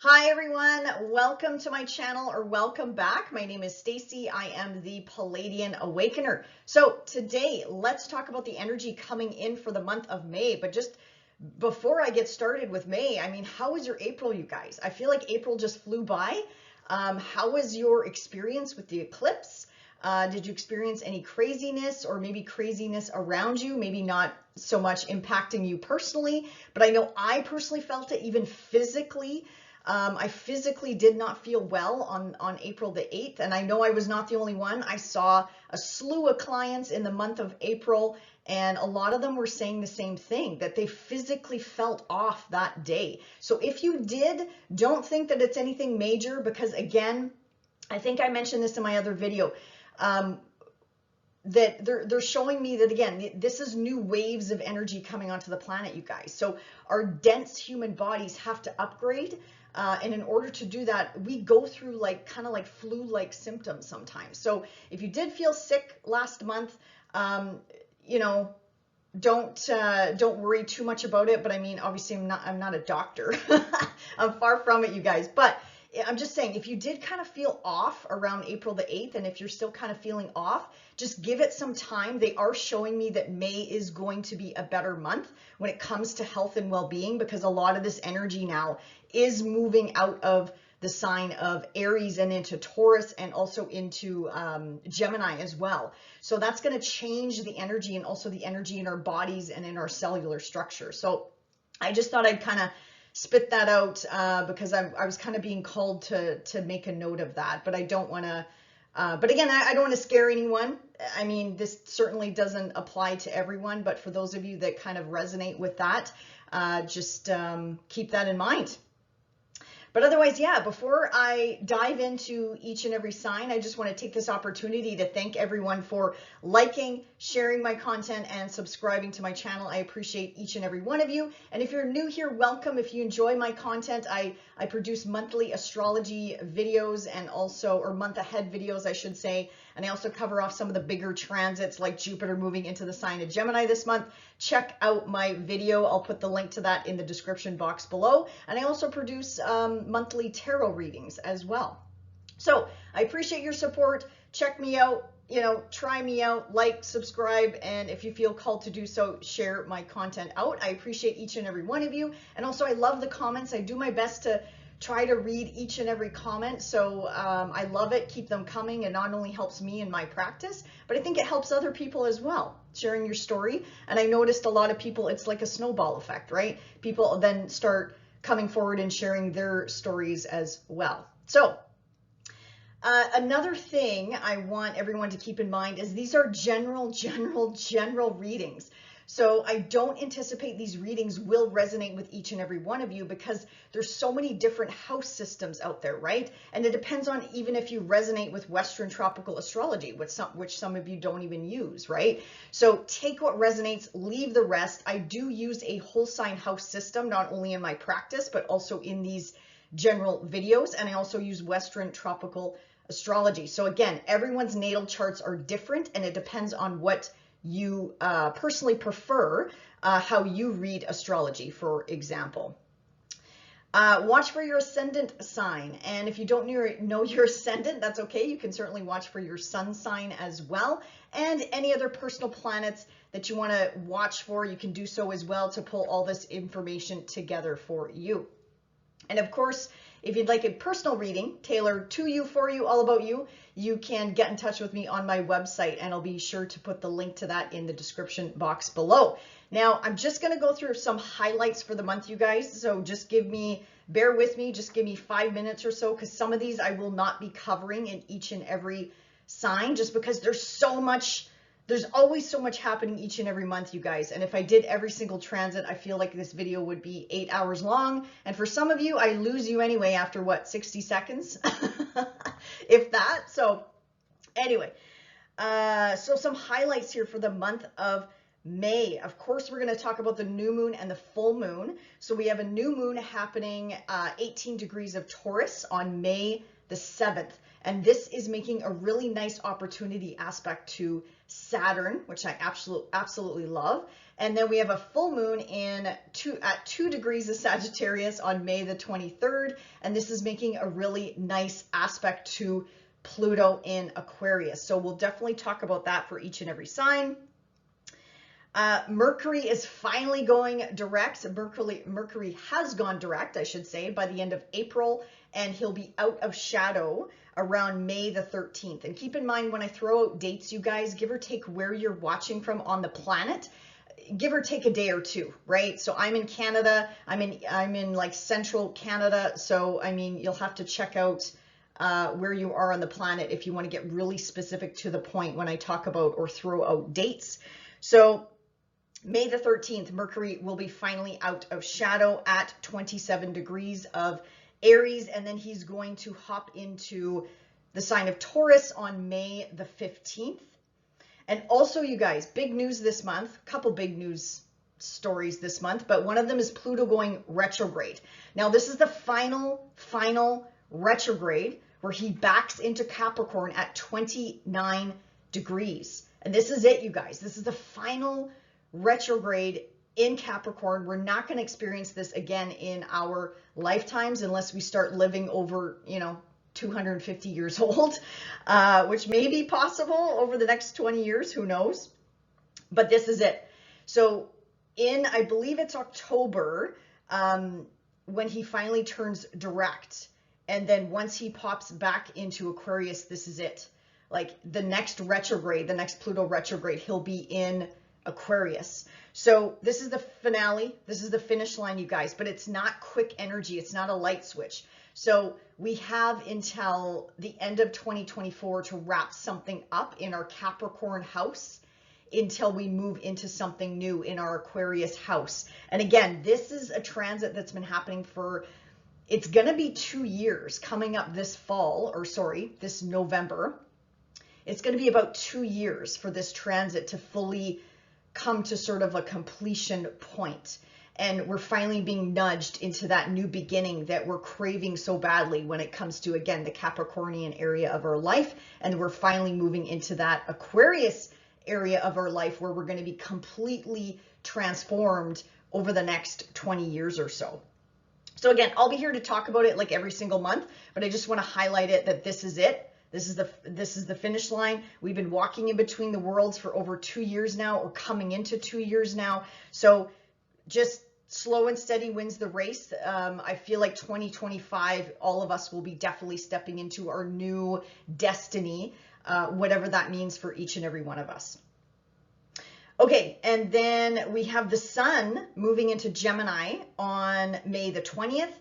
Hi everyone, welcome to my channel or welcome back. My name is Stacy. I am the Palladian Awakener. So today let's talk about the energy coming in for the month of May. But just before I get started with May, I mean, how was your April, you guys? I feel like April just flew by. How was your experience with the eclipse? Did you experience any craziness or maybe craziness around you? Maybe not so much impacting you personally, but I know I personally felt it even physically. I physically did not feel well on April the 8th, and I know I was not the only one. I saw a slew of clients in the month of April, and a lot of them were saying the same thing, that they physically felt off that day. So if you did, don't think that it's anything major, because again, I think I mentioned this in my other video, that they're showing me that, again, this is new waves of energy coming onto the planet, you guys. So our dense human bodies have to upgrade. And in order to do that, we go through kind of like flu-like symptoms sometimes. So if you did feel sick last month, you know, don't worry too much about it. But I mean, obviously I'm not a doctor. I'm far from it, you guys. But I'm just saying, if you did kind of feel off around April the 8th, and if you're still kind of feeling off, just give it some time. They are showing me that May is going to be a better month when it comes to health and well-being, because a lot of this energy now is moving out of the sign of Aries and into Taurus, and also into Gemini as well. So that's going to change the energy, and also the energy in our bodies and in our cellular structure. So I just thought I'd kind of spit that out because I was kind of being called to make a note of that, but I don't want to, but again, I don't want to scare anyone. I mean, this certainly doesn't apply to everyone, but for those of you that kind of resonate with that, just keep that in mind. But otherwise, yeah, before I dive into each and every sign, I just want to take this opportunity to thank everyone for liking, sharing my content, and subscribing to my channel. I appreciate each and every one of you. And if you're new here, welcome. If you enjoy my content, I produce monthly astrology videos, and also, or month ahead videos, I should say. And I also cover off some of the bigger transits, like Jupiter moving into the sign of Gemini this month. Check out my video. I'll put the link to that in the description box below. And I also produce monthly tarot readings as well. So I appreciate your support. Check me out, try me out, like, subscribe, and if you feel called to do so, share my content out. I appreciate each and every one of you. And also, I love the comments. I do my best to try to read each and every comment. So I love it. Keep them coming. It not only helps me in my practice, but I think it helps other people as well, sharing your story. And I noticed a lot of people, it's like a snowball effect, right? People then start coming forward and sharing their stories as well. So another thing I want everyone to keep in mind is these are general readings. So I don't anticipate these readings will resonate with each and every one of you, because there's so many different house systems out there, right? And it depends on even if you resonate with Western tropical astrology, which some of you don't even use, right? So take what resonates, leave the rest. I do use a whole sign house system, not only in my practice, but also in these general videos. And I also use Western tropical astrology. So again, everyone's natal charts are different, and it depends on what you personally prefer, how you read astrology, for example. Watch for your ascendant sign. And if you don't know your ascendant, that's okay. You can certainly watch for your sun sign as well. And any other personal planets that you want to watch for, you can do so as well to pull all this information together for you. And of course, if you'd like a personal reading tailored to you, for you, all about you, you can get in touch with me on my website, and I'll be sure to put the link to that in the description box below. Now, I'm just going to go through some highlights for the month, you guys. So just bear with me, just give me 5 minutes or so, because some of these I will not be covering in each and every sign, just because there's always so much happening each and every month, you guys. And if I did every single transit, I feel like this video would be 8 hours long. And for some of you, I lose you anyway after what, 60 seconds, if that. So anyway, so some highlights here for the month of May. Of course, we're going to talk about the new moon and the full moon. So we have a new moon happening 18 degrees of Taurus on May the 7th. And this is making a really nice opportunity aspect to Saturn, which I absolutely love. And then we have a full moon at 2 degrees of Sagittarius on May the 23rd. And this is making a really nice aspect to Pluto in Aquarius. So we'll definitely talk about that for each and every sign. Mercury is finally going direct. Mercury has gone direct, I should say, by the end of April, and he'll be out of shadow around May the 13th. And keep in mind, when I throw out dates, you guys, give or take where you're watching from on the planet, give or take a day or two, right? So I'm in Canada, I'm in like central Canada. So, I mean, you'll have to check out where you are on the planet if you want to get really specific to the point when I talk about or throw out dates. So May the 13th, Mercury will be finally out of shadow at 27 degrees of Aries, and then he's going to hop into the sign of Taurus on May the 15th. And also, you guys, big news this month, a couple big news stories this month, but one of them is Pluto going retrograde. Now, this is the final retrograde where he backs into Capricorn at 29 degrees. And this is it, you guys. This is the final retrograde in Capricorn. We're not going to experience this again in our lifetimes unless we start living over, 250 years old, which may be possible over the next 20 years, who knows? But this is it. So I believe it's October, when he finally turns direct. And then once he pops back into Aquarius, this is it. Like the next retrograde, the next Pluto retrograde, he'll be in Aquarius. So this is the finale. This is the finish line, you guys, but it's not quick energy. It's not a light switch. So we have until the end of 2024 to wrap something up in our Capricorn house until we move into something new in our Aquarius house. And again, this is a transit that's been happening it's going to be 2 years coming up this this November. It's going to be about 2 years for this transit to fully come to sort of a completion point. And we're finally being nudged into that new beginning that we're craving so badly when it comes to, again, the Capricornian area of our life. And we're finally moving into that Aquarius area of our life where we're going to be completely transformed over the next 20 years or so. So again, I'll be here to talk about it like every single month, but I just want to highlight it that this is it. This is the finish line. We've been walking in between the worlds for over 2 years now, or coming into 2 years now. So just slow and steady wins the race. I feel like 2025, all of us will be definitely stepping into our new destiny, whatever that means for each and every one of us. Okay, and then we have the sun moving into Gemini on May the 20th.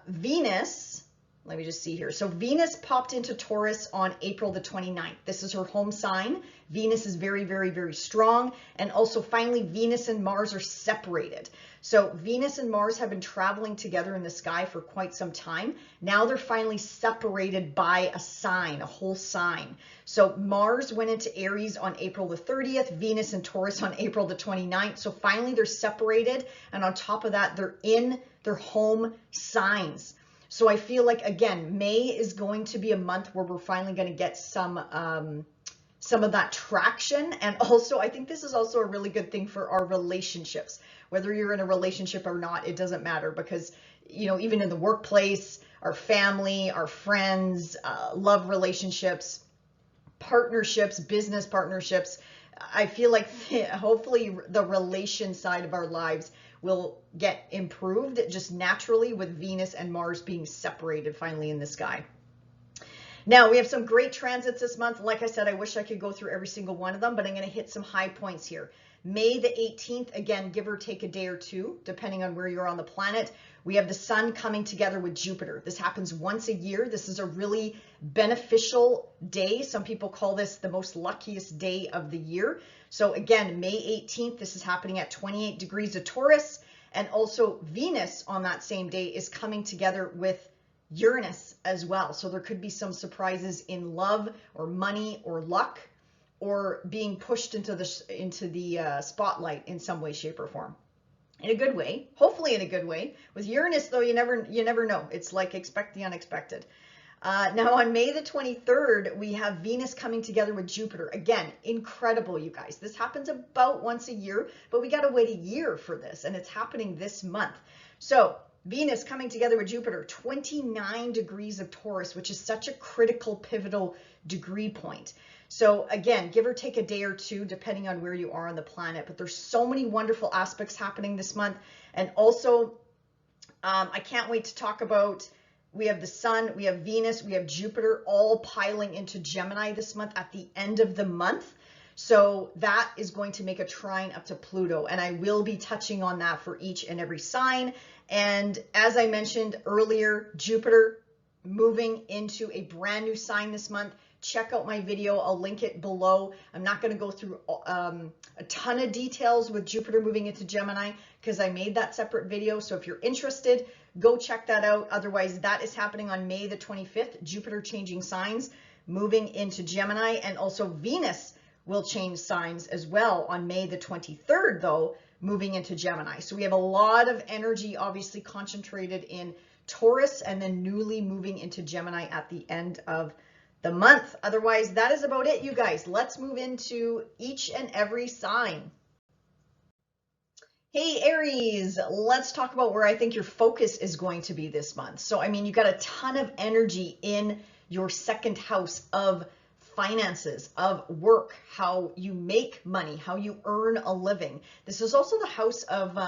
Venus, let me just see here. So Venus popped into Taurus on April the 29th. This is her home sign. Venus is very, very, very strong. And also finally, Venus and Mars are separated. So Venus and Mars have been traveling together in the sky for quite some time. Now they're finally separated by a sign, a whole sign. So Mars went into Aries on April the 30th, Venus and Taurus on April the 29th. So finally they're separated. And on top of that, they're in their home signs. So I feel like, again, May is going to be a month where we're finally going to get some of that traction. And also, I think this is also a really good thing for our relationships. Whether you're in a relationship or not, it doesn't matter, because, even in the workplace, our family, our friends, love relationships, partnerships, business partnerships, I feel like hopefully the relation side of our lives will get improved just naturally with Venus and Mars being separated finally in the sky. Now we have some great transits this month. Like I said, I wish I could go through every single one of them, but I'm going to hit some high points here. May the 18th, again, give or take a day or two, depending on where you're on the planet. We have the sun coming together with Jupiter. This happens once a year. This is a really beneficial day. Some people call this the most luckiest day of the year. So again, May 18th, this is happening at 28 degrees of Taurus. And also Venus on that same day is coming together with Uranus as well. So there could be some surprises in love or money or luck, or being pushed into the spotlight in some way, shape, or form. In a good way, hopefully in a good way. With Uranus, though, you never know. It's like expect the unexpected. Now on May the 23rd, we have Venus coming together with Jupiter. Again, incredible, you guys. This happens about once a year, but we got to wait a year for this, and it's happening this month. So Venus coming together with Jupiter, 29 degrees of Taurus, which is such a critical, pivotal degree point. So again, give or take a day or two, depending on where you are on the planet, but there's so many wonderful aspects happening this month. And also, I can't wait to talk about, we have the Sun, we have Venus, we have Jupiter all piling into Gemini this month at the end of the month. So that is going to make a trine up to Pluto, and I will be touching on that for each and every sign. And as I mentioned earlier, Jupiter moving into a brand new sign this month. Check out my video. I'll link it below. I'm not going to go through a ton of details with Jupiter moving into Gemini because I made that separate video. So if you're interested, go check that out. Otherwise, that is happening on May the 25th. Jupiter changing signs, moving into Gemini, and also Venus will change signs as well on May the 23rd, though, moving into Gemini. So we have a lot of energy obviously concentrated in Taurus and then newly moving into Gemini at the end of the month. Otherwise, that is about it, you guys. Let's move into each and every sign. Hey, Aries, let's talk about where I think your focus is going to be this month. So, I mean, you got a ton of energy in your second house of finances, of work, how you make money, how you earn a living. This is also the house of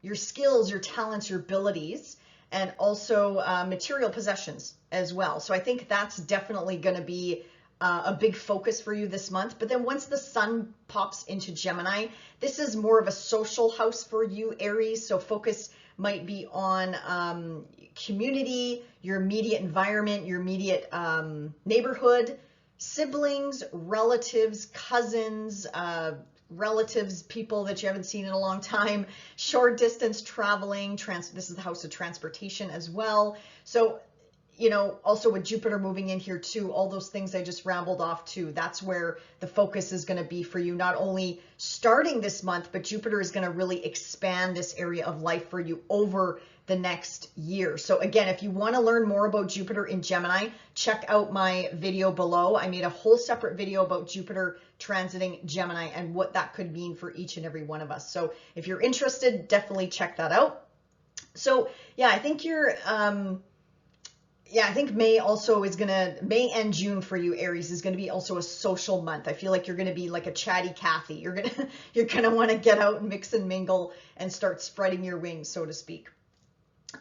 your skills, your talents, your abilities, and also material possessions as well. So I think that's definitely going to be a big focus for you this month. But then once the Sun pops into Gemini, this is more of a social house for you, Aries. So focus might be on community, your immediate environment, your immediate neighborhood, siblings, relatives, cousins, relatives, people that you haven't seen in a long time, short distance traveling, this is the house of transportation as well. So, you know, also with Jupiter moving in here too, all those things I just rambled off to, that's where the focus is going to be for you, not only starting this month, but Jupiter is going to really expand this area of life for you over the next year. So again, if you want to learn more about Jupiter in Gemini, check out my video below. I made a whole separate video about Jupiter transiting Gemini and what that could mean for each and every one of us. So if you're interested, definitely check that out. So yeah, I think I think May and June for you, Aries, is going to be also a social month. I feel like you're going to be like a chatty Cathy. You're going to want to get out and mix and mingle and start spreading your wings, so to speak.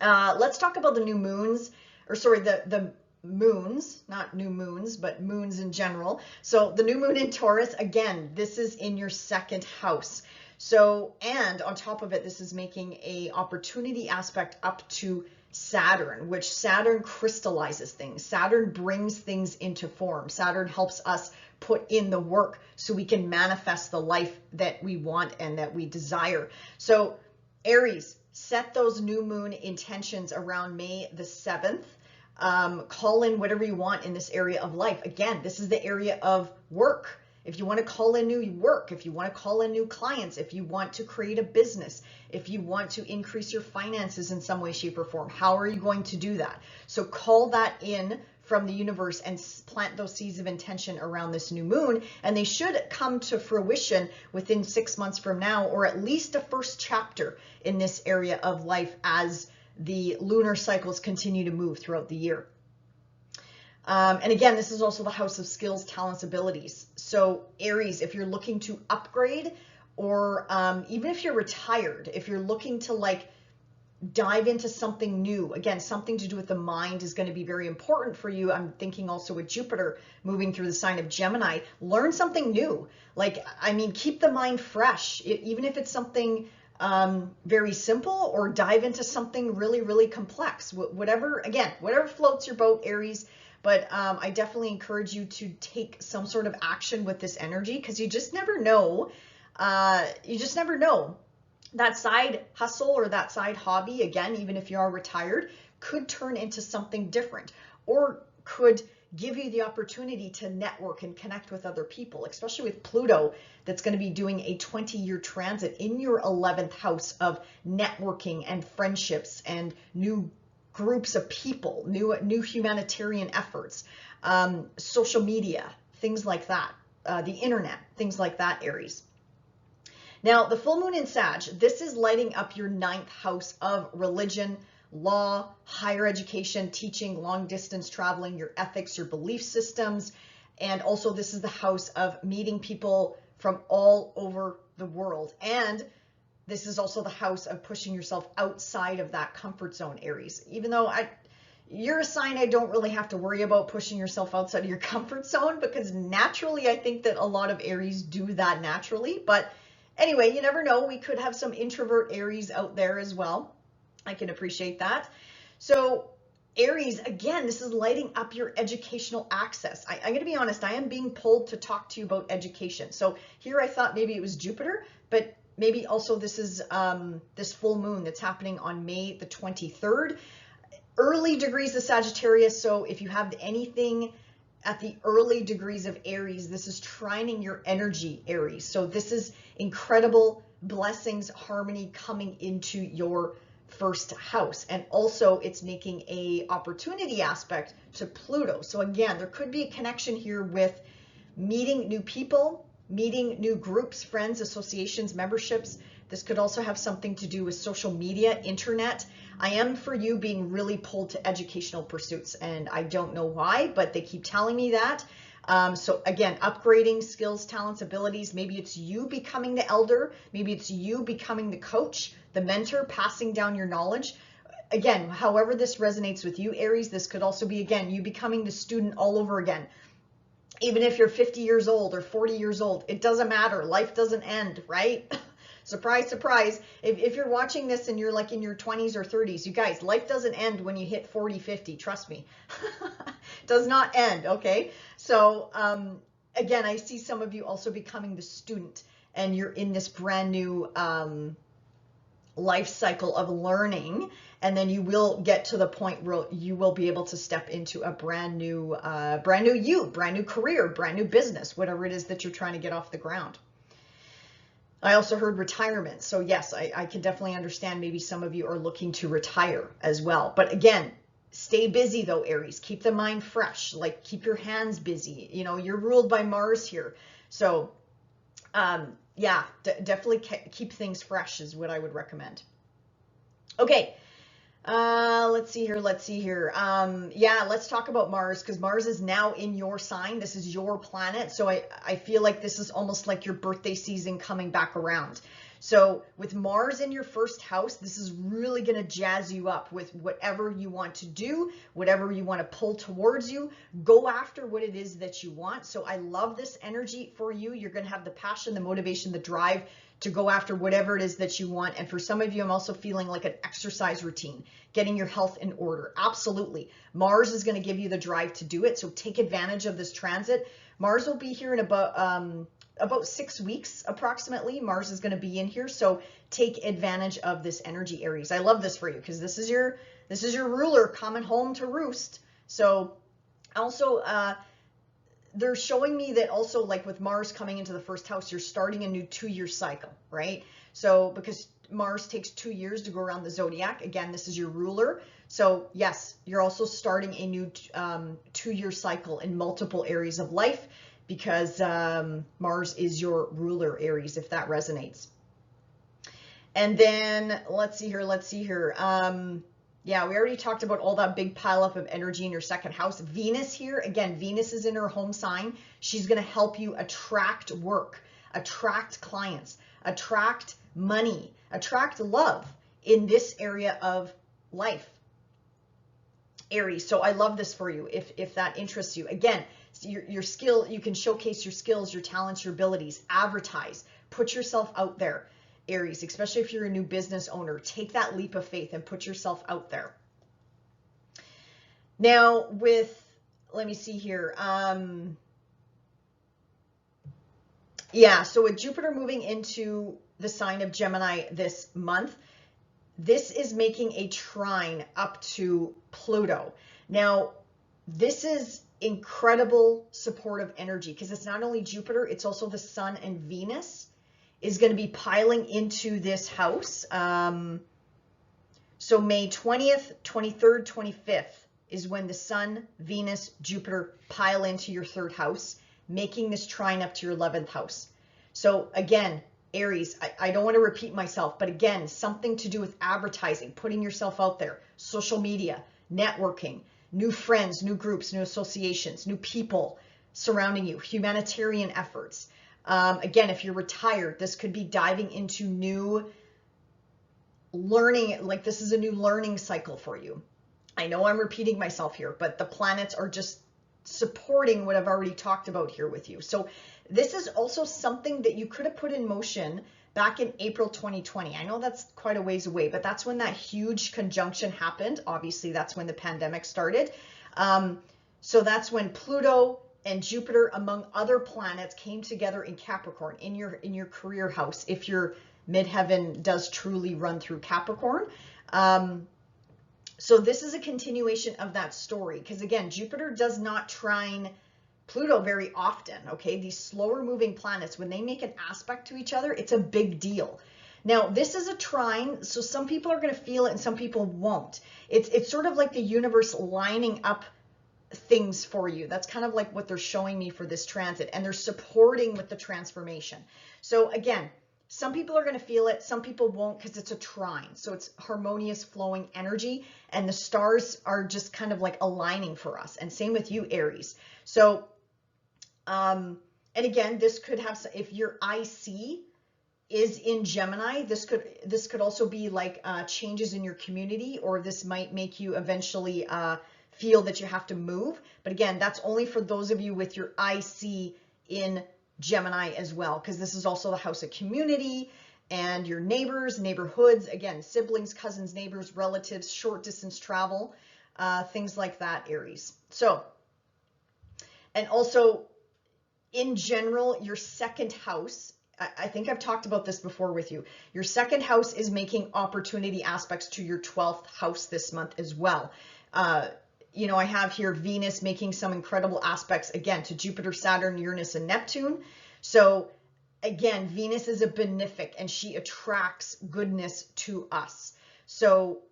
Let's talk about the new moons, or sorry, the moons, not new moons, but moons in general. So the new moon in Taurus, again, this is in your second house. So, and on top of it, this is making a opportunity aspect up to Saturn, which Saturn crystallizes things. Saturn brings things into form. Saturn helps us put in the work so we can manifest the life that we want and that we desire. So Aries, set those new moon intentions around May the 7th. Call in whatever you want in this area of life. Again, this is the area of work. If you want to call in new work, if you want to call in new clients, if you want to create a business, if you want to increase your finances in some way, shape, or form, how are you going to do that? So call that in from the universe and plant those seeds of intention around this new moon, and they should come to fruition within 6 months from now, or at least a first chapter in this area of life as the lunar cycles continue to move throughout the year. And again, this is also the house of skills, talents, abilities. So Aries, if you're looking to upgrade, or even if you're retired, if you're looking to like dive into something new, again, something to do with the mind is going to be very important for you. I'm thinking also with Jupiter moving through the sign of Gemini, learn something new. Like, I mean, keep the mind fresh, even if it's something very simple, or dive into something really, really complex. Whatever, again, whatever floats your boat, Aries. But I definitely encourage you to take some sort of action with this energy, because you just never know. You just never know. That side hustle or that side hobby, again, even if you are retired, could turn into something different, or could give you the opportunity to network and connect with other people, especially with Pluto that's going to be doing a 20-year transit in your 11th house of networking and friendships and new groups of people, new humanitarian efforts, social media, things like that, the internet, things like that, Aries. Now, the full moon in Sag, this is lighting up your 9th house of religion, law, higher education, teaching, long distance traveling, your ethics, your belief systems. And also this is the house of meeting people from all over the world. And this is also the house of pushing yourself outside of that comfort zone, Aries. Even though you're a sign I don't really have to worry about pushing yourself outside of your comfort zone, because naturally I think that a lot of Aries do that naturally. But anyway, you never know. We could have some introvert Aries out there as well. I can appreciate that. So Aries, again, this is lighting up your educational access. I'm going to be honest, I am being pulled to talk to you about education. So here I thought maybe it was Jupiter, but maybe also this is this full moon that's happening on May the 23rd. Early degrees of Sagittarius. So if you have anything at the early degrees of Aries, this is trining your energy, Aries. So this is incredible blessings, harmony coming into your first house. And also it's making a opportunity aspect to Pluto. So again, there could be a connection here with meeting new people, meeting new groups, friends, associations, memberships. This could also have something to do with social media, internet. I am, for you, being really pulled to educational pursuits, and I don't know why, but they keep telling me that. So again, upgrading skills, talents, abilities. Maybe it's you becoming the elder. Maybe it's you becoming the coach, the mentor, passing down your knowledge. Again, however this resonates with you, Aries, this could also be, again, you becoming the student all over again. Even if you're 50 years old or 40 years old, it doesn't matter. Life doesn't end, right? Surprise, surprise. If you're watching this and you're like in your 20s or 30s, you guys, life doesn't end when you hit 40, 50. Trust me. Does not end, okay? So again, I see some of you also becoming the student, and you're in this brand new life cycle of learning, and then you will get to the point where you will be able to step into a brand new you, brand new career, brand new business, whatever it is that you're trying to get off the ground. I also heard retirement. So yes, I can definitely understand maybe some of you are looking to retire as well. But again, stay busy though, Aries. Keep the mind fresh, like keep your hands busy. You know, you're ruled by Mars here. So yeah, definitely keep things fresh is what I would recommend. Okay. Let's see here. Yeah, let's talk about Mars, because Mars is now in your sign. This is your planet. So I feel like this is almost like your birthday season coming back around. So with Mars in your first house, this is really going to jazz you up with whatever you want to do, whatever you want to pull towards you. Go after what it is that you want. So I love this energy for you. You're going to have the passion, the motivation, the drive to go after whatever it is that you want. And for some of you, I'm also feeling like an exercise routine, getting your health in order. Absolutely. Mars is going to give you the drive to do it. So take advantage of this transit. Mars will be here in about 6 weeks approximately. Mars is going to be in here. So take advantage of this energy, Aries. I love this for you because this is your ruler coming home to roost. So also, they're showing me that also, like with Mars coming into the first house, you're starting a new 2-year cycle, right? So because Mars takes 2 years to go around the zodiac, again, this is your ruler. So yes, you're also starting a new 2-year cycle in multiple areas of life, because Mars is your ruler, Aries, if that resonates. And then let's see here. Yeah, we already talked about all that big pileup of energy in your second house. Venus here, again, Venus is in her home sign. She's going to help you attract work, attract clients, attract money, attract love in this area of life, Aries. So I love this for you if that interests you. Again, your skill, you can showcase your skills, your talents, your abilities, advertise, put yourself out there. Aries, especially if you're a new business owner, take that leap of faith and put yourself out there. Now let me see here. Yeah, so with Jupiter moving into the sign of Gemini this month, this is making a trine up to Pluto. Now, this is incredible supportive energy because it's not only Jupiter, it's also the Sun and Venus is going to be piling into this house. So May 20th, 23rd, 25th is when the Sun, Venus, Jupiter pile into your third house, making this trine up to your 11th house. So again, Aries, I don't want to repeat myself, but again, something to do with advertising, putting yourself out there, social media, networking, new friends, new groups, new associations, new people surrounding you, humanitarian efforts. Again, if you're retired, this could be diving into new learning, like this is a new learning cycle for you. I know I'm repeating myself here, but the planets are just supporting what I've already talked about here with you. So this is also something that you could have put in motion back in April 2020. I know that's quite a ways away, but that's when that huge conjunction happened. Obviously, that's when the pandemic started. So that's when Pluto and Jupiter, among other planets, came together in Capricorn, in your career house, if your midheaven does truly run through Capricorn. So this is a continuation of that story, because again, Jupiter does not trine Pluto very often, okay? These slower moving planets, when they make an aspect to each other, it's a big deal. Now, this is a trine, so some people are going to feel it and some people won't. It's sort of like the universe lining up things for you. That's kind of like what they're showing me for this transit, and they're supporting with the transformation. So again, some people are going to feel it, some people won't, because it's a trine. So it's harmonious flowing energy, and the stars are just kind of like aligning for us. And same with you, Aries. So, and again, this could have, if your IC is in Gemini, this could also be like changes in your community, or this might make you eventually feel that you have to move. But again, that's only for those of you with your IC in Gemini as well, because this is also the house of community and your neighbors, neighborhoods, again, siblings, cousins, neighbors, relatives, short distance travel, things like that, Aries. So, and also in general, your second house, I think I've talked about this before with you. Your second house is making opportunity aspects to your 12th house this month as well. You know, I have here Venus making some incredible aspects, again, to Jupiter, Saturn, Uranus, and Neptune. So again, Venus is a benefic, and she attracts goodness to us. So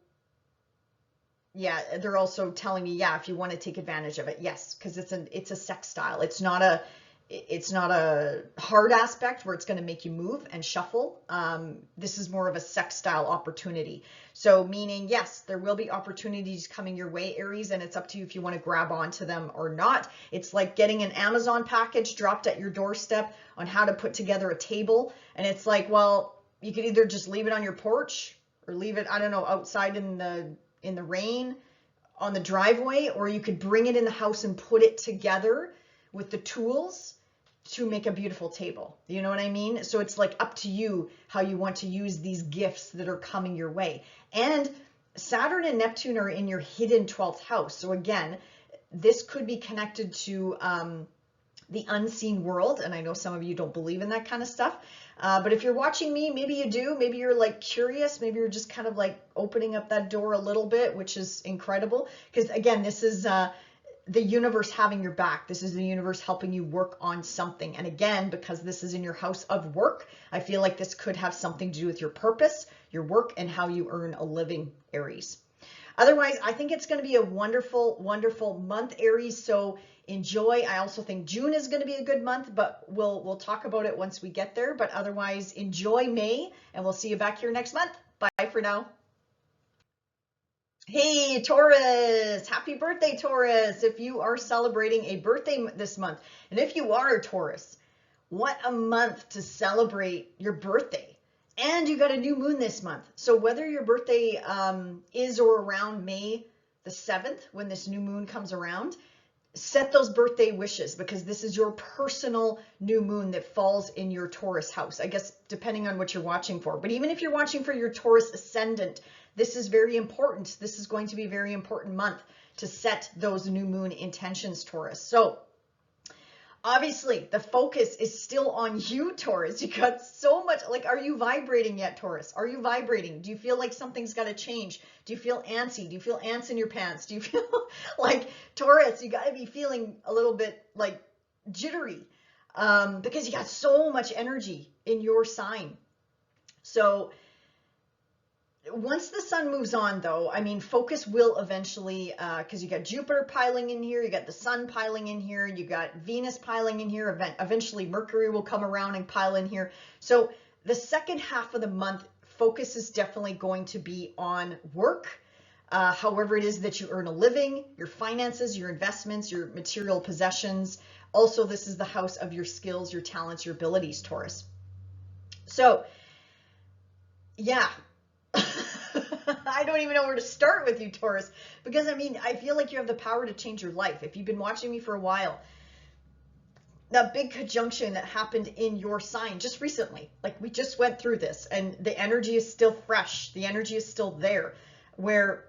yeah, they're also telling me, yeah, if you want to take advantage of it, yes, because it's a sextile. It's not a hard aspect where it's going to make you move and shuffle. This is more of a sextile opportunity. So meaning, yes, there will be opportunities coming your way, Aries, and it's up to you if you want to grab onto them or not. It's like getting an Amazon package dropped at your doorstep on how to put together a table. And it's like, well, you could either just leave it on your porch or leave it, I don't know, outside in the rain on the driveway, or you could bring it in the house and put it together with the tools to make a beautiful table. You know what I mean? So it's like up to you how you want to use these gifts that are coming your way. And Saturn and Neptune are in your hidden 12th house. So again, this could be connected to the unseen world. And I know some of you don't believe in that kind of stuff. But if you're watching me, maybe you do. Maybe you're like curious. Maybe you're just kind of like opening up that door a little bit, which is incredible. Because again, this is the universe having your back. This is the universe helping you work on something. And again, because this is in your house of work, I feel like this could have something to do with your purpose, your work, and how you earn a living, Aries. Otherwise, I think it's going to be a wonderful, wonderful month, Aries. So enjoy. I also think June is going to be a good month, but we'll talk about it once we get there. But otherwise, enjoy May, and we'll see you back here next month. Bye for now. Hey, Taurus, happy birthday, Taurus, if you are celebrating a birthday this month. And if you are a Taurus, what a month to celebrate your birthday. And you got a new moon this month. So whether your birthday is or around May the 7th, when this new moon comes around, set those birthday wishes, because this is your personal new moon that falls in your Taurus house, I guess, depending on what you're watching for. But even if you're watching for your Taurus ascendant, this is very important. This is going to be a very important month to set those new moon intentions, Taurus. So obviously the focus is still on you, Taurus. You got so much, like, are you vibrating yet, Taurus? Are you vibrating? Do you feel like something's got to change? Do you feel antsy? Do you feel ants in your pants? Do you feel like, Taurus, you got to be feeling a little bit like jittery because you got so much energy in your sign. So once the sun moves on, though, I mean, focus will eventually, because you got Jupiter piling in here, you got the sun piling in here, you got Venus piling in here, eventually Mercury will come around and pile in here. So the second half of the month, focus is definitely going to be on work, however it is that you earn a living, your finances, your investments, your material possessions. Also, this is the house of your skills, your talents, your abilities, Taurus. So, yeah. I don't even know where to start with you, Taurus, because I mean, I feel like you have the power to change your life. If you've been watching me for a while, that big conjunction that happened in your sign just recently, like we just went through this, and the energy is still fresh. The energy is still there, where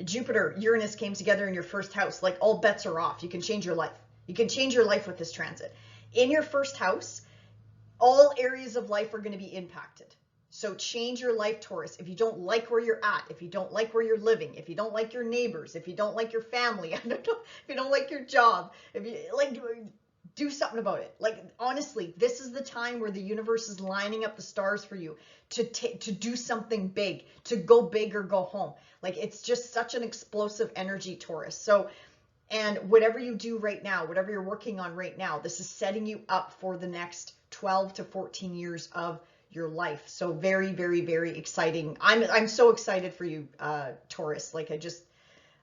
Jupiter, Uranus came together in your first house, like all bets are off. You can change your life. You can change your life with this transit. In your first house, all areas of life are going to be impacted. So change your life, Taurus. If you don't like where you're at, if you don't like where you're living, if you don't like your neighbors, if you don't like your family, I don't know, if you don't like your job, if you like, do something about it. Like, honestly, this is the time where the universe is lining up the stars for you to do something big, to go big or go home. Like, it's just such an explosive energy, Taurus. So, and whatever you do right now, whatever you're working on right now, this is setting you up for the next 12 to 14 years of your life. So very, very, very exciting. I'm so excited for you, Taurus. Like,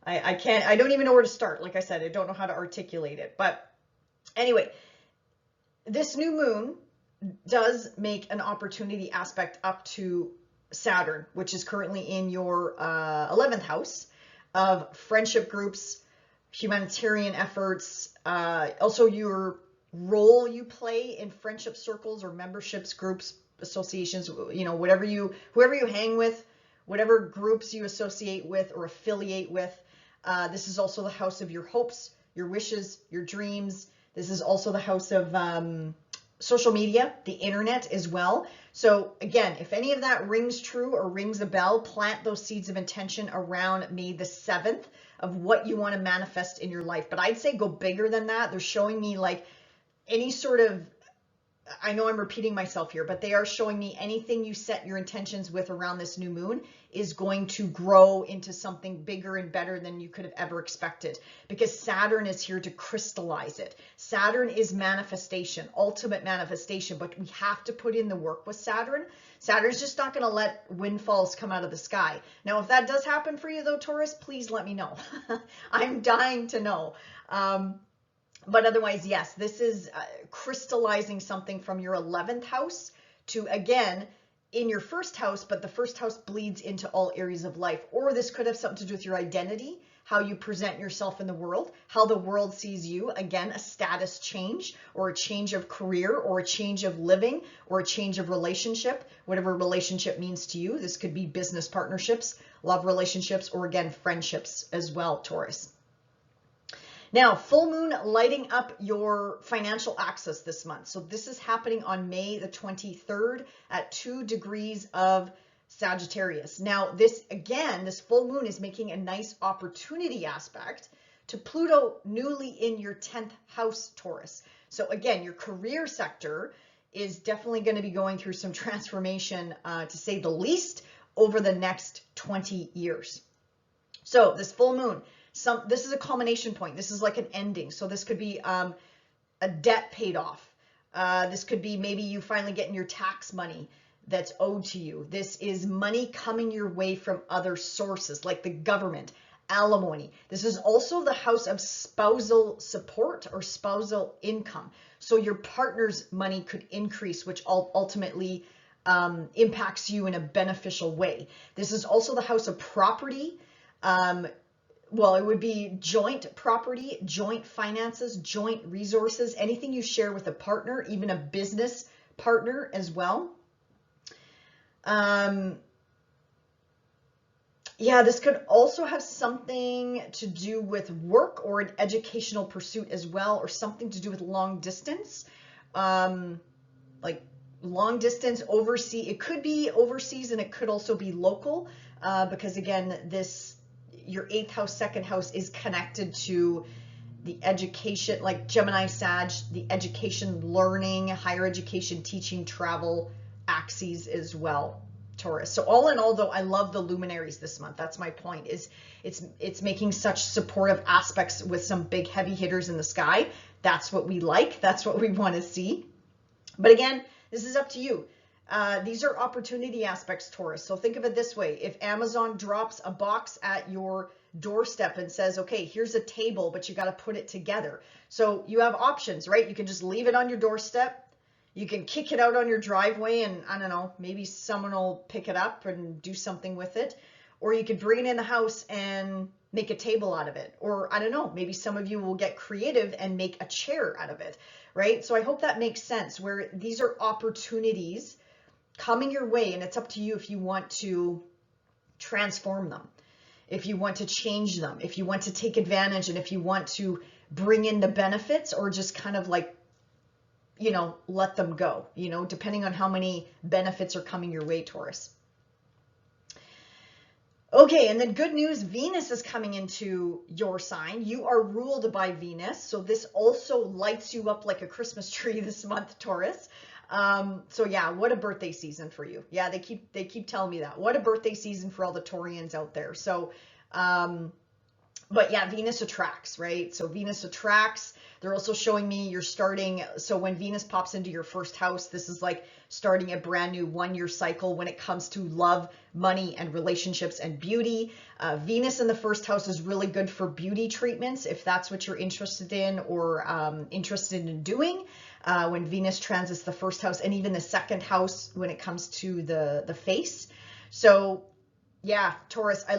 I can't, I don't even know where to start. Like I said, I don't know how to articulate it. But anyway, this new moon does make an opportunity aspect up to Saturn, which is currently in your 11th house of friendship groups, humanitarian efforts, also your role you play in friendship circles or memberships, groups, associations, you know, whoever you hang with, whatever groups you associate with or affiliate with. This is also the house of your hopes, your wishes, your dreams. This is also the house of social media, the internet as well. So again, if any of that rings true or rings a bell, plant those seeds of intention around May the 7th of what you want to manifest in your life. But I'd say go bigger than that. They're showing me like any sort of, I know I'm repeating myself here, but they are showing me anything you set your intentions with around this new moon is going to grow into something bigger and better than you could have ever expected, because Saturn is here to crystallize it. Saturn is manifestation, ultimate manifestation, but we have to put in the work with Saturn. Saturn's just not going to let windfalls come out of the sky. Now, if that does happen for you though, Taurus, please let me know. I'm dying to know. But otherwise, yes, this is crystallizing something from your 11th house to, again, in your first house, but the first house bleeds into all areas of life. Or this could have something to do with your identity, how you present yourself in the world, how the world sees you. Again, a status change or a change of career or a change of living or a change of relationship, whatever relationship means to you. This could be business partnerships, love relationships, or again, friendships as well, Taurus. Now, full moon lighting up your financial axis this month. So this is happening on May the 23rd at 2 degrees of Sagittarius. Now, this, again, this full moon is making a nice opportunity aspect to Pluto newly in your 10th house, Taurus. So again, your career sector is definitely going to be going through some transformation, to say the least, over the next 20 years. So this full moon, this is a culmination point. This is like an ending. So this could be a debt paid off. This could be maybe you finally getting your tax money that's owed to you. This is money coming your way from other sources like the government, alimony. This is also the house of spousal support or spousal income. So your partner's money could increase, which ultimately impacts you in a beneficial way. This is also the house of property. Well, it would be joint property, joint finances, joint resources, anything you share with a partner, even a business partner as well. Yeah, this could also have something to do with work or an educational pursuit as well, or something to do with long distance, like long distance overseas. It could be overseas and it could also be local, because again, your 8th house, 2nd house is connected to the education, like Gemini, Sag, the education, learning, higher education, teaching, travel axes as well, Taurus. So all in all, though, I love the luminaries this month. That's my point, is it's making such supportive aspects with some big heavy hitters in the sky. That's what we like. That's what we want to see. But again, this is up to you. These are opportunity aspects, Taurus. So think of it this way. If Amazon drops a box at your doorstep and says, okay, here's a table, but you got to put it together. So you have options, right? You can just leave it on your doorstep. You can kick it out on your driveway and, I don't know, maybe someone will pick it up and do something with it. Or you could bring it in the house and make a table out of it. Or I don't know, maybe some of you will get creative and make a chair out of it, right? So I hope that makes sense, where these are opportunities coming your way, and it's up to you if you want to transform them, if you want to change them, if you want to take advantage, and if you want to bring in the benefits, or just kind of like, you know, let them go, you know, depending on how many benefits are coming your way, Taurus. Okay, and then good news, Venus is coming into your sign. You are ruled by Venus, so this also lights you up like a Christmas tree this month, Taurus. So yeah, what a birthday season for you. Yeah, they keep telling me that. What a birthday season for all the Taurians out there. So, but yeah, Venus attracts, right? So Venus attracts. They're also showing me you're starting. So when Venus pops into your first house, this is like starting a brand new 1-year cycle when it comes to love, money, and relationships and beauty. Venus in the first house is really good for beauty treatments, if that's what you're interested in or interested in doing. When Venus transits the first house, and even the second house when it comes to the face. So yeah, Taurus, I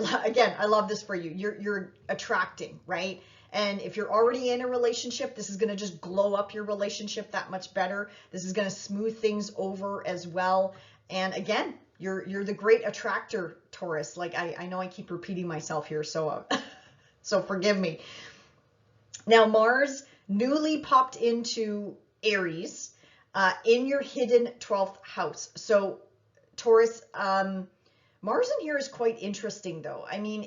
love this for you. You're attracting, right? And if you're already in a relationship, this is going to just glow up your relationship that much better. This is going to smooth things over as well. And again, you're the great attractor, Taurus. Like I know I keep repeating myself here, so so forgive me. Now Mars newly popped into Aries in your hidden 12th house. So Taurus, Mars in here is quite interesting though. I mean,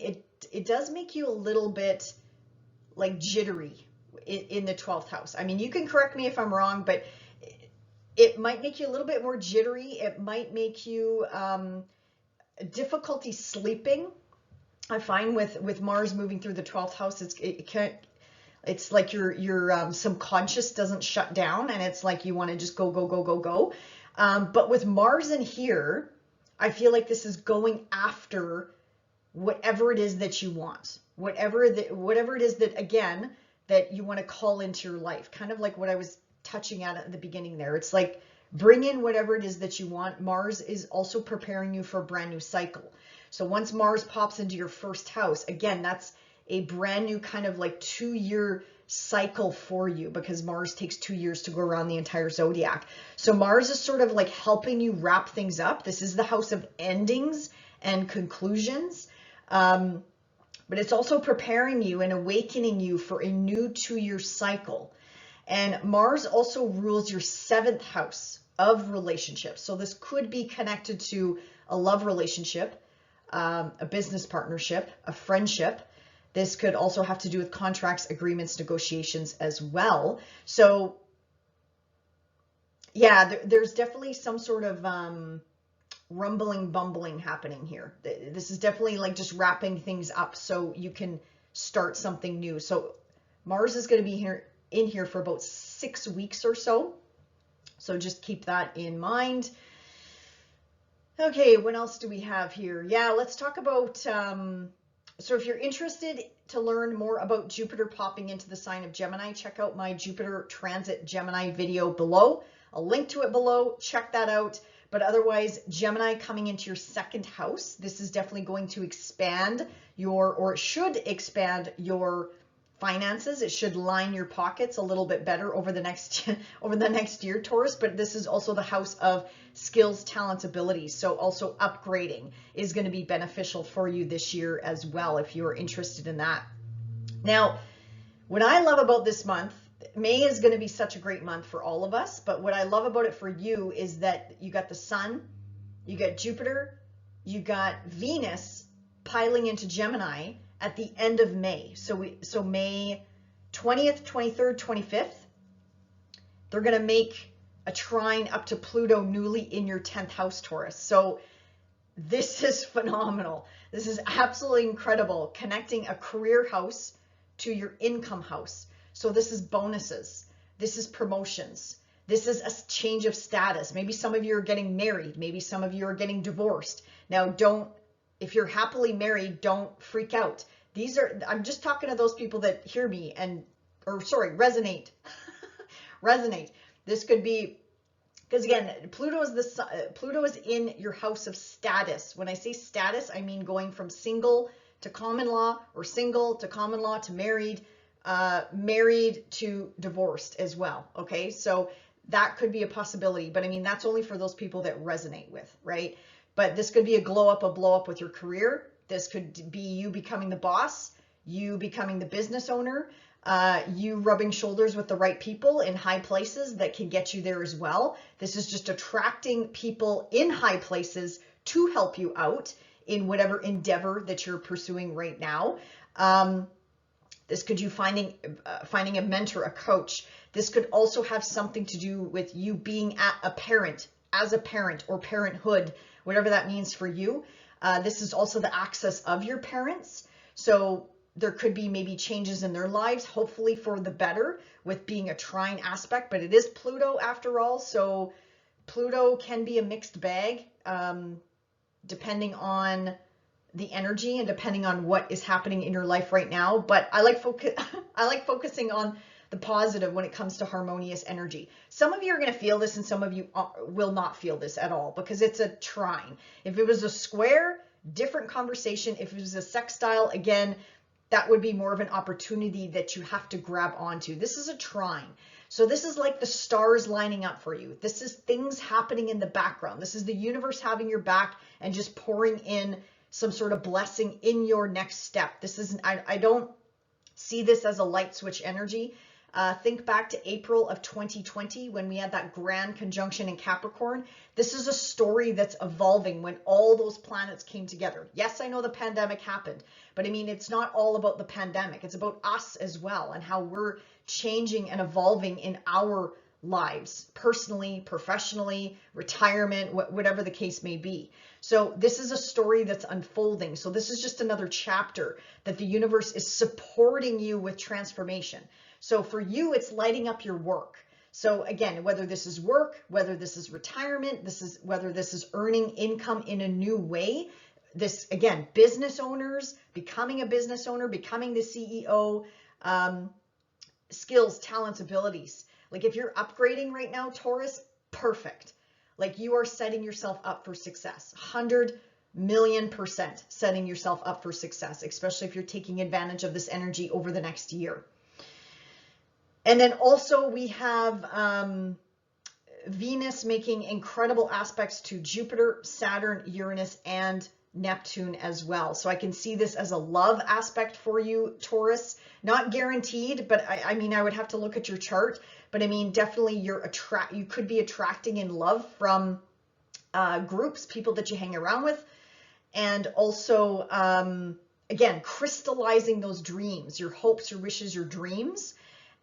it does make you a little bit like jittery in the 12th house. I mean, you can correct me if I'm wrong, but it might make you a little bit more jittery. It might make you difficulty sleeping. I find with Mars moving through the 12th house, it's like your subconscious doesn't shut down, and it's like you want to just go. But with Mars in here, I feel like this is going after whatever it is that you want, whatever it is that, again, that you want to call into your life, kind of like what I was touching at the beginning there. It's like bring in whatever it is that you want. Mars is also preparing you for a brand new cycle. So once Mars pops into your first house, again, that's a brand new kind of like 2-year cycle for you, because Mars takes 2 years to go around the entire zodiac. So Mars is sort of like helping you wrap things up. This is the house of endings and conclusions. But it's also preparing you and awakening you for a new 2-year cycle. And Mars also rules your 7th house of relationships. So this could be connected to a love relationship, a business partnership, a friendship. This could also have to do with contracts, agreements, negotiations as well. So yeah, there's definitely some sort of rumbling, bumbling happening here. This is definitely like just wrapping things up so you can start something new. So Mars is going to be in here for about 6 weeks or so. So just keep that in mind. Okay, what else do we have here? Yeah, let's talk about, so if you're interested to learn more about Jupiter popping into the sign of Gemini, check out my Jupiter transit Gemini video below. I'll link to it below. Check that out. But otherwise, Gemini coming into your 2nd house, this is definitely going to expand or it should expand your finances. It should line your pockets a little bit better over the next year, Taurus. But this is also the house of skills, talents, abilities. So also upgrading is going to be beneficial for you this year as well, if you're interested in that. Now, what I love about this month, May is going to be such a great month for all of us, but what I love about it for you is that you got the sun, you got Jupiter, you got Venus piling into Gemini at the end of May. So May 20th, 23rd, 25th, they're going to make a trine up to Pluto newly in your 10th house, Taurus. So This is phenomenal. This is absolutely incredible. Connecting a career house to your income house. So this is bonuses. This is promotions. This is a change of status. Maybe some of you are getting married. Maybe some of you are getting divorced. Now, if you're happily married, don't freak out. I'm just talking to those people that hear me resonate. Resonate. This could be, because again, Pluto is in your house of status. When I say status, I mean going from single to common law, or single to common law to married, married to divorced as well. Okay, so that could be a possibility, but I mean, that's only for those people that resonate with, right? But this could be a blow up with your career. This could be you becoming the boss, you becoming the business owner, you rubbing shoulders with the right people in high places that can get you there as well. This is just attracting people in high places to help you out in whatever endeavor that you're pursuing right now. This could you finding a mentor, a coach. This could also have something to do with you being as a parent or parenthood, whatever that means for you. This is also the access of your parents. So there could be maybe changes in their lives, hopefully for the better, with being a trine aspect, but it is Pluto after all. So Pluto can be a mixed bag, depending on the energy and depending on what is happening in your life right now. But I like focusing on the positive when it comes to harmonious energy. Some of you are going to feel this and some of you will not feel this at all, because it's a trine. If it was a square, different conversation. If it was a sextile, again, that would be more of an opportunity that you have to grab onto. This is a trine. So this is like the stars lining up for you. This is things happening in the background. This is the universe having your back and just pouring in some sort of blessing in your next step. This isn't, I don't see this as a light switch energy. Think back to April of 2020 when we had that grand conjunction in Capricorn. This is a story that's evolving when all those planets came together. Yes, I know the pandemic happened, but I mean, it's not all about the pandemic. It's about us as well and how we're changing and evolving in our lives, personally, professionally, retirement, whatever the case may be. So this is a story that's unfolding. So this is just another chapter that the universe is supporting you with transformation. So for you, it's lighting up your work. So again, whether this is work, whether this is retirement, whether this is earning income in a new way. This, again, business owners, becoming a business owner, becoming the CEO, skills, talents, abilities. Like if you're upgrading right now, Taurus, perfect. Like you are setting yourself up for success, 100,000,000% setting yourself up for success, especially if you're taking advantage of this energy over the next year. And then also we have Venus making incredible aspects to Jupiter, Saturn, Uranus, and Neptune as well. So I can see this as a love aspect for you, Taurus. Not guaranteed, but I mean, I would have to look at your chart. But I mean, definitely you could be attracting in love from groups, people that you hang around with. And also, again, crystallizing those dreams, your hopes, your wishes, your dreams.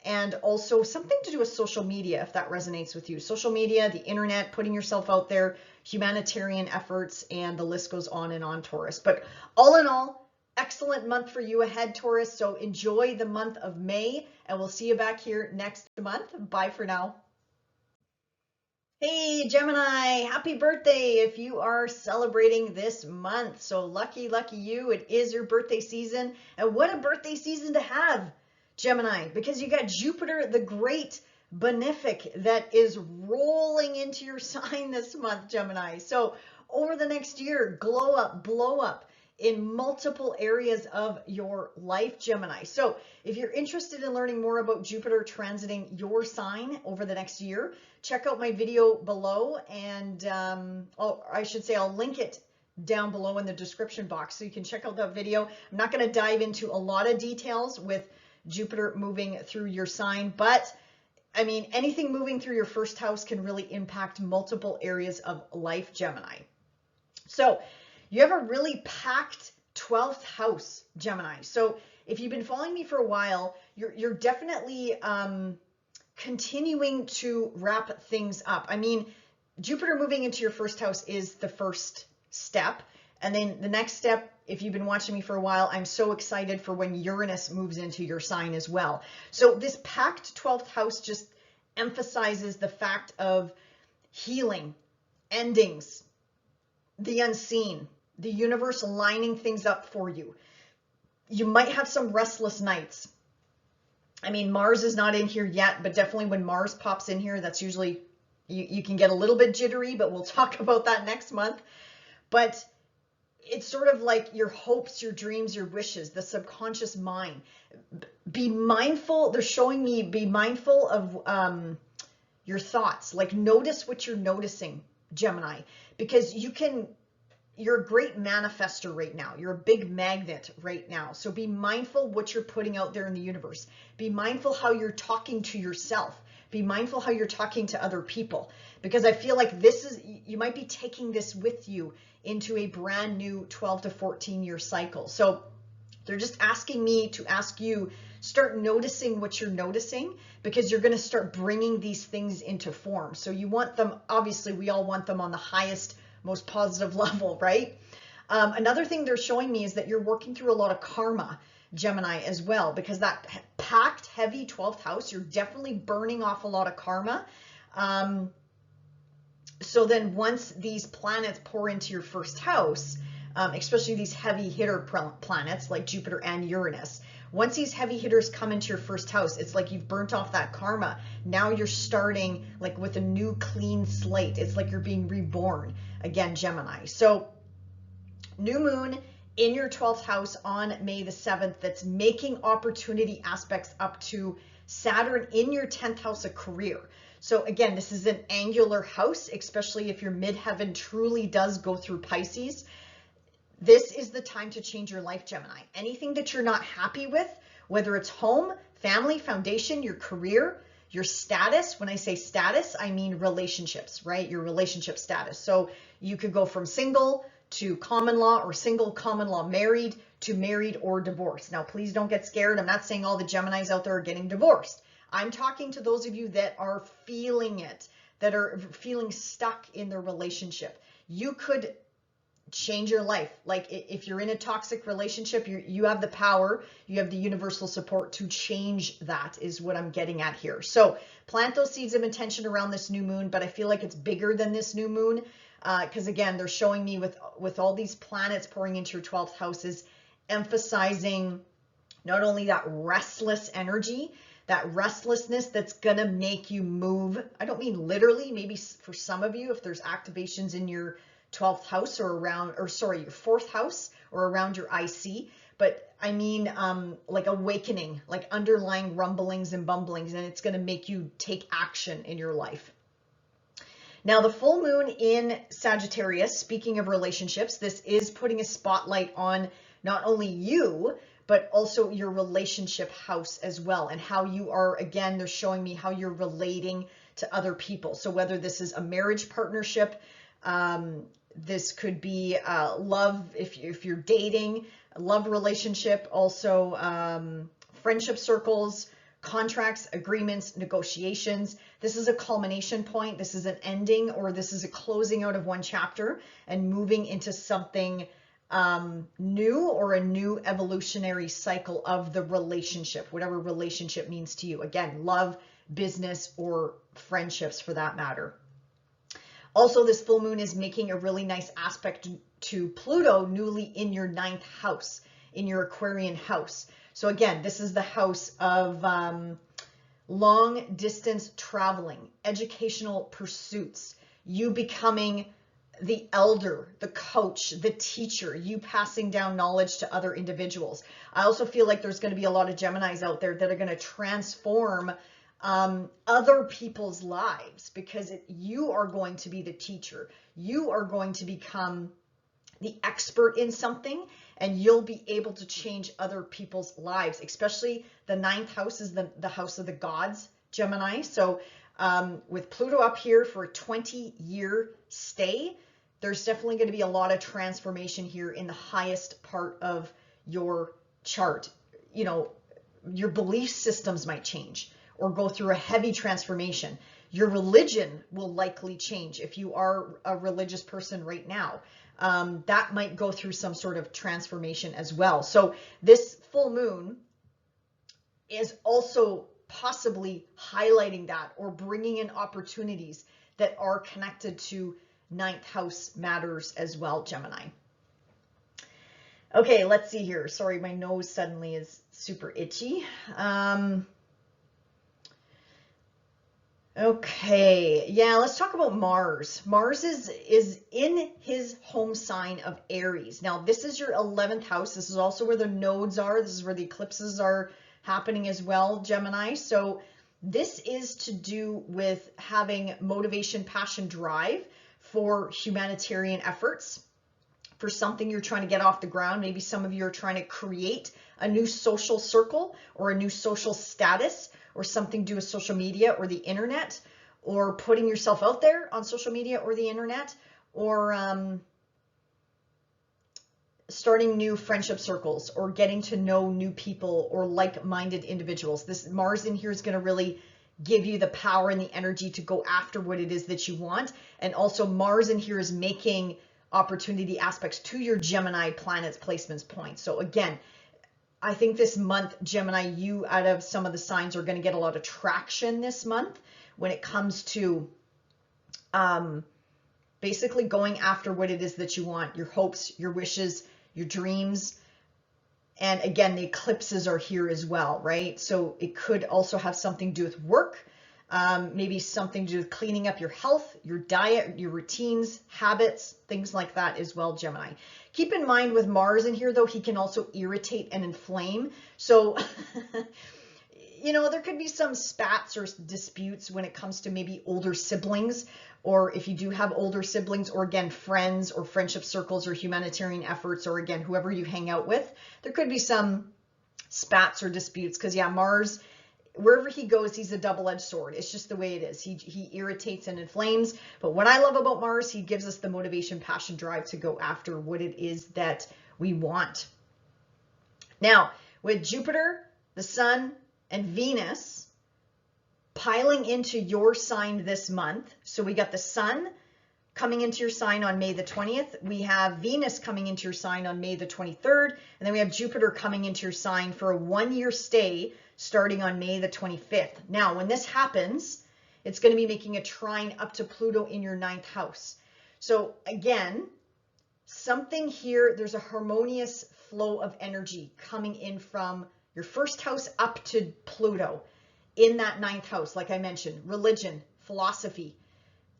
And also something to do with social media, if that resonates with you. Social media, the internet, putting yourself out there, humanitarian efforts, and the list goes on and on, Taurus. But all in all, excellent month for you ahead, Taurus. So enjoy the month of May, and we'll see you back here next month. Bye for now. Hey, Gemini, happy birthday if you are celebrating this month. So lucky, lucky you. It is your birthday season. And what a birthday season to have, Gemini, because you got Jupiter, the great benefic, that is rolling into your sign this month, Gemini. So over the next year, glow up, blow up in multiple areas of your life, Gemini. So if you're interested in learning more about Jupiter transiting your sign over the next year, check out my video below, and I should say I'll link it down below in the description box so you can check out that video. I'm not going to dive into a lot of details with Jupiter moving through your sign, but I mean, anything moving through your first house can really impact multiple areas of life, Gemini. So you have a really packed 12th house, Gemini. So if you've been following me for a while, you're definitely continuing to wrap things up. I mean, Jupiter moving into your first house is the first step. And then the next step, if you've been watching me for a while, I'm so excited for when Uranus moves into your sign as well. So this packed 12th house just emphasizes the fact of healing, endings, the unseen, the universe lining things up for you. You might have some restless nights. I mean, Mars is not in here yet, but definitely when Mars pops in here, that's usually, you can get a little bit jittery, but we'll talk about that next month. But it's sort of like your hopes, your dreams, your wishes, the subconscious mind. Be mindful. They're showing me be mindful of your thoughts. Like notice what you're noticing, Gemini, because you're a great manifester right now. You're a big magnet right now. So be mindful what you're putting out there in the universe. Be mindful how you're talking to yourself. Be mindful how you're talking to other people, because I feel like you might be taking this with you into a brand new 12 to 14 year cycle. So they're just asking me to ask you, start noticing what you're noticing, because you're going to start bringing these things into form. So you want them, obviously we all want them on the highest, most positive level, right? Another thing they're showing me is that you're working through a lot of karma, Gemini, as well, because that packed, heavy 12th house, you're definitely burning off a lot of karma. So then once these planets pour into your first house, especially these heavy hitter planets like Jupiter and Uranus, once these heavy hitters come into your first house, it's like you've burnt off that karma. Now you're starting like with a new clean slate. It's like you're being reborn again, Gemini. So new moon in your 12th house on May the 7th, that's making opportunity aspects up to Saturn in your 10th house of career. So again, this is an angular house, especially if your midheaven truly does go through Pisces. This is the time to change your life, Gemini. Anything that you're not happy with, whether it's home, family, foundation, your career, your status. When I say status, I mean relationships, right? Your relationship status. So you could go from single to common law, or single, common law, married, to married or divorced. Now, please don't get scared. I'm not saying all the Geminis out there are getting divorced. I'm talking to those of you that are feeling it, that are feeling stuck in their relationship. You could change your life. Like if you're in a toxic relationship, you have the power, you have the universal support to change that, is what I'm getting at here. So plant those seeds of intention around this new moon, but I feel like it's bigger than this new moon, because again, they're showing me with all these planets pouring into your 12th houses, emphasizing not only that restless energy, that restlessness that's gonna make you move. I don't mean literally, maybe for some of you, if there's activations in your 12th house or around, or sorry, your 4th house or around your IC, but I mean like awakening, like underlying rumblings and bumblings, and it's gonna make you take action in your life. Now, the full moon in Sagittarius, speaking of relationships, this is putting a spotlight on not only you, but also your relationship house as well, and how you are, again, they're showing me how you're relating to other people. So whether this is a marriage partnership, this could be love, if you're dating, a love relationship, also friendship circles, contracts, agreements, negotiations. This is a culmination point. This is an ending, or this is a closing out of one chapter and moving into something new, or a new evolutionary cycle of the relationship, whatever relationship means to you. Again, love, business, or friendships for that matter. Also, this full moon is making a really nice aspect to Pluto, newly in your 9th house, in your Aquarian house. So again, this is the house of long distance traveling, educational pursuits, you becoming the elder, the coach, the teacher, you passing down knowledge to other individuals. I also feel like there's going to be a lot of Geminis out there that are going to transform other people's lives, because you are going to be the teacher. You are going to become the expert in something, and you'll be able to change other people's lives. Especially the 9th house is the house of the gods, Gemini. So with Pluto up here for a 20-year stay, there's definitely going to be a lot of transformation here in the highest part of your chart. You know, your belief systems might change or go through a heavy transformation. Your religion will likely change if you are a religious person right now. That might go through some sort of transformation as well. So this full moon is also possibly highlighting that or bringing in opportunities that are connected to ninth house matters as well, Gemini. Okay, let's see here. Sorry, my nose suddenly is super itchy. Okay, yeah, let's talk about Mars. Mars is in his home sign of Aries. Now, this is your 11th house. This is also where the nodes are. This is where the eclipses are happening as well, Gemini. So this is to do with having motivation, passion, drive for humanitarian efforts, for something you're trying to get off the ground. Maybe some of you are trying to create a new social circle or a new social status or something to do with social media or the internet, or putting yourself out there on social media or the internet, or starting new friendship circles or getting to know new people or like-minded individuals. This Mars in here is going to really give you the power and the energy to go after what it is that you want. And also Mars in here is making opportunity aspects to your Gemini planets, placements, points. So again, I think this month, Gemini, you out of some of the signs are going to get a lot of traction this month when it comes to basically going after what it is that you want, your hopes, your wishes, your dreams. And again, the eclipses are here as well, right? So it could also have something to do with work, maybe something to do with cleaning up your health, your diet, your routines, habits, things like that as well, Gemini. Keep in mind with Mars in here, though, he can also irritate and inflame. So, you know, there could be some spats or disputes when it comes to maybe older siblings, or if you do have older siblings, or again, friends or friendship circles or humanitarian efforts, or again, whoever you hang out with, there could be some spats or disputes because, yeah, Mars, wherever he goes, he's a double-edged sword. It's just the way it is. He irritates and inflames. But what I love about Mars, he gives us the motivation, passion, drive to go after what it is that we want. Now, with Jupiter, the Sun, and Venus piling into your sign this month. So we got the Sun coming into your sign on May the 20th. We have Venus coming into your sign on May the 23rd. And then we have Jupiter coming into your sign for a 1-year stay starting on May the 25th. Now, when this happens, it's going to be making a trine up to Pluto in your 9th house. So again, something here, there's a harmonious flow of energy coming in from your 1st house up to Pluto in that 9th house. Like I mentioned, religion, philosophy,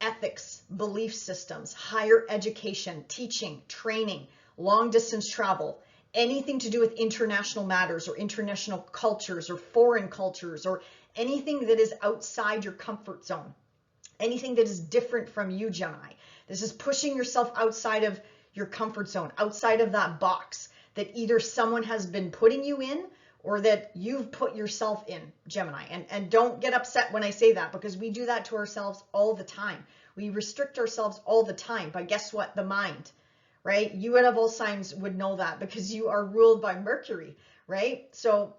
ethics, belief systems, higher education, teaching, training, long distance travel, anything to do with international matters or international cultures or foreign cultures or anything that is outside your comfort zone, anything that is different from you, Gemini. This is pushing yourself outside of your comfort zone, outside of that box that either someone has been putting you in or that you've put yourself in, Gemini. And don't get upset when I say that, because we do that to ourselves all the time. We restrict ourselves all the time by, guess what, the mind, right? You out of all signs would know that because you are ruled by Mercury, right? So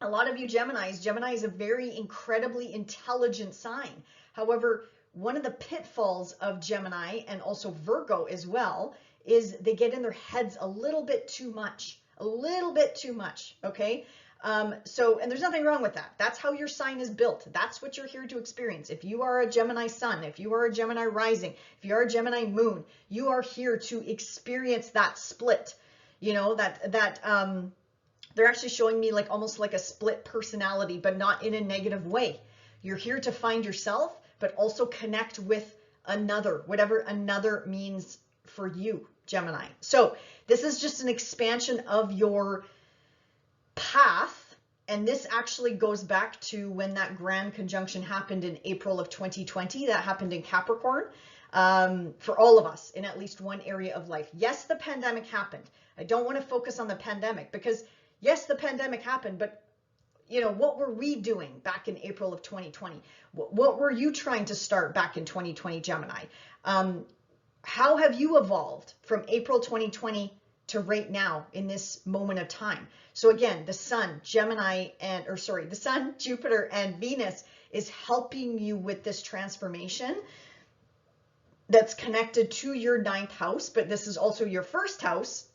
a lot of you Geminis, Gemini is a very incredibly intelligent sign. However, one of the pitfalls of Gemini and also Virgo as well is they get in their heads a little bit too much, okay? And there's nothing wrong with that. That's how your sign is built. That's what you're here to experience. If you are a Gemini sun, if you are a Gemini rising, if you are a Gemini moon, you are here to experience that split, you know, they're actually showing me like almost like a split personality, but not in a negative way. You're here to find yourself, but also connect with another, whatever another means for you, Gemini. So this is just an expansion of your path. And this actually goes back to when that grand conjunction happened in April of 2020. That happened in Capricorn for all of us in at least one area of life. Yes, the pandemic happened. I don't want to focus on the pandemic because yes, the pandemic happened, but you know, what were we doing back in April of 2020? What were you trying to start back in 2020, Gemini? How have you evolved from April 2020 to right now in this moment of time? So again, the sun, the sun, Jupiter and Venus is helping you with this transformation that's connected to your 9th house, but this is also your 1st house.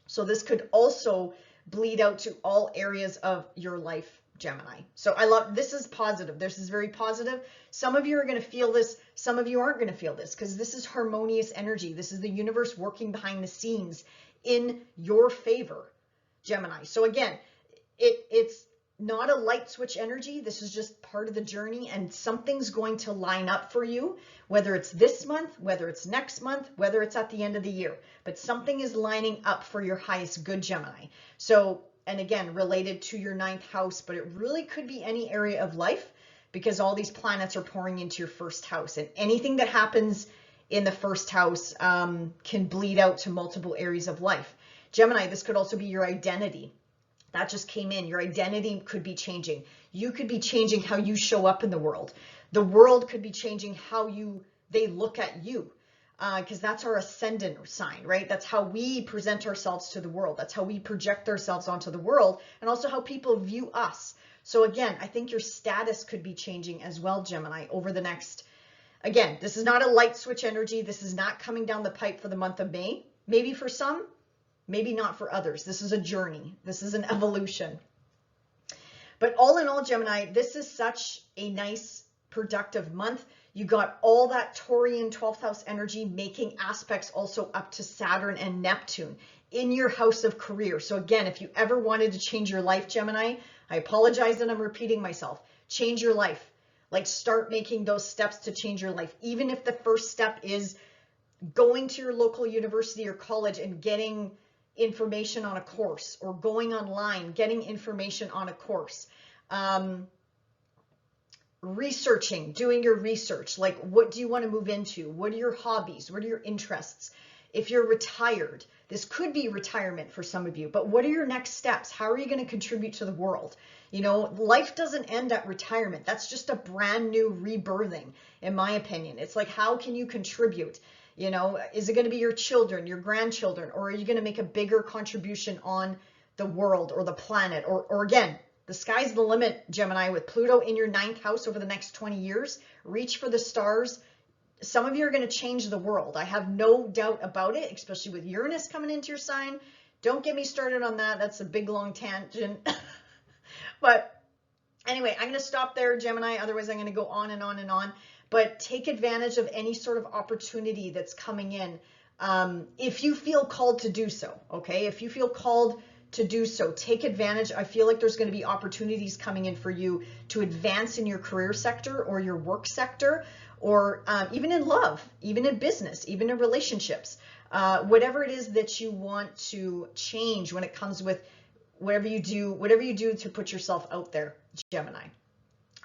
So this could also bleed out to all areas of your life, Gemini. So I love, this is positive. This is very positive. Some of you are going to feel this. Some of you aren't going to feel this because this is harmonious energy. This is the universe working behind the scenes in your favor, Gemini. So again, it's not a light switch energy. This is just part of the journey, and something's going to line up for you, whether it's this month, whether it's next month, whether it's at the end of the year, but something is lining up for your highest good, Gemini. So, and again, related to your 9th house, but it really could be any area of life because all these planets are pouring into your 1st house, and anything that happens in the 1st house can bleed out to multiple areas of life. Gemini, this could also be your identity. That just came in. Your identity could be changing. You could be changing how you show up in the world. The world could be changing how they look at you, because that's our ascendant sign, right? That's how we present ourselves to the world. That's how we project ourselves onto the world, and also how people view us. So again, I think your status could be changing as well, Gemini, over the next, again, this is not a light switch energy. This is not coming down the pipe for the month of May. Maybe for some, maybe not for others. This is a journey. This is an evolution. But all in all, Gemini, this is such a nice, productive month. You got all that Taurian 12th house energy making aspects also up to Saturn and Neptune in your house of career. So again, if you ever wanted to change your life, Gemini, I apologize that I'm repeating myself. Change your life. Like, start making those steps to change your life. Even if the first step is going to your local university or college and getting information on a course, or going online, getting information on a course, researching, doing your research, like what do you want to move into? What are your hobbies? What are your interests? If you're retired, this could be retirement for some of you, but what are your next steps? How are you going to contribute to the world? You know, life doesn't end at retirement. That's just a brand new rebirthing, in my opinion. It's like, how can you contribute? You know, is it going to be your children, your grandchildren, or are you going to make a bigger contribution on the world or the planet? Or again, the sky's the limit, Gemini, with Pluto in your 9th house over the next 20 years. Reach for the stars. Some of you are going to change the world. I have no doubt about it, especially with Uranus coming into your sign. Don't get me started on that. That's a big, long tangent. But anyway, I'm going to stop there, Gemini. Otherwise, I'm going to go on and on and on. But take advantage of any sort of opportunity that's coming in if you feel called to do so, okay? If you feel called to do so, take advantage. I feel like there's going to be opportunities coming in for you to advance in your career sector or your work sector, or even in love, even in business, even in relationships, whatever it is that you want to change when it comes with whatever you do to put yourself out there, Gemini.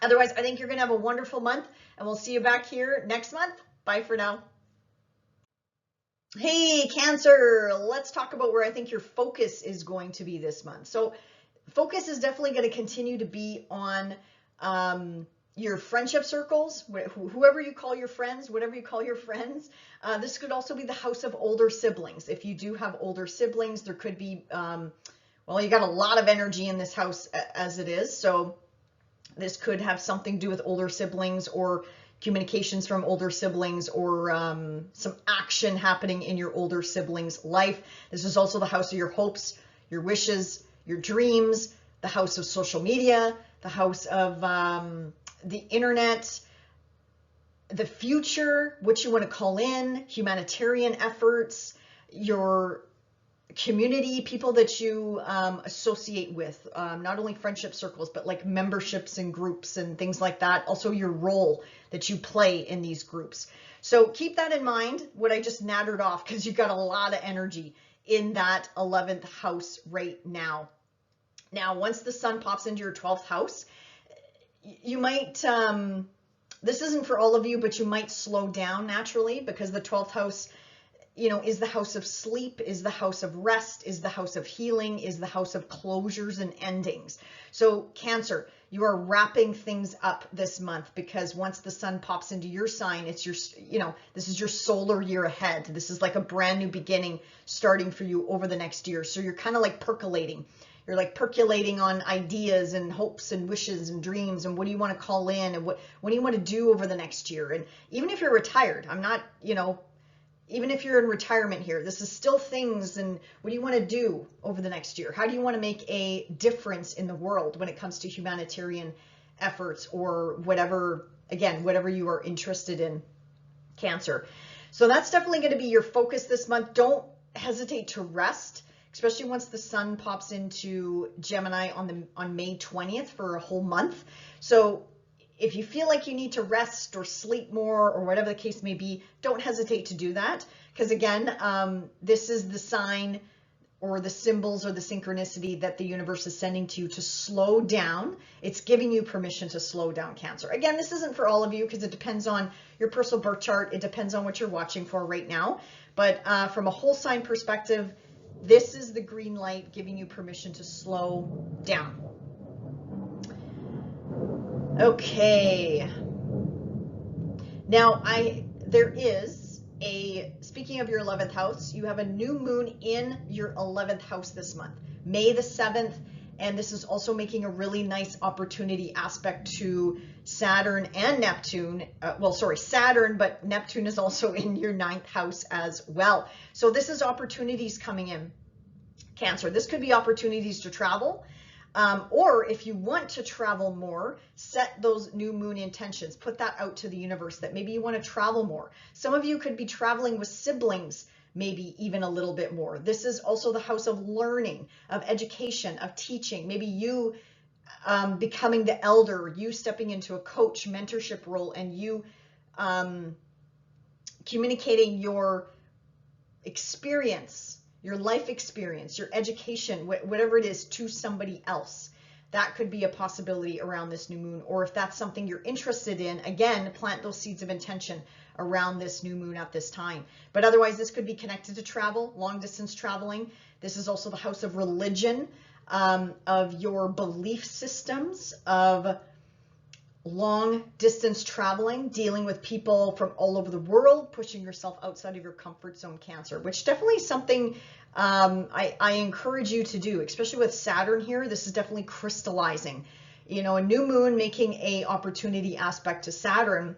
Otherwise, I think you're going to have a wonderful month, and we'll see you back here next month. Bye for now. Hey, Cancer, let's talk about where I think your focus is going to be this month. So focus is definitely going to continue to be on your friendship circles, whoever you call your friends, whatever you call your friends. This could also be the house of older siblings. If you do have older siblings, there could be, well, you got a lot of energy in this house as it is. So this could have something to do with older siblings, or communications from older siblings, or some action happening in your older siblings' life. This is also the house of your hopes, your wishes, your dreams, the house of social media, the house of the internet, the future, what you want to call in, humanitarian efforts, your community, people that you associate with, not only friendship circles, but like memberships and groups and things like that. Also your role that you play in these groups. So keep that in mind, what I just nattered off, because you've got a lot of energy in that 11th house right now. Now, once the sun pops into your 12th house, you might, this isn't for all of you, but you might slow down naturally, because the 12th house, you know, is the house of sleep, is the house of rest, is the house of healing, is the house of closures and endings. So Cancer, you are wrapping things up this month, because once the sun pops into your sign, it's your, you know, this is your solar year ahead. This is like a brand new beginning starting for you over the next year. So you're kind of like percolating. you're like percolating on ideas and hopes and wishes and dreams, and what do you want to call in, and what do you want to do over the next year. And even if you're retired, I'm not, you know, even if you're in retirement here, this is still things. And what do you want to do over the next year? How do you want to make a difference in the world when it comes to humanitarian efforts or whatever, again, whatever you are interested in, Cancer. So that's definitely going to be your focus this month. Don't hesitate to rest, especially once the sun pops into Gemini on May 20th for a whole month. So if you feel like you need to rest or sleep more or whatever the case may be, don't hesitate to do that. Because again, this is the sign or the symbols or the synchronicity that the universe is sending to you to slow down. It's giving you permission to slow down, Cancer. Again, this isn't for all of you because it depends on your personal birth chart. It depends on what you're watching for right now. But from a whole sign perspective, this is the green light giving you permission to slow down. Okay. Now, there is speaking of your 11th house, you have a new moon in your 11th house this month, May the 7th. And this is also making a really nice opportunity aspect to Saturn and Neptune. Well, sorry, Saturn, but Neptune is also in your 9th house as well. So this is opportunities coming in, Cancer. This could be opportunities to travel. Or if you want to travel more, set those new moon intentions, put that out to the universe that maybe you want to travel more. Some of you could be traveling with siblings, maybe even a little bit more. This is also the house of learning, of education, of teaching. Maybe you becoming the elder, you stepping into a coach mentorship role, and you communicating your experience, your life experience, your education, whatever it is, to somebody else. That could be a possibility around this new moon. Or if that's something you're interested in, again, plant those seeds of intention around this new moon at this time. But otherwise, this could be connected to travel, long distance traveling. This is also the house of religion, of your belief systems, of long distance traveling, dealing with people from all over the world, pushing yourself outside of your comfort zone, Cancer, which definitely is something I encourage you to do, especially with Saturn here. This is definitely crystallizing. You know, a new moon making a opportunity aspect to Saturn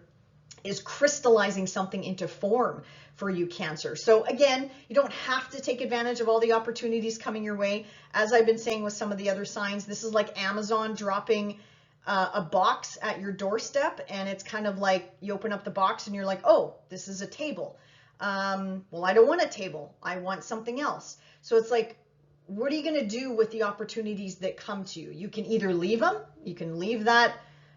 is crystallizing something into form for you, Cancer. So again, you don't have to take advantage of all the opportunities coming your way. As I've been saying with some of the other signs, this is like Amazon dropping a box at your doorstep, and it's kind of like you open up the box and you're like, oh, this is a table. Well, I don't want a table. I want something else. So it's like, what are you going to do with the opportunities that come to you? You can either leave them. You can leave that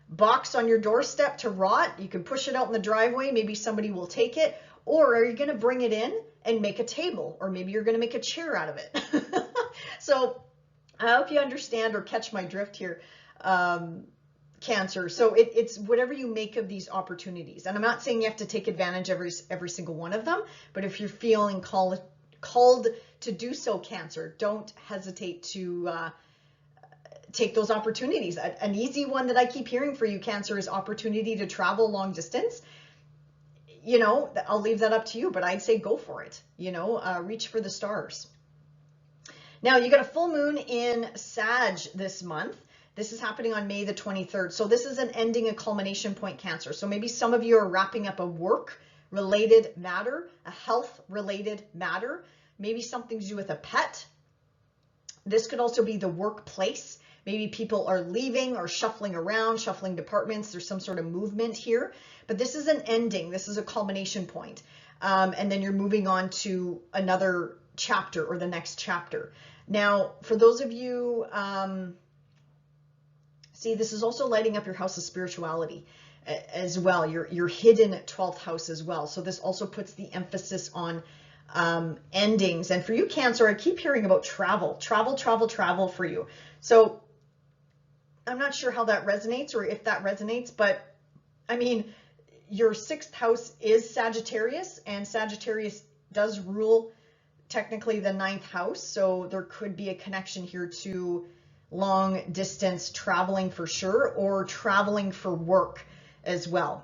box on your doorstep to rot. You can push it out in the driveway. Maybe somebody will take it. Or are you going to bring it in and make a table? Or maybe you're going to make a chair out of it. So I hope you understand or catch my drift here, Cancer. So it's whatever you make of these opportunities. And I'm not saying you have to take advantage of every single one of them, but if you're feeling called to do so, Cancer, don't hesitate to take those opportunities. An easy one that I keep hearing for you, Cancer, is opportunity to travel long distance. You know, I'll leave that up to you, but I'd say go for it. You know, reach for the stars. Now, you got a full moon in Sag this month. This is happening on May the 23rd. So this is an ending, a culmination point, Cancer. So maybe some of you are wrapping up a work-related matter, a health-related matter, maybe something to do with a pet. This could also be the workplace. Maybe people are leaving or shuffling around, shuffling departments. There's some sort of movement here. But this is an ending. This is a culmination point. And then you're moving on to another chapter or the next chapter. Now, for those of you... see, this is also lighting up your house of spirituality as well, your hidden 12th house as well. So this also puts the emphasis on endings. And for you, Cancer, I keep hearing about travel for you. So I'm not sure how that resonates or if that resonates, but I mean, your 6th house is Sagittarius, and Sagittarius does rule technically the 9th house. So there could be a connection here to long distance traveling for sure, or traveling for work as well.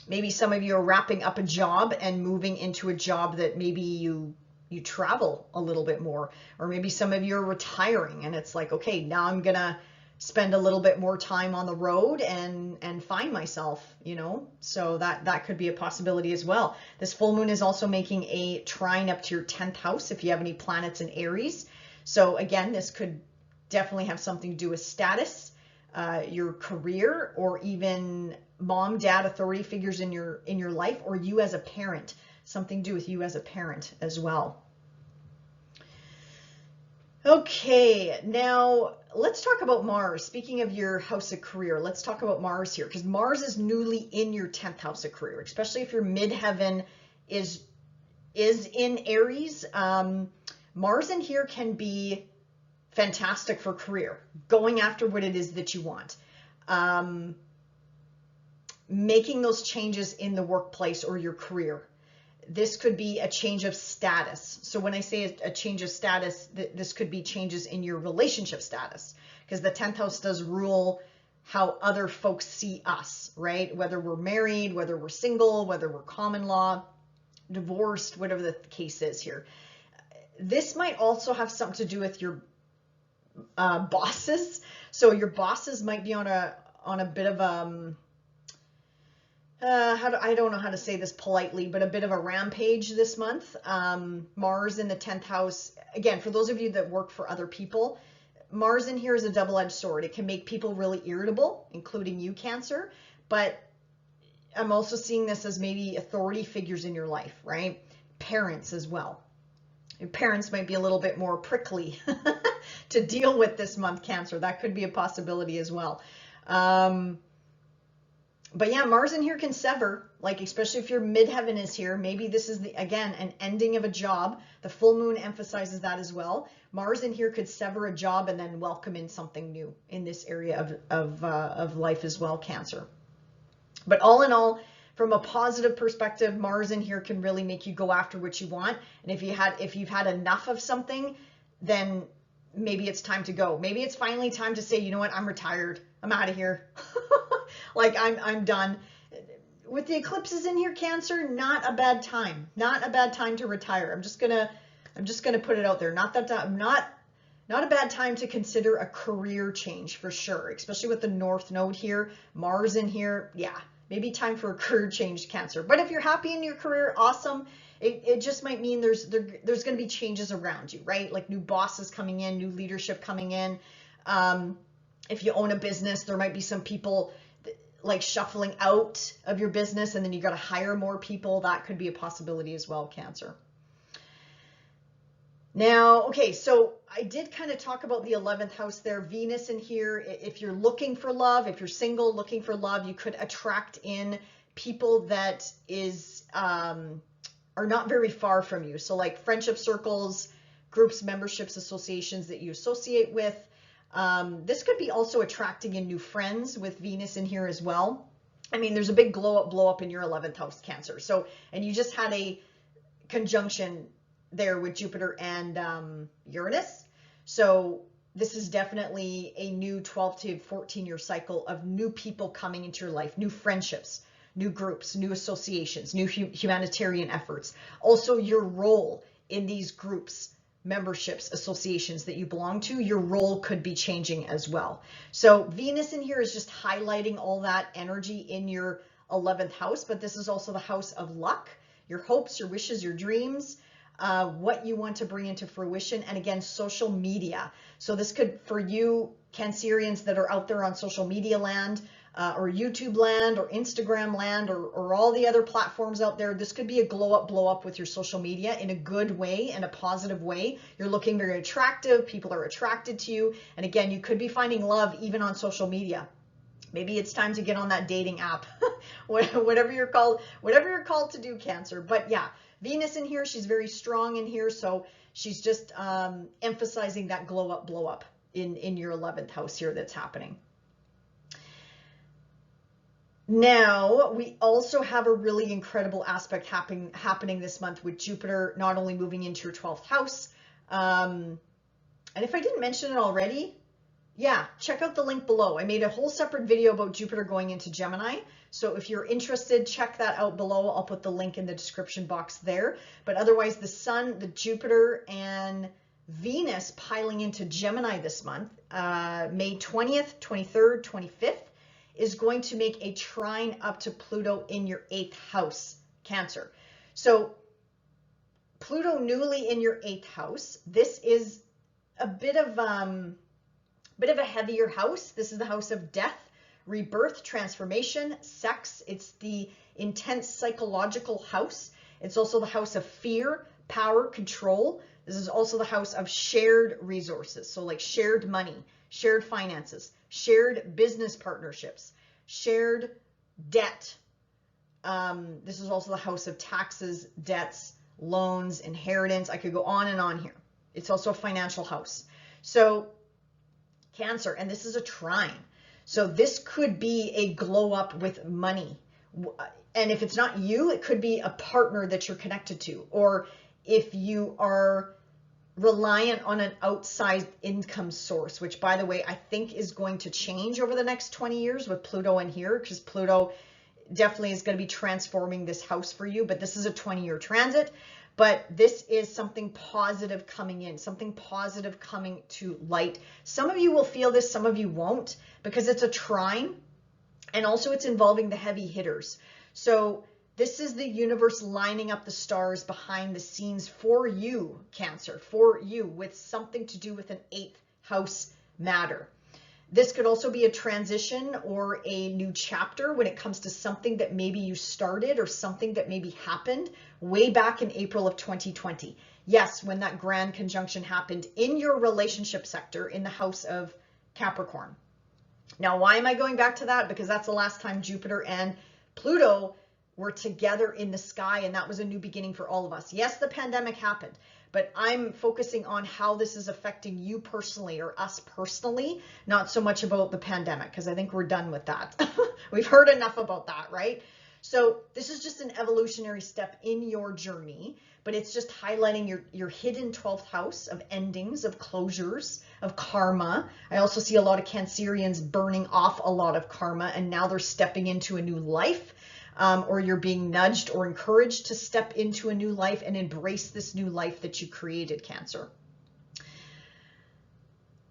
Maybe some of you are wrapping up a job and moving into a job that maybe you you travel a little bit more, or maybe some of you are retiring and it's like, okay, now I'm gonna spend a little bit more time on the road and find myself, you know, so that could be a possibility as well. This full moon is also making a trine up to your 10th house if you have any planets in Aries. So again, this could definitely have something to do with status, your career, or even mom, dad, authority figures in your life, or you as a parent, something to do with you as a parent as well. Okay, now let's talk about Mars. Speaking of your house of career, let's talk about Mars here, because Mars is newly in your 10th house of career, especially if your midheaven is in Aries. Mars in here can be fantastic for career, going after what it is that you want, making those changes in the workplace or your career. This could be a change of status. So when I say a change of status, this could be changes in your relationship status, because the 10th house does rule how other folks see us, right? Whether we're married, whether we're single, whether we're common law, divorced, whatever the case is here. This might also have something to do with your bosses. So your bosses might be on a bit of I don't know how to say this politely, but a bit of a rampage this month. Mars in the 10th house, again, for those of you that work for other people, Mars in here is a double-edged sword. It can make people really irritable, including you, Cancer, but I'm also seeing this as maybe authority figures in your life, right? Parents as well. Your parents might be a little bit more prickly to deal with this month, Cancer. That could be a possibility as well. But yeah, Mars in here can sever, like especially if your midheaven is here. Maybe this is, again, an ending of a job. The full moon emphasizes that as well. Mars in here could sever a job and then welcome in something new in this area of life as well, Cancer. But all in all, from a positive perspective, Mars in here can really make you go after what you want. And if you've had enough of something, then maybe it's time to go. Maybe it's finally time to say, you know what, I'm retired. I'm out of here. Like I'm done. With the eclipses in here, Cancer, not a bad time. Not a bad time to retire. I'm just gonna put it out there. Not a bad time to consider a career change for sure, especially with the North Node here, Mars in here. Yeah, maybe time for a career change, Cancer. But if you're happy in your career, awesome. It just might mean there's going to be changes around you, right? Like new bosses coming in, new leadership coming in. If you own a business, there might be some people like shuffling out of your business, and then you got to hire more people. That could be a possibility as well, Cancer. Now, okay, so I did kind of talk about the 11th house there, Venus in here. If you're looking for love, if you're single, looking for love, you could attract in people that are not very far from you. So like friendship circles, groups, memberships, associations that you associate with. This could be also attracting in new friends with Venus in here as well. I mean, there's a big blow up in your 11th house, Cancer. So, and you just had a conjunction there with Jupiter and Uranus. So this is definitely a new 12 to 14 year cycle of new people coming into your life, new friendships, new groups, new associations, new humanitarian efforts. Also your role in these groups, memberships, associations that you belong to, your role could be changing as well. So Venus in here is just highlighting all that energy in your 11th house, but this is also the house of luck, your hopes, your wishes, your dreams, what you want to bring into fruition, and again, social media. So this could, for you Cancerians that are out there on social media land, or YouTube land, or Instagram land, or all the other platforms out there, this could be a blow up with your social media in a good way, in a positive way. You're looking very attractive, people are attracted to you, and again, you could be finding love even on social media. Maybe it's time to get on that dating app, whatever you're called to do, Cancer. But yeah, Venus in here, she's very strong in here, so she's just emphasizing that blow up in your 11th house here that's happening. Now, we also have a really incredible aspect happening this month with Jupiter not only moving into your 12th house, and if I didn't mention it already, Yeah, check out the link below. I made a whole separate video about Jupiter going into Gemini. So if you're interested, check that out below. I'll put the link in the description box there. But otherwise, the Sun, the Jupiter, and Venus piling into Gemini this month, May 20th, 23rd, 25th, is going to make a trine up to Pluto in your 8th house, Cancer. So Pluto newly in your 8th house. This is a bit of a heavier house. This is the house of death, rebirth, transformation, sex. It's the intense psychological house. It's also the house of fear, power, control. This is also the house of shared resources. So like shared money, shared finances, shared business partnerships, shared debt. This is also the house of taxes, debts, loans, inheritance. I could go on and on here. It's also a financial house. So Cancer, and this is a trine. So this could be a glow up with money. And if it's not you, it could be a partner that you're connected to. Or if you are reliant on an outside income source, which by the way, I think is going to change over the next 20 years with Pluto in here, because Pluto definitely is going to be transforming this house for you. But this is a 20-year transit. But this is something positive coming in, something positive coming to light. Some of you will feel this, some of you won't, because it's a trine, and also it's involving the heavy hitters. So this is the universe lining up the stars behind the scenes for you, Cancer, for you, with something to do with an 8th house matter. This could also be a transition or a new chapter when it comes to something that maybe you started or something that maybe happened way back in April of 2020. Yes, when that grand conjunction happened in your relationship sector in the house of Capricorn. Now, why am I going back to that? Because that's the last time Jupiter and Pluto were together in the sky, and that was a new beginning for all of us. Yes, the pandemic happened, but I'm focusing on how this is affecting you personally or us personally, not so much about the pandemic, because I think we're done with that. We've heard enough about that, right? So this is just an evolutionary step in your journey, but it's just highlighting your hidden 12th house of endings, of closures, of karma. I also see a lot of Cancerians burning off a lot of karma, and now they're stepping into a new life. Or you're being nudged or encouraged to step into a new life and embrace this new life that you created, Cancer.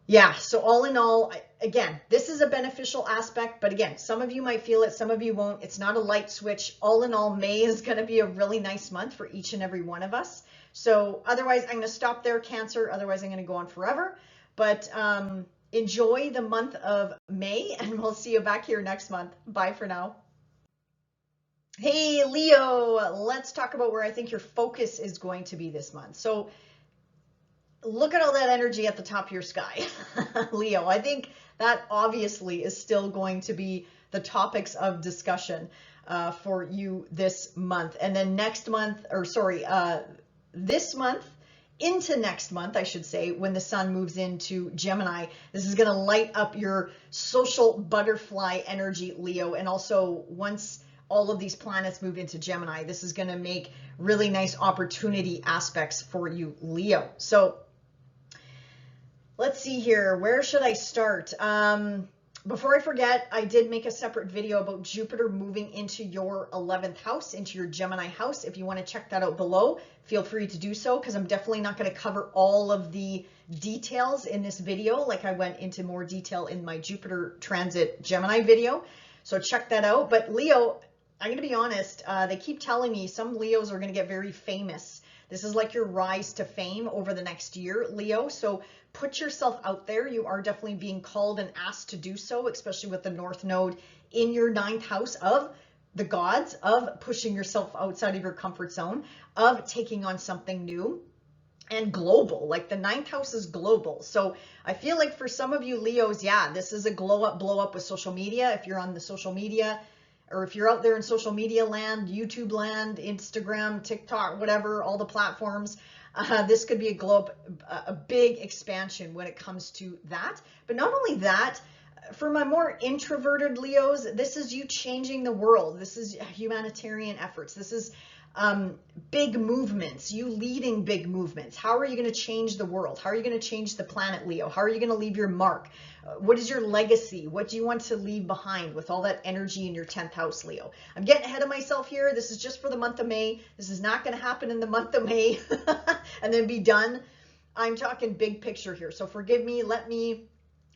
Yeah, so all in all, again, this is a beneficial aspect, but again, some of you might feel it, some of you won't. It's not a light switch. All in all, May is going to be a really nice month for each and every one of us. So otherwise, I'm going to stop there, Cancer. Otherwise, I'm going to go on forever. But enjoy the month of May, and we'll see you back here next month. Bye for now. Hey, Leo, let's talk about where I think your focus is going to be this month. So look at all that energy at the top of your sky, Leo. I think that obviously is still going to be the topics of discussion for you this month. And then next month, or sorry, this month into next month, I should say, when the sun moves into Gemini, this is going to light up your social butterfly energy, Leo. And also once all of these planets move into Gemini, this is going to make really nice opportunity aspects for you, Leo. So let's see here. Where should I start? Before I forget, I did make a separate video about Jupiter moving into your 11th house, into your Gemini house. If you want to check that out below, feel free to do so, because I'm definitely not going to cover all of the details in this video like I went into more detail in my Jupiter transit Gemini video. So check that out. But Leo, I'm going to be honest, they keep telling me some Leos are going to get very famous. This is like your rise to fame over the next year, Leo. So put yourself out there. You are definitely being called and asked to do so, especially with the North Node in your 9th house of the gods, of pushing yourself outside of your comfort zone, of taking on something new and global. Like the 9th house is global. So I feel like for some of you Leos, yeah, this is a blow up with social media. If you're on the social media, or if you're out there in social media land, YouTube land, Instagram, TikTok, whatever, all the platforms, this could be a big expansion when it comes to that. But not only that, for my more introverted Leos, this is you changing the world. This is humanitarian efforts. This is big movements, you leading big movements. How are you going to change the world? How are you going to change the planet, Leo? How are you going to leave your mark? What is your legacy? What do you want to leave behind with all that energy in your 10th house, Leo? I'm getting ahead of myself here. This is just for the month of May. This is not going to happen in the month of May and then be done. I'm talking big picture here. So forgive me. Let me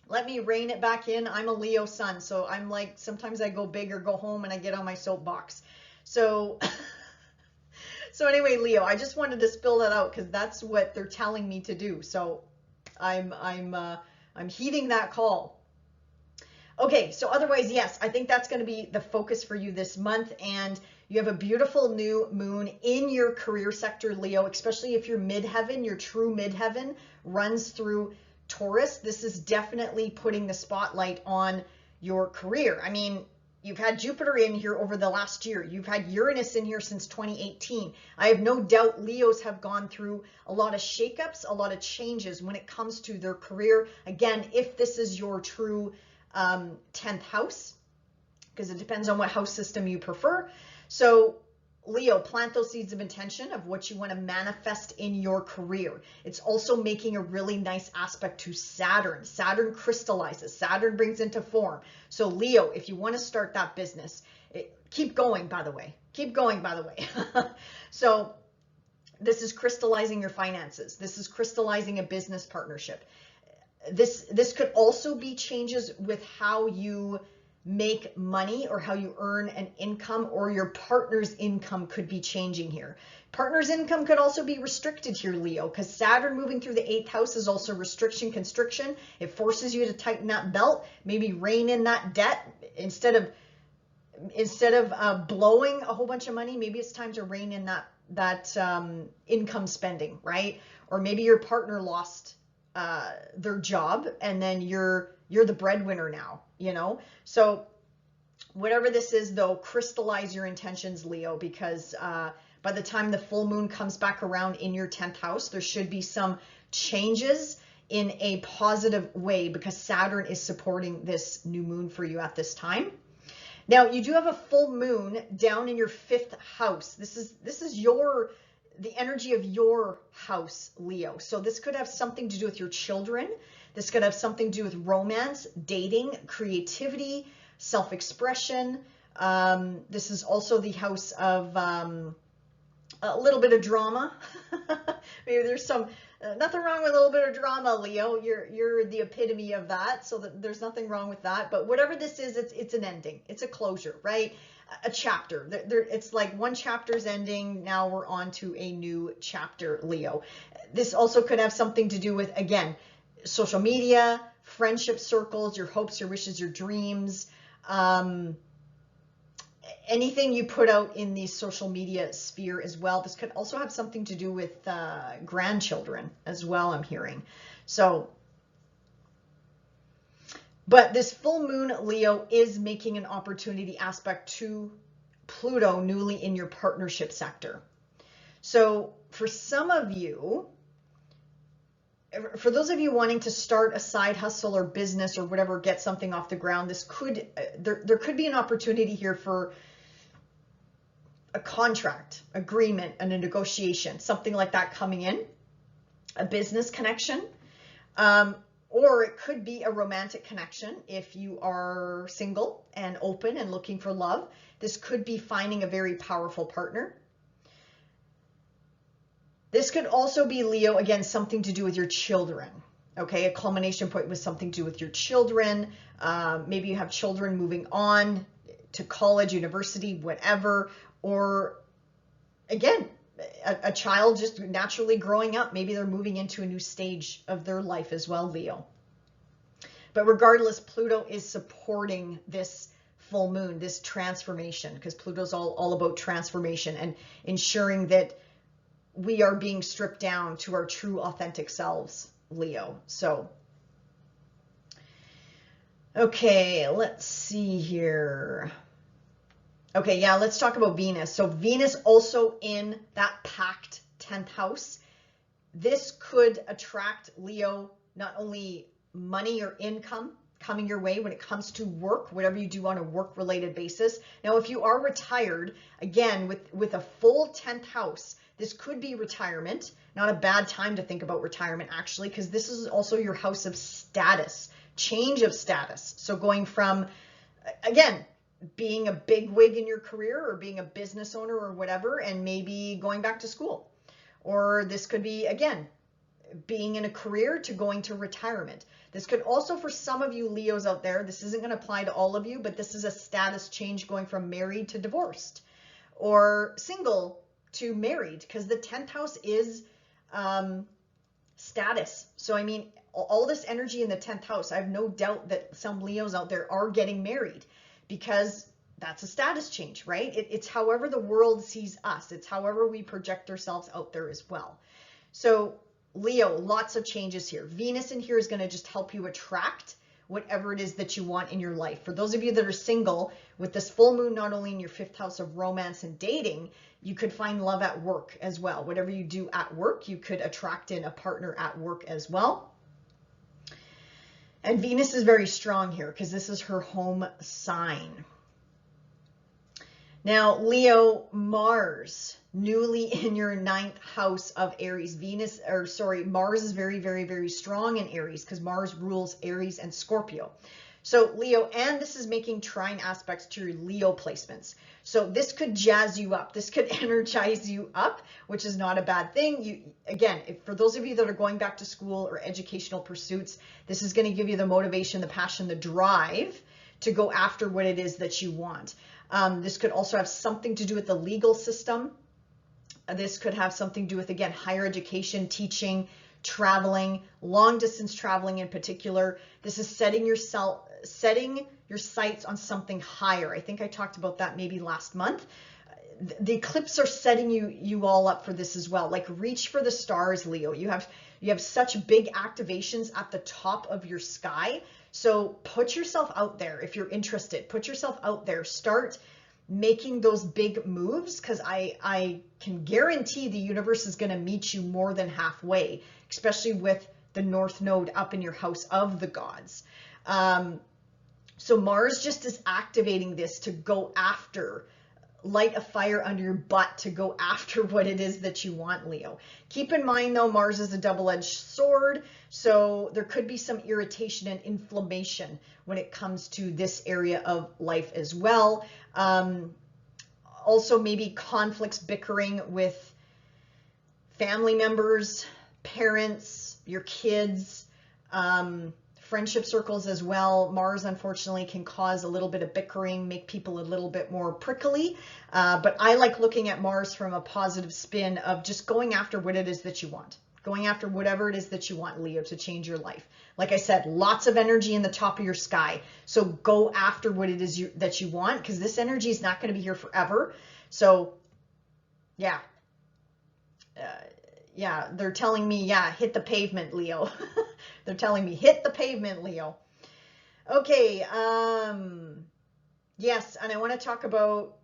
rein it back in. I'm a Leo sun. So I'm like, sometimes I go big or go home and I get on my soapbox. So, so anyway, Leo, I just wanted to spill that out because that's what they're telling me to do. So I'm heeding that call. Okay, so otherwise, yes, I think that's going to be the focus for you this month. And you have a beautiful new moon in your career sector, Leo, especially if your midheaven, your true midheaven runs through Taurus. This is definitely putting the spotlight on your career. I mean, you've had Jupiter in here over the last year. You've had Uranus in here since 2018. I have no doubt Leos have gone through a lot of shakeups, a lot of changes when it comes to their career. Again, if this is your true 10th house, because it depends on what house system you prefer. So Leo, plant those seeds of intention of what you want to manifest in your career. It's also making a really nice aspect to Saturn. Saturn crystallizes. Saturn brings into form. So Leo, if you want to start that business, keep going, by the way. Keep going, by the way. So this is crystallizing your finances. This is crystallizing a business partnership. This could also be changes with how you make money or how you earn an income, or your partner's income could be changing here. Partner's income could also be restricted here, Leo, because Saturn moving through the 8th house is also restriction, constriction. It forces you to tighten that belt, maybe rein in that debt. Instead of blowing a whole bunch of money, maybe it's time to rein in that income spending, right? Or maybe your partner lost their job and then you're the breadwinner now, you know? So whatever this is though, crystallize your intentions, Leo, because by the time the full moon comes back around in your 10th house, there should be some changes in a positive way because Saturn is supporting this new moon for you at this time. Now you do have a full moon down in your 5th house. This is the energy of your house, Leo. So this could have something to do with your children. This could have something to do with romance, dating, creativity, self-expression. This is also the house of a little bit of drama. Maybe there's nothing wrong with a little bit of drama, Leo. You're the epitome of that, so there's nothing wrong with that. But whatever this is, it's an ending. It's a closure, right? A chapter. It's like one chapter's ending. Now we're on to a new chapter, Leo. This also could have something to do with, again, social media, friendship circles, your hopes, your wishes, your dreams, anything you put out in the social media sphere as well. This could also have something to do with grandchildren as well, I'm hearing. So, but this full moon, Leo, is making an opportunity aspect to Pluto newly in your partnership sector. So for some of you, for those of you wanting to start a side hustle or business or whatever, get something off the ground, this could, there could be an opportunity here for a contract, agreement, and a negotiation, something like that coming in, a business connection, or it could be a romantic connection if you are single and open and looking for love. This could be finding a very powerful partner. This could also be, Leo, again, something to do with your children, okay? A culmination point with something to do with your children. Maybe you have children moving on to college, university, whatever. Or, again, a child just naturally growing up. Maybe they're moving into a new stage of their life as well, Leo. But regardless, Pluto is supporting this full moon, this transformation, because Pluto's all about transformation and ensuring that we are being stripped down to our true authentic selves, Leo. So, okay, let's see here. Okay, yeah, let's talk about Venus. So Venus also in that packed 10th house. This could attract, Leo, not only money or income coming your way when it comes to work, whatever you do on a work-related basis. Now, if you are retired, again, with a full 10th house, this could be retirement. Not a bad time to think about retirement, actually, because this is also your house of status, change of status. So going from, again, being a big wig in your career or being a business owner or whatever, and maybe going back to school. Or this could be, again, being in a career to going to retirement. This could also, for some of you Leos out there, this isn't going to apply to all of you, but this is a status change going from married to divorced or single to married, because the 10th house is status. So, I mean, all this energy in the 10th house, I have no doubt that some Leos out there are getting married, because that's a status change, right? It's however the world sees us. It's however we project ourselves out there as well. So Leo, lots of changes here. Venus in here is going to just help you attract whatever it is that you want in your life. For those of you that are single, with this full moon not only in your 5th house of romance and dating, you could find love at work as well. Whatever you do at work, you could attract in a partner at work as well. And Venus is very strong here because this is her home sign. Now, Leo, Mars, newly in your 9th house of Aries. Mars is very, very, very strong in Aries because Mars rules Aries and Scorpio. So Leo, and this is making trine aspects to your Leo placements. So this could jazz you up. This could energize you up, which is not a bad thing. For those of you that are going back to school or educational pursuits, this is going to give you the motivation, the passion, the drive to go after what it is that you want. This could also have something to do with the legal system. This could have something to do with, again, higher education, teaching, traveling, long distance traveling in particular. This is setting your sights on something higher. I think I talked about that maybe last month. The eclipses are setting you all up for this as well. Like, reach for the stars, Leo. You have such big activations at the top of your sky. So put yourself out there if you're interested. Put yourself out there. Start making those big moves, because I can guarantee the universe is going to meet you more than halfway, especially with the North Node up in your house of the gods. So Mars just is activating this to go after, light a fire under your butt to go after what it is that you want, Leo. Keep in mind, though, Mars is a double-edged sword, so there could be some irritation and inflammation when it comes to this area of life as well. Also, maybe conflicts, bickering with family members, parents, your kids, friendship circles as well. Mars, unfortunately, can cause a little bit of bickering, make people a little bit more prickly. But I like looking at Mars from a positive spin of just going after what it is that you want. Going after whatever it is that you want, Leo, to change your life. Like I said, lots of energy in the top of your sky. So go after what it is that you want, because this energy is not going to be here forever. So, yeah. They're telling me, hit the pavement, Leo. They're telling me, hit the pavement, Leo. Okay, yes, and I want to talk about,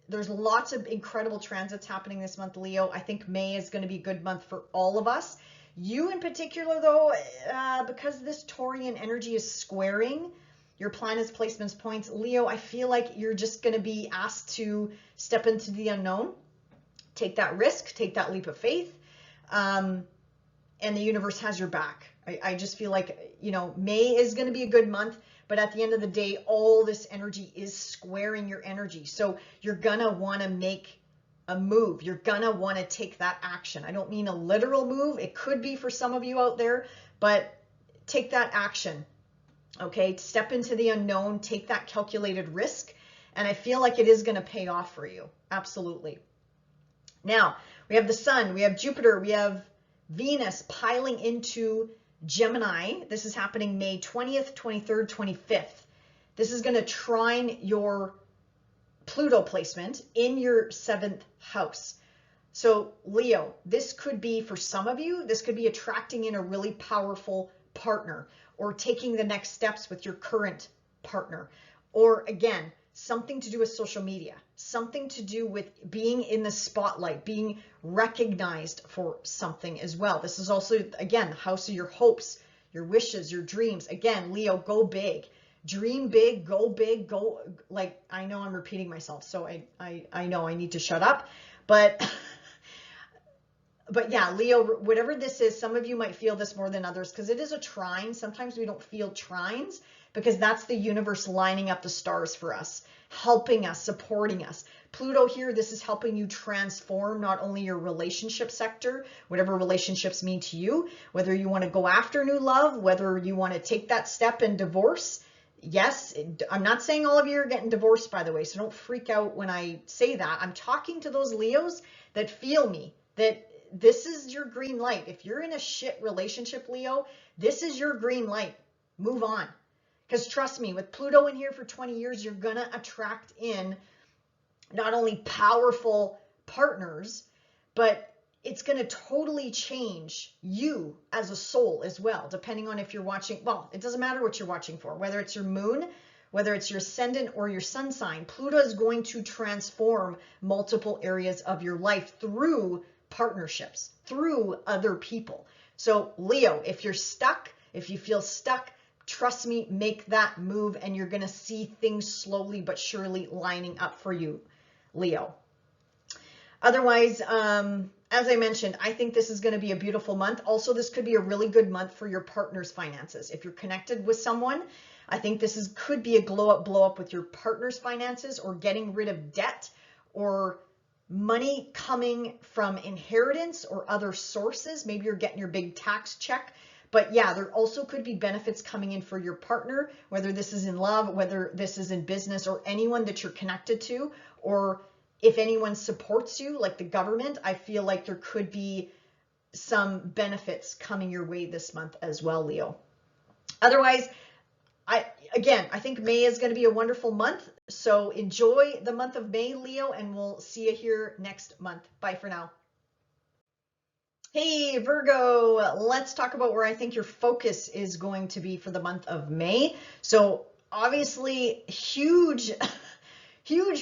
there's lots of incredible transits happening this month, Leo. I think May is going to be a good month for all of us. You in particular, though, because this Taurian energy is squaring your planets, placements, points, Leo, I feel like you're just going to be asked to step into the unknown, take that risk, take that leap of faith, and the universe has your back. I just feel like, May is going to be a good month, but at the end of the day, all this energy is squaring your energy. So you're going to want to make a move. You're going to want to take that action. I don't mean a literal move. It could be for some of you out there, but take that action. Okay, step into the unknown, take that calculated risk, and I feel like it is going to pay off for you. Absolutely. Now, we have the sun, we have Jupiter, we have Venus piling into Gemini. This is happening May 20th, 23rd, 25th. This is going to trine your Pluto placement in your 7th house. So Leo, this could be, for some of you, this could be attracting in a really powerful partner, or taking the next steps with your current partner, or again, something to do with social media, something to do with being in the spotlight, being recognized for something as well. This is also, again, the house of your hopes, your wishes, your dreams. Again, Leo, go big. Dream big, go big, go, like, I know I'm repeating myself, so I know I need to shut up, but yeah, Leo, whatever this is, some of you might feel this more than others because it is a trine. Sometimes we don't feel trines because that's the universe lining up the stars for us, helping us, supporting us. Pluto here, this is helping you transform not only your relationship sector, whatever relationships mean to you, whether you want to go after new love, whether you want to take that step and divorce. Yes, I'm not saying all of you are getting divorced, by the way, so don't freak out when I say that. I'm talking to those Leos that feel me, that this is your green light. If you're in a shit relationship, Leo, this is your green light. Move on. Because trust me, with Pluto in here for 20 years, you're going to attract in not only powerful partners, but it's going to totally change you as a soul as well, depending on if you're watching. Well, it doesn't matter what you're watching for, whether it's your moon, whether it's your ascendant or your sun sign. Pluto is going to transform multiple areas of your life through partnerships, through other people. So Leo, if you're stuck, if you feel stuck, trust me, make that move and you're going to see things slowly but surely lining up for you, Leo. Otherwise, as I mentioned, I think this is going to be a beautiful month. Also, this could be a really good month for your partner's finances. If you're connected with someone, I think this could be a glow up, blow up with your partner's finances, or getting rid of debt, or money coming from inheritance or other sources. Maybe you're getting your big tax check. But yeah, there also could be benefits coming in for your partner, whether this is in love, whether this is in business, or anyone that you're connected to, or if anyone supports you, like the government. I feel like there could be some benefits coming your way this month as well, Leo. Otherwise, I think May is going to be a wonderful month. So enjoy the month of May, Leo, and we'll see you here next month. Bye for now. Hey, Virgo, let's talk about where I think your focus is going to be for the month of May. So obviously, huge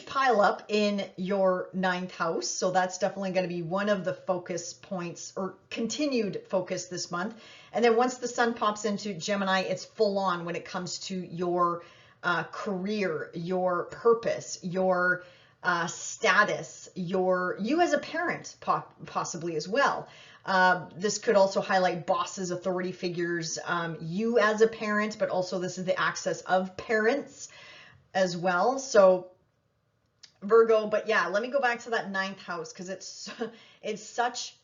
pile up in your 9th house. So that's definitely going to be one of the focus points, or continued focus this month. And then once the sun pops into Gemini, it's full on when it comes to your career, your purpose, your status, you as a parent, possibly as well. This could also highlight bosses, authority figures, you as a parent, but also this is the access of parents as well. So Virgo, but yeah, let me go back to that 9th house because it's such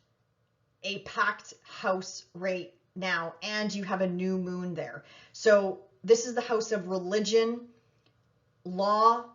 a packed house right now, and you have a new moon there. So this is the house of religion, law,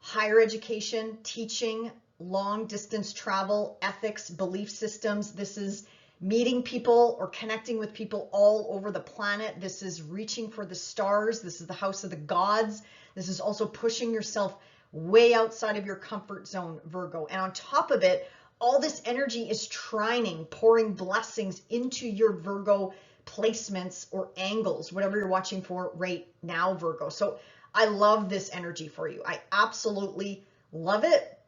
higher education, teaching, long distance travel, ethics, belief systems. This is meeting people or connecting with people all over the planet. This is reaching for the stars. This is the house of the gods. This is also pushing yourself way outside of your comfort zone, Virgo. And on top of it, all this energy is trining, pouring blessings into your Virgo placements or angles, whatever you're watching for right now, Virgo. So I love this energy for you. I absolutely love it.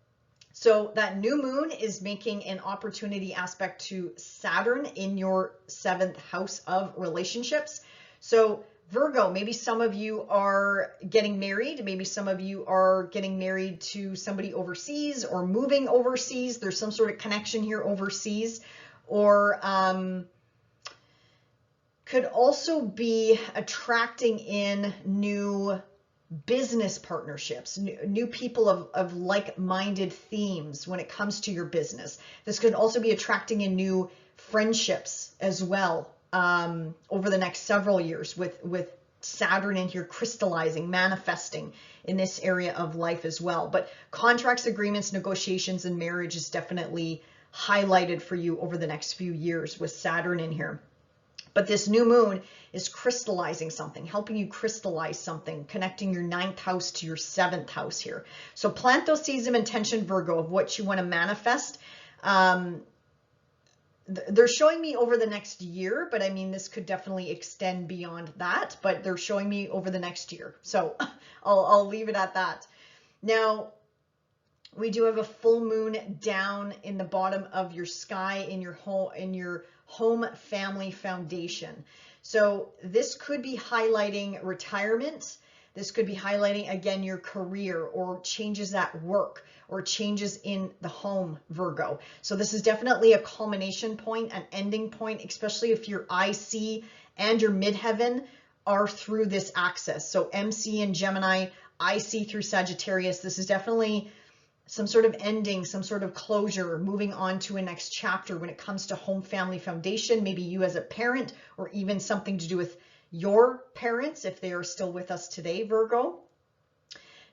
So that new moon is making an opportunity aspect to Saturn in your 7th house of relationships. So Virgo, maybe some of you are getting married. Maybe some of you are getting married to somebody overseas or moving overseas. There's some sort of connection here overseas, or could also be attracting in new business partnerships, new people of like-minded themes when it comes to your business. This could also be attracting in new friendships as well over the next several years, with Saturn in here crystallizing, manifesting in this area of life as well. But contracts, agreements, negotiations, and marriage is definitely highlighted for you over the next few years with Saturn in here. But this new moon is crystallizing something, helping you crystallize something, connecting your 9th house to your 7th house here. So plant those seeds of intention, Virgo, of what you want to manifest. They're showing me over the next year, but I mean, this could definitely extend beyond that, but they're showing me over the next year. So I'll leave it at that. Now, we do have a full moon down in the bottom of your sky in your home family foundation. So this could be highlighting retirement. This could be highlighting, again, your career or changes at work or changes in the home, Virgo. So this is definitely a culmination point, an ending point, especially if your IC and your midheaven are through this axis. So MC and Gemini, IC through Sagittarius. This is definitely some sort of ending, some sort of closure, moving on to a next chapter when it comes to home family foundation, maybe you as a parent, or even something to do with your parents if they are still with us today, Virgo.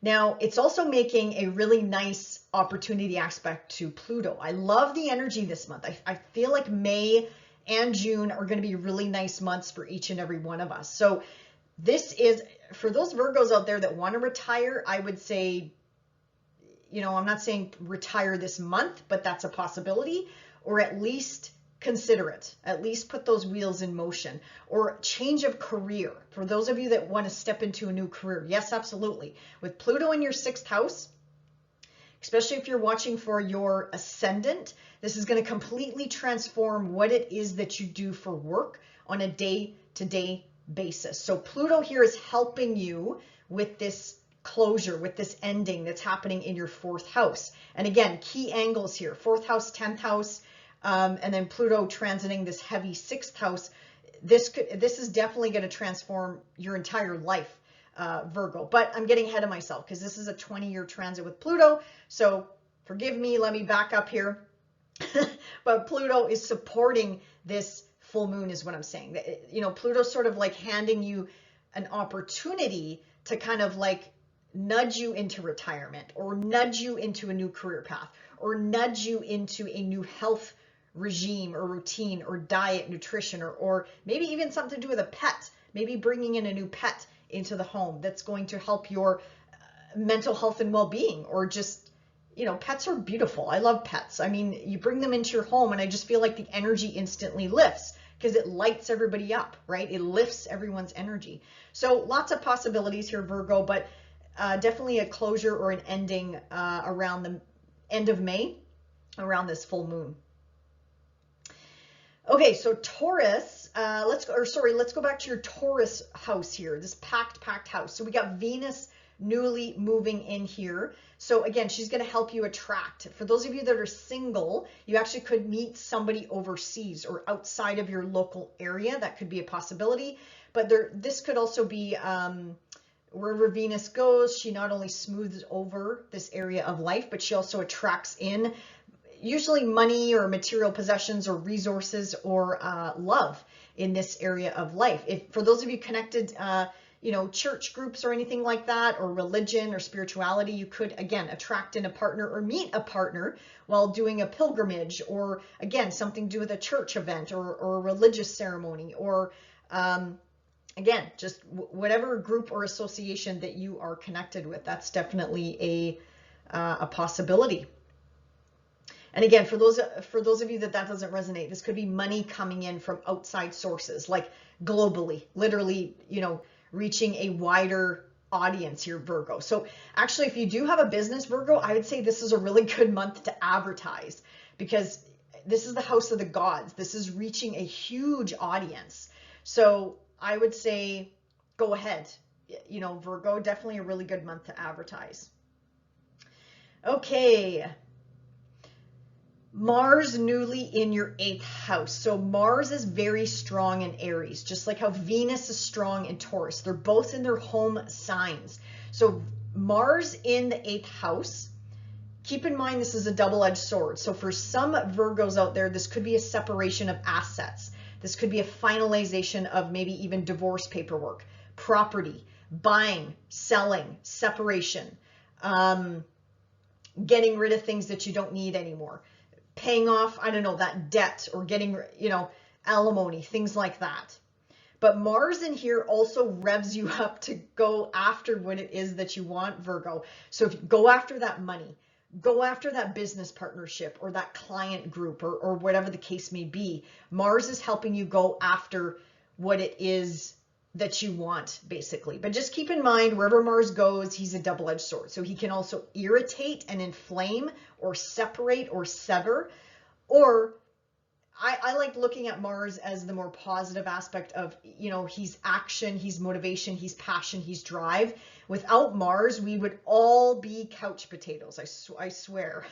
Now, it's also making a really nice opportunity aspect to Pluto. I love the energy this month. I feel like May and June are going to be really nice months for each and every one of us. So this is, for those Virgos out there that want to retire, I would say, you know, I'm not saying retire this month, but that's a possibility, or at least consider it. At least put those wheels in motion. Or change of career. For those of you that want to step into a new career, yes, absolutely. With Pluto in your 6th house, especially if you're watching for your ascendant, this is going to completely transform what it is that you do for work on a day-to-day basis. So Pluto here is helping you with this closure, with this ending that's happening in your 4th house. And again, key angles here, 4th house, 10th house, and then Pluto transiting this heavy 6th house. This is definitely going to transform your entire life, Virgo. But I'm getting ahead of myself because this is a 20-year transit with Pluto. So forgive me, let me back up here. But Pluto is supporting this full moon is what I'm saying. You know, Pluto's sort of like handing you an opportunity to kind of like nudge you into retirement, or nudge you into a new career path, or nudge you into a new health regime or routine or diet, nutrition, or maybe even something to do with a pet, maybe bringing in a new pet into the home that's going to help your mental health and well-being, or just, you know, pets are beautiful. I love pets. I mean, you bring them into your home and I just feel like the energy instantly lifts because it lights everybody up, right? It lifts everyone's energy. So lots of possibilities here, Virgo, but definitely a closure or an ending around the end of May, around this full moon. Okay, so Taurus, let's go back to your Taurus house here, this packed house. So we got Venus newly moving in here. So again, she's going to help you attract. For those of you that are single, you actually could meet somebody overseas or outside of your local area. That could be a possibility. But this could also be wherever Venus goes, she not only smooths over this area of life, but she also attracts in usually money or material possessions or resources or love in this area of life. If for those of you connected, you know, church groups or anything like that, or religion or spirituality, you could again attract in a partner or meet a partner while doing a pilgrimage, or again something to do with a church event or a religious ceremony, or again just whatever group or association that you are connected with. That's definitely a possibility. And again, for those of you that doesn't resonate, this could be money coming in from outside sources, like globally, literally, you know, reaching a wider audience here, Virgo. So actually, if you do have a business, Virgo, I would say this is a really good month to advertise, because this is the house of the gods. This is reaching a huge audience. So I would say go ahead, you know, Virgo, definitely a really good month to advertise. Okay. Mars newly in your 8th house. So Mars is very strong in Aries, just like how Venus is strong in Taurus. They're both in their home signs. So Mars in the 8th house, keep in mind this is a double-edged sword. So for some Virgos out there, this could be a separation of assets. This could be a finalization of maybe even divorce paperwork, property, buying, selling, separation, getting rid of things that you don't need anymore, paying off, I don't know, that debt, or getting, you know, alimony, things like that. But Mars in here also revs you up to go after what it is that you want, Virgo. So if you go after that money, go after that business partnership or that client group, or whatever the case may be. Mars is helping you go after what it is that you want, basically. But just keep in mind, wherever Mars goes, he's a double-edged sword. So he can also irritate and inflame or separate or sever. Or I like looking at Mars as the more positive aspect of, you know, he's action, he's motivation, he's passion, he's drive. Without Mars, we would all be couch potatoes. I swear.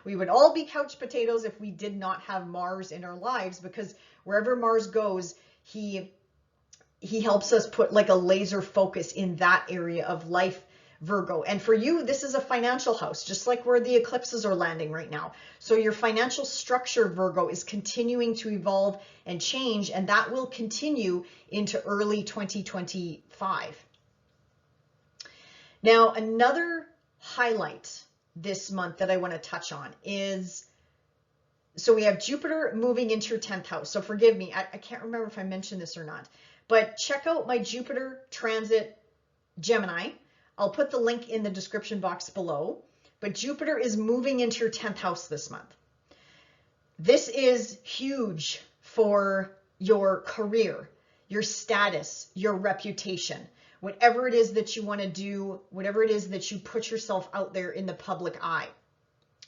We would all be couch potatoes if we did not have Mars in our lives, because wherever Mars goes, he helps us put like a laser focus in that area of life, Virgo. And for you, this is a financial house, just like where the eclipses are landing right now. So your financial structure, Virgo, is continuing to evolve and change, and that will continue into early 2025. Now, another highlight this month that I want to touch on is, so we have Jupiter moving into your 10th house. So forgive me, I can't remember if I mentioned this or not, but check out my Jupiter transit Gemini. I'll put the link in the description box below, but Jupiter is moving into your 10th house this month. This is huge for your career, your status, your reputation, whatever it is that you want to do, whatever it is that you put yourself out there in the public eye.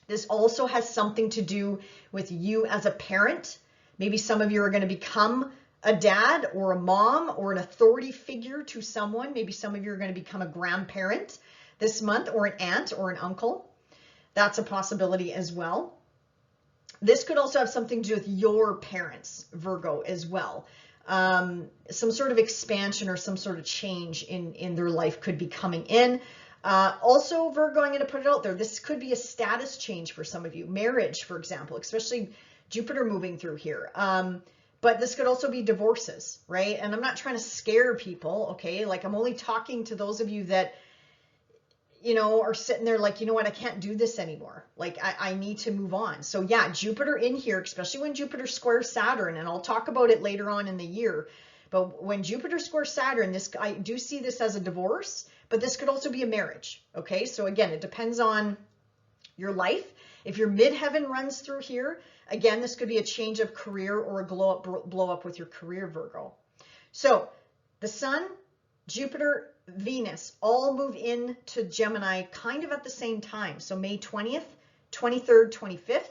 This also has something to do with you as a parent. Maybe some of you are going to become a dad or a mom or an authority figure to someone. Maybe some of you are going to become a grandparent this month, or an aunt or an uncle. That's a possibility as well. This could also have something to do with your parents, Virgo, as well. Some sort of expansion or some sort of change in their life could be coming in. Also, Virgo, I'm going to put it out there, this could be a status change for some of you. Marriage, for example, especially Jupiter moving through here. But this could also be divorces, right? And I'm not trying to scare people, okay? Like, I'm only talking to those of you that, you know, are sitting there like, you know what, I can't do this anymore. Like, I need to move on. So yeah, Jupiter in here, especially when Jupiter squares Saturn, and I'll talk about it later on in the year. But when Jupiter squares Saturn, I do see this as a divorce, but this could also be a marriage, okay? So again, it depends on your life. If your midheaven runs through here, again, this could be a change of career or a blow up with your career, Virgo. So the Sun, Jupiter, Venus all move into Gemini kind of at the same time. So May 20th, 23rd, 25th,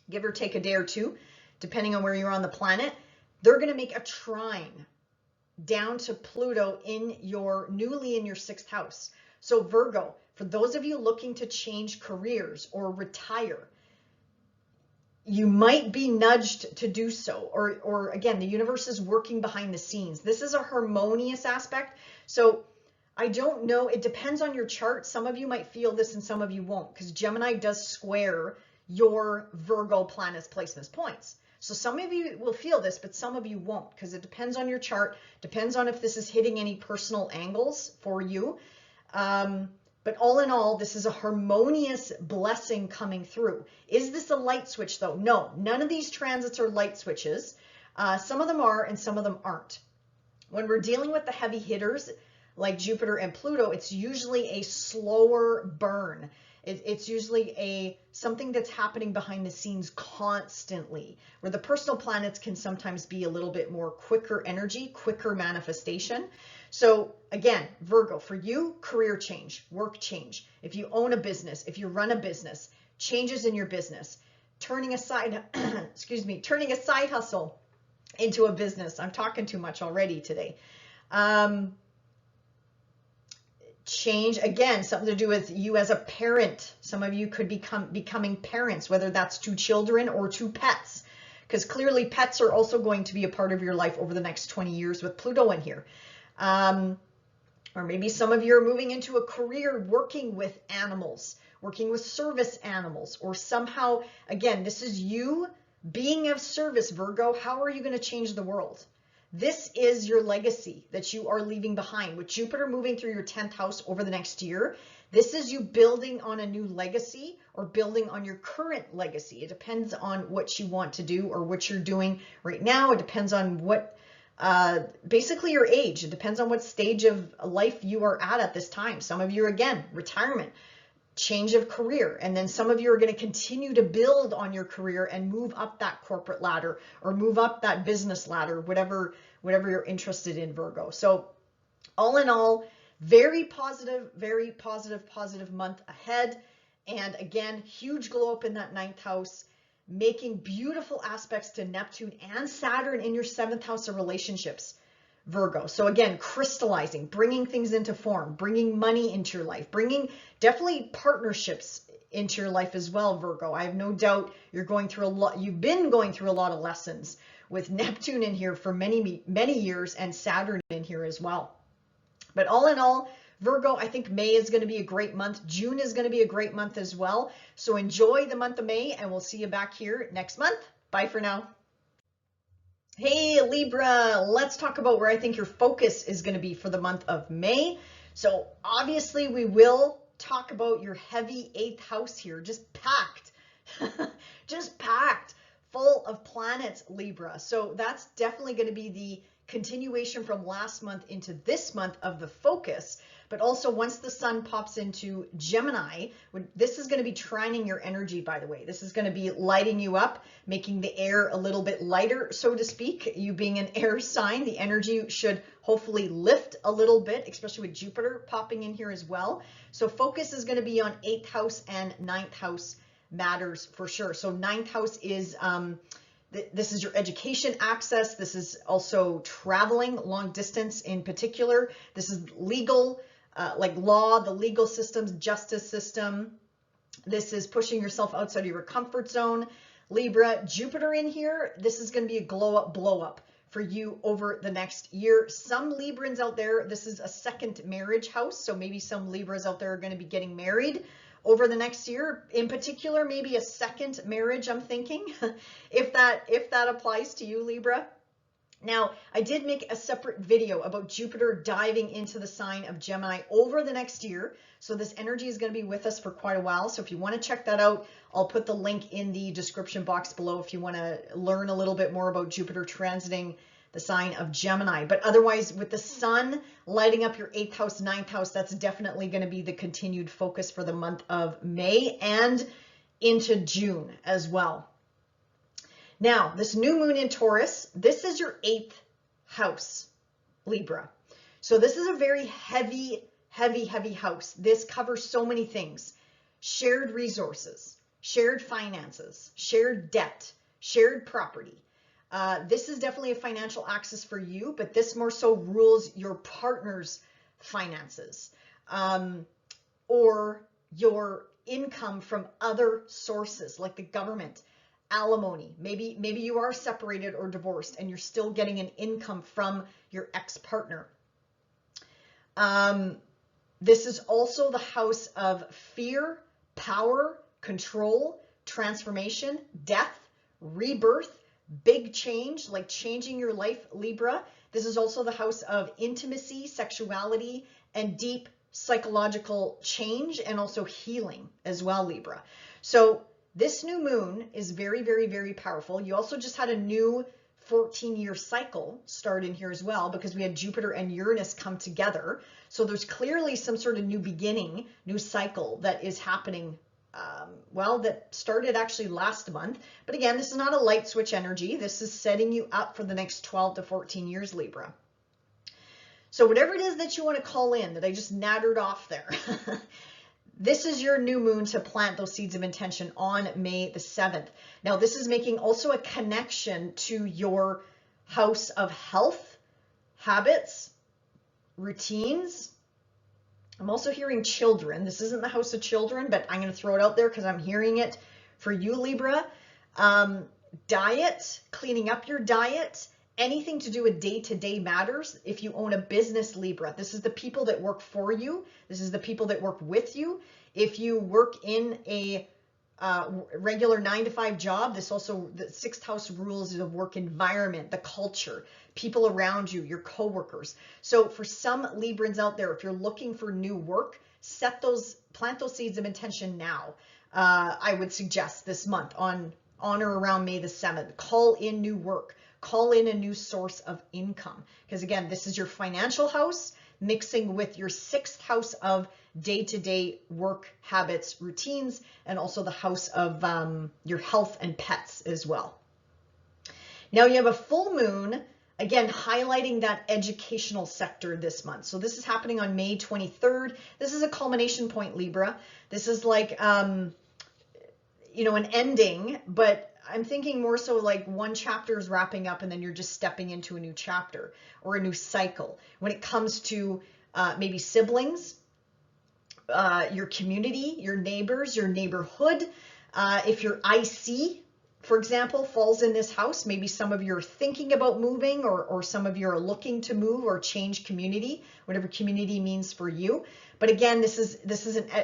give or take a day or two, depending on where you're on the planet. They're going to make a trine down to Pluto newly in your 6th house. So Virgo, for those of you looking to change careers or retire, you might be nudged to do so, or again, the universe is working behind the scenes. This is a harmonious aspect. So I don't know, it depends on your chart. Some of you might feel this and some of you won't, because Gemini does square your Virgo planets, placements, points. So some of you will feel this, but some of you won't, because it depends on your chart, depends on if this is hitting any personal angles for you. But all in all, this is a harmonious blessing coming through. Is this a light switch though? No, none of these transits are light switches. Some of them are and some of them aren't. When we're dealing with the heavy hitters like Jupiter and Pluto, it's usually a slower burn. It's usually something that's happening behind the scenes constantly, where the personal planets can sometimes be a little bit more quicker energy, quicker manifestation. So again, Virgo, for you, career change, work change. If you own a business, if you run a business, changes in your business, turning a side, turning a side hustle into a business. I'm talking too much already today. Change, again, something to do with you as a parent. Some of you could becoming parents, whether that's to children or to pets, because clearly pets are also going to be a part of your life over the next 20 years with Pluto in here. Or maybe some of you are moving into a career working with animals, working with service animals, or somehow, again, this is you being of service, Virgo. How are you going to change the world? This is your legacy that you are leaving behind. With Jupiter moving through your 10th house over the next year, this is you building on a new legacy or building on your current legacy. It depends on what you want to do or what you're doing right now. It depends on what, basically your age. It depends on what stage of life you are at this time. Some of you, again, retirement, change of career, and then some of you are going to continue to build on your career and move up that corporate ladder or move up that business ladder, whatever you're interested in, Virgo. So all in all, very positive month ahead. And again, huge glow up in that 9th house. making beautiful aspects to Neptune and Saturn in your 7th house of relationships, Virgo. So again, crystallizing, bringing things into form, bringing money into your life, bringing definitely partnerships into your life as well, Virgo. I have no doubt you're going through a lot. You've been going through a lot of lessons with Neptune in here for many, many years and Saturn in here as well. But all in all, Virgo, I think May is going to be a great month. June is going to be a great month as well. So enjoy the month of May, and we'll see you back here next month. Bye for now. Hey Libra, let's talk about where I think your focus is going to be for the month of May. So obviously we will talk about your heavy 8th house here, just packed, just packed full of planets, Libra. So that's definitely going to be the continuation from last month into this month of the focus. But also once the sun pops into Gemini, this is going to be trining your energy, by the way. This is going to be lighting you up, making the air a little bit lighter, so to speak. You being an air sign, the energy should hopefully lift a little bit, especially with Jupiter popping in here as well. So focus is going to be on 8th house and 9th house matters for sure. So 9th house is this is your education access. This is also traveling long distance in particular. This is legal, like law, the legal systems, justice system. This is pushing yourself outside of your comfort zone. Libra, Jupiter in here. This is going to be a glow up, blow up for you over the next year. Some Librans out there, this is a second marriage house. So maybe some Libras out there are going to be getting married over the next year, in particular, maybe a second marriage, I'm thinking, if that applies to you, Libra. Now, I did make a separate video about Jupiter diving into the sign of Gemini over the next year. So this energy is going to be with us for quite a while. So if you want to check that out, I'll put the link in the description box below if you want to learn a little bit more about Jupiter transiting the sign of Gemini. But otherwise, with the sun lighting up your 8th house, 9th house, that's definitely going to be the continued focus for the month of May and into June as well. Now, this new moon in Taurus, this is your 8th house, Libra. So this is a very heavy, heavy, heavy house. This covers so many things: shared resources, shared finances, shared debt, shared property. This is definitely a financial axis for you, but this more so rules your partner's finances or your income from other sources like the government, alimony. Maybe you are separated or divorced and you're still getting an income from your ex-partner. This is also the house of fear, power, control, transformation, death, rebirth, big change, like changing your life, Libra. This is also the house of intimacy, sexuality, and deep psychological change, and also healing as well, Libra. So this new moon is very, very, very powerful. You also just had a new 14-year cycle start in here as well, because we had Jupiter and Uranus come together. So there's clearly some sort of new beginning, new cycle that is happening. Well, that started actually last month. But again, this is not a light switch energy. This is setting you up for the next 12 to 14 years, Libra. So whatever it is that you want to call in that I just nattered off there, this is your new moon to plant those seeds of intention on May the 7th. Now, this is making also a connection to your house of health, habits, routines. I'm also hearing children. This isn't the house of children, but I'm going to throw it out there because I'm hearing it for you, Libra. Diet, cleaning up your diet, anything to do with day-to-day matters. If you own a business, Libra, this is the people that work for you. This is the people that work with you. If you work in a regular 9-to-5 job, this also, the 6th house rules the work environment, the culture, people around you, your coworkers. So for some Librans out there, if you're looking for new work, plant those seeds of intention now. I would suggest this month on or around May the 7th, call in new work, call in a new source of income. Because again, this is your financial house mixing with your 6th house of day-to-day work habits, routines, and also the house of your health and pets as well. Now you have a full moon, again, highlighting that educational sector this month. So this is happening on May 23rd. This is a culmination point, Libra. This is like, you know, an ending, but I'm thinking more so like one chapter is wrapping up and then you're just stepping into a new chapter or a new cycle. When it comes to maybe siblings, your community, your neighbors, your neighborhood, if your IC, for example, falls in this house, maybe some of you are thinking about moving, or some of you are looking to move or change community, whatever community means for you. But again, this is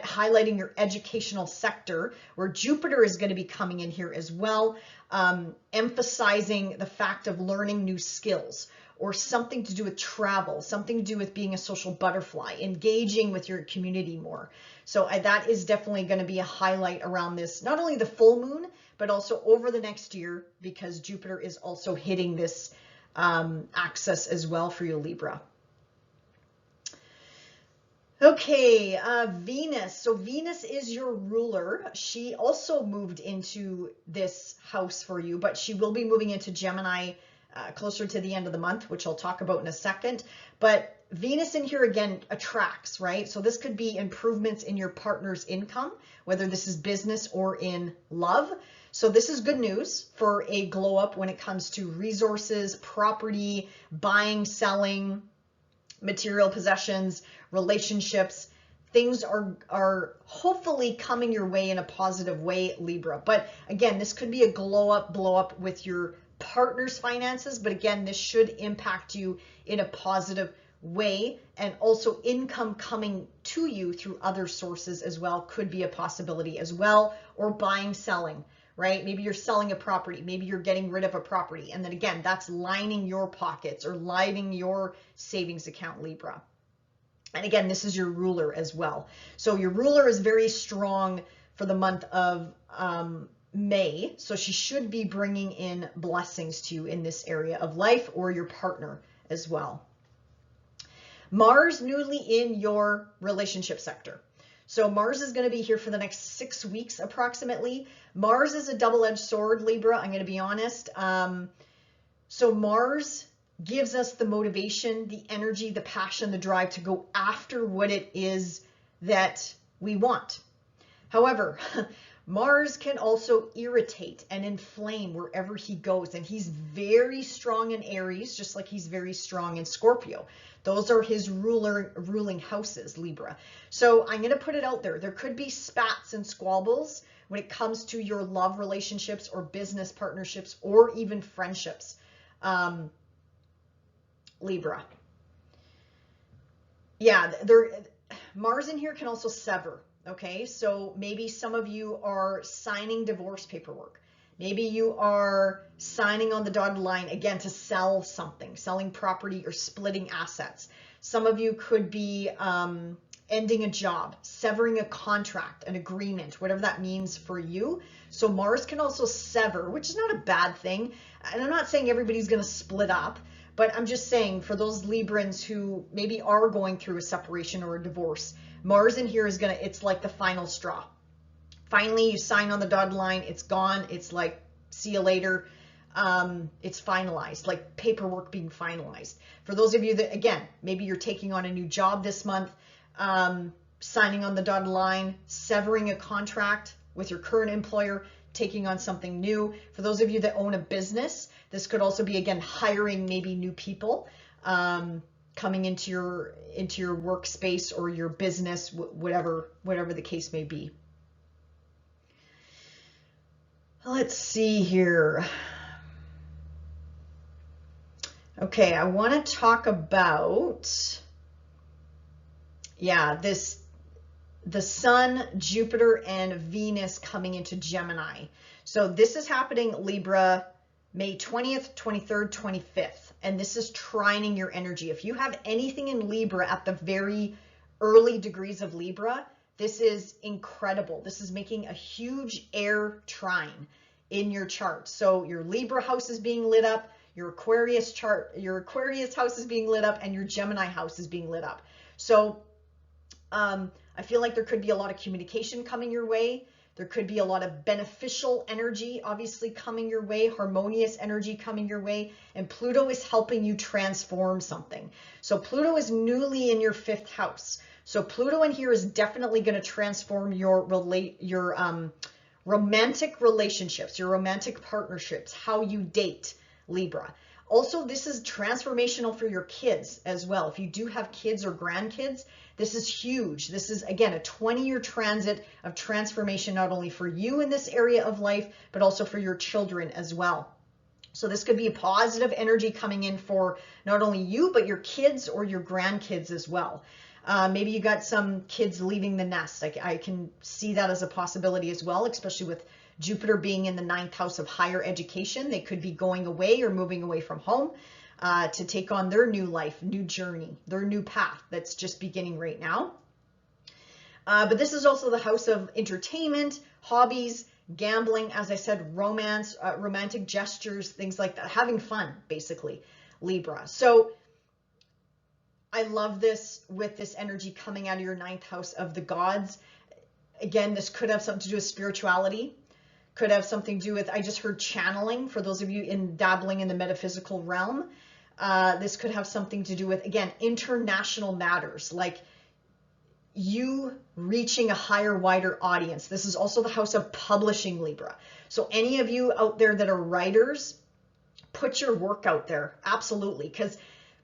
highlighting your educational sector, where Jupiter is going to be coming in here as well, emphasizing the fact of learning new skills, or something to do with travel, something to do with being a social butterfly, engaging with your community more. So that is definitely going to be a highlight around this, not only the full moon, but also over the next year, because Jupiter is also hitting this axis as well for you, Libra. Okay, Venus. So Venus is your ruler. She also moved into this house for you, but she will be moving into Gemini closer to the end of the month, which I'll talk about in a second. But Venus in here again attracts, right? So this could be improvements in your partner's income, whether this is business or in love. So this is good news for a glow up when it comes to resources, property, buying, selling, material possessions, relationships. Things are hopefully coming your way in a positive way, Libra. But again, this could be a blow up with your partner's finances. But again, this should impact you in a positive way, and also income coming to you through other sources as well could be a possibility as well, or buying, selling, right? Maybe you're selling a property, maybe you're getting rid of a property, and then again, that's lining your pockets or lining your savings account, Libra. And again, this is your ruler as well. So your ruler is very strong for the month of May. So she should be bringing in blessings to you in this area of life, or your partner as well. Mars newly in your relationship sector. So Mars is going to be here for the next 6 weeks approximately. Mars is a double-edged sword, Libra, I'm going to be honest. So Mars gives us the motivation, the energy, the passion, the drive to go after what it is that we want. However, Mars can also irritate and inflame wherever he goes, and he's very strong in Aries, just like he's very strong in Scorpio. Those are his ruling houses, Libra. So I'm going to put it out there. There could be spats and squabbles when it comes to your love relationships or business partnerships or even friendships, Libra. Yeah, Mars in here can also sever. Okay, so maybe some of you are signing divorce paperwork. Maybe you are signing on the dotted line, again, to sell something, selling property or splitting assets. Some of you could be ending a job, severing a contract, an agreement, whatever that means for you. So Mars can also sever, which is not a bad thing. And I'm not saying everybody's going to split up, but I'm just saying for those Librans who maybe are going through a separation or a divorce, Mars in here is it's like the final straw. Finally, you sign on the dotted line, it's gone, it's like, see you later, it's finalized, like paperwork being finalized. For those of you that, again, maybe you're taking on a new job this month, signing on the dotted line, severing a contract with your current employer, taking on something new. For those of you that own a business, this could also be, again, hiring maybe new people, coming into your workspace or your business, whatever the case may be. Let's see here. Okay, I want to talk about, yeah, the Sun, Jupiter, and Venus coming into Gemini. So this is happening, Libra, May 20th, 23rd, 25th, and this is trining your energy. If you have anything in Libra at the very early degrees of Libra, this is incredible. This is making a huge air trine in your chart. So your Libra house is being lit up, your Aquarius house is being lit up, and your Gemini house is being lit up. So I feel like there could be a lot of communication coming your way. There could be a lot of beneficial energy, obviously, coming your way, harmonious energy coming your way, and Pluto is helping you transform something. So Pluto is newly in your 5th house. So Pluto in here is definitely going to transform your romantic relationships, your romantic partnerships, how you date, Libra. Also, this is transformational for your kids as well. If you do have kids or grandkids, this is huge. This is, again, a 20-year transit of transformation, not only for you in this area of life, but also for your children as well. So this could be a positive energy coming in for not only you, but your kids or your grandkids as well. Maybe you got some kids leaving the nest. I can see that as a possibility as well, especially with Jupiter being in the 9th house of higher education. They could be going away or moving away from home to take on their new life, new journey, their new path that's just beginning right now. But this is also the house of entertainment, hobbies, gambling, as I said, romance, romantic gestures, things like that, having fun, basically, Libra. So I love this with this energy coming out of your 9th house of the gods. Again, this could have something to do with spirituality, could have something to do with, I just heard channeling for those of you in dabbling in the metaphysical realm. This could have something to do with, again, international matters, like you reaching a higher, wider audience. This is also the house of publishing, Libra. So any of you out there that are writers, put your work out there. Absolutely. Because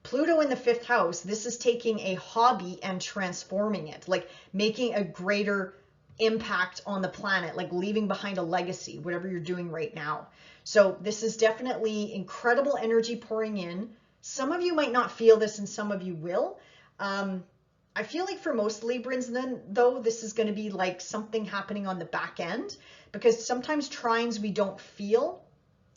Pluto in the 5th house, this is taking a hobby and transforming it, like making a greater impact on the planet, like leaving behind a legacy, whatever you're doing right now. So this is definitely incredible energy pouring in. Some of you might not feel this and some of you will. I feel like for most Librans then, though, this is going to be like something happening on the back end, because sometimes trines we don't feel.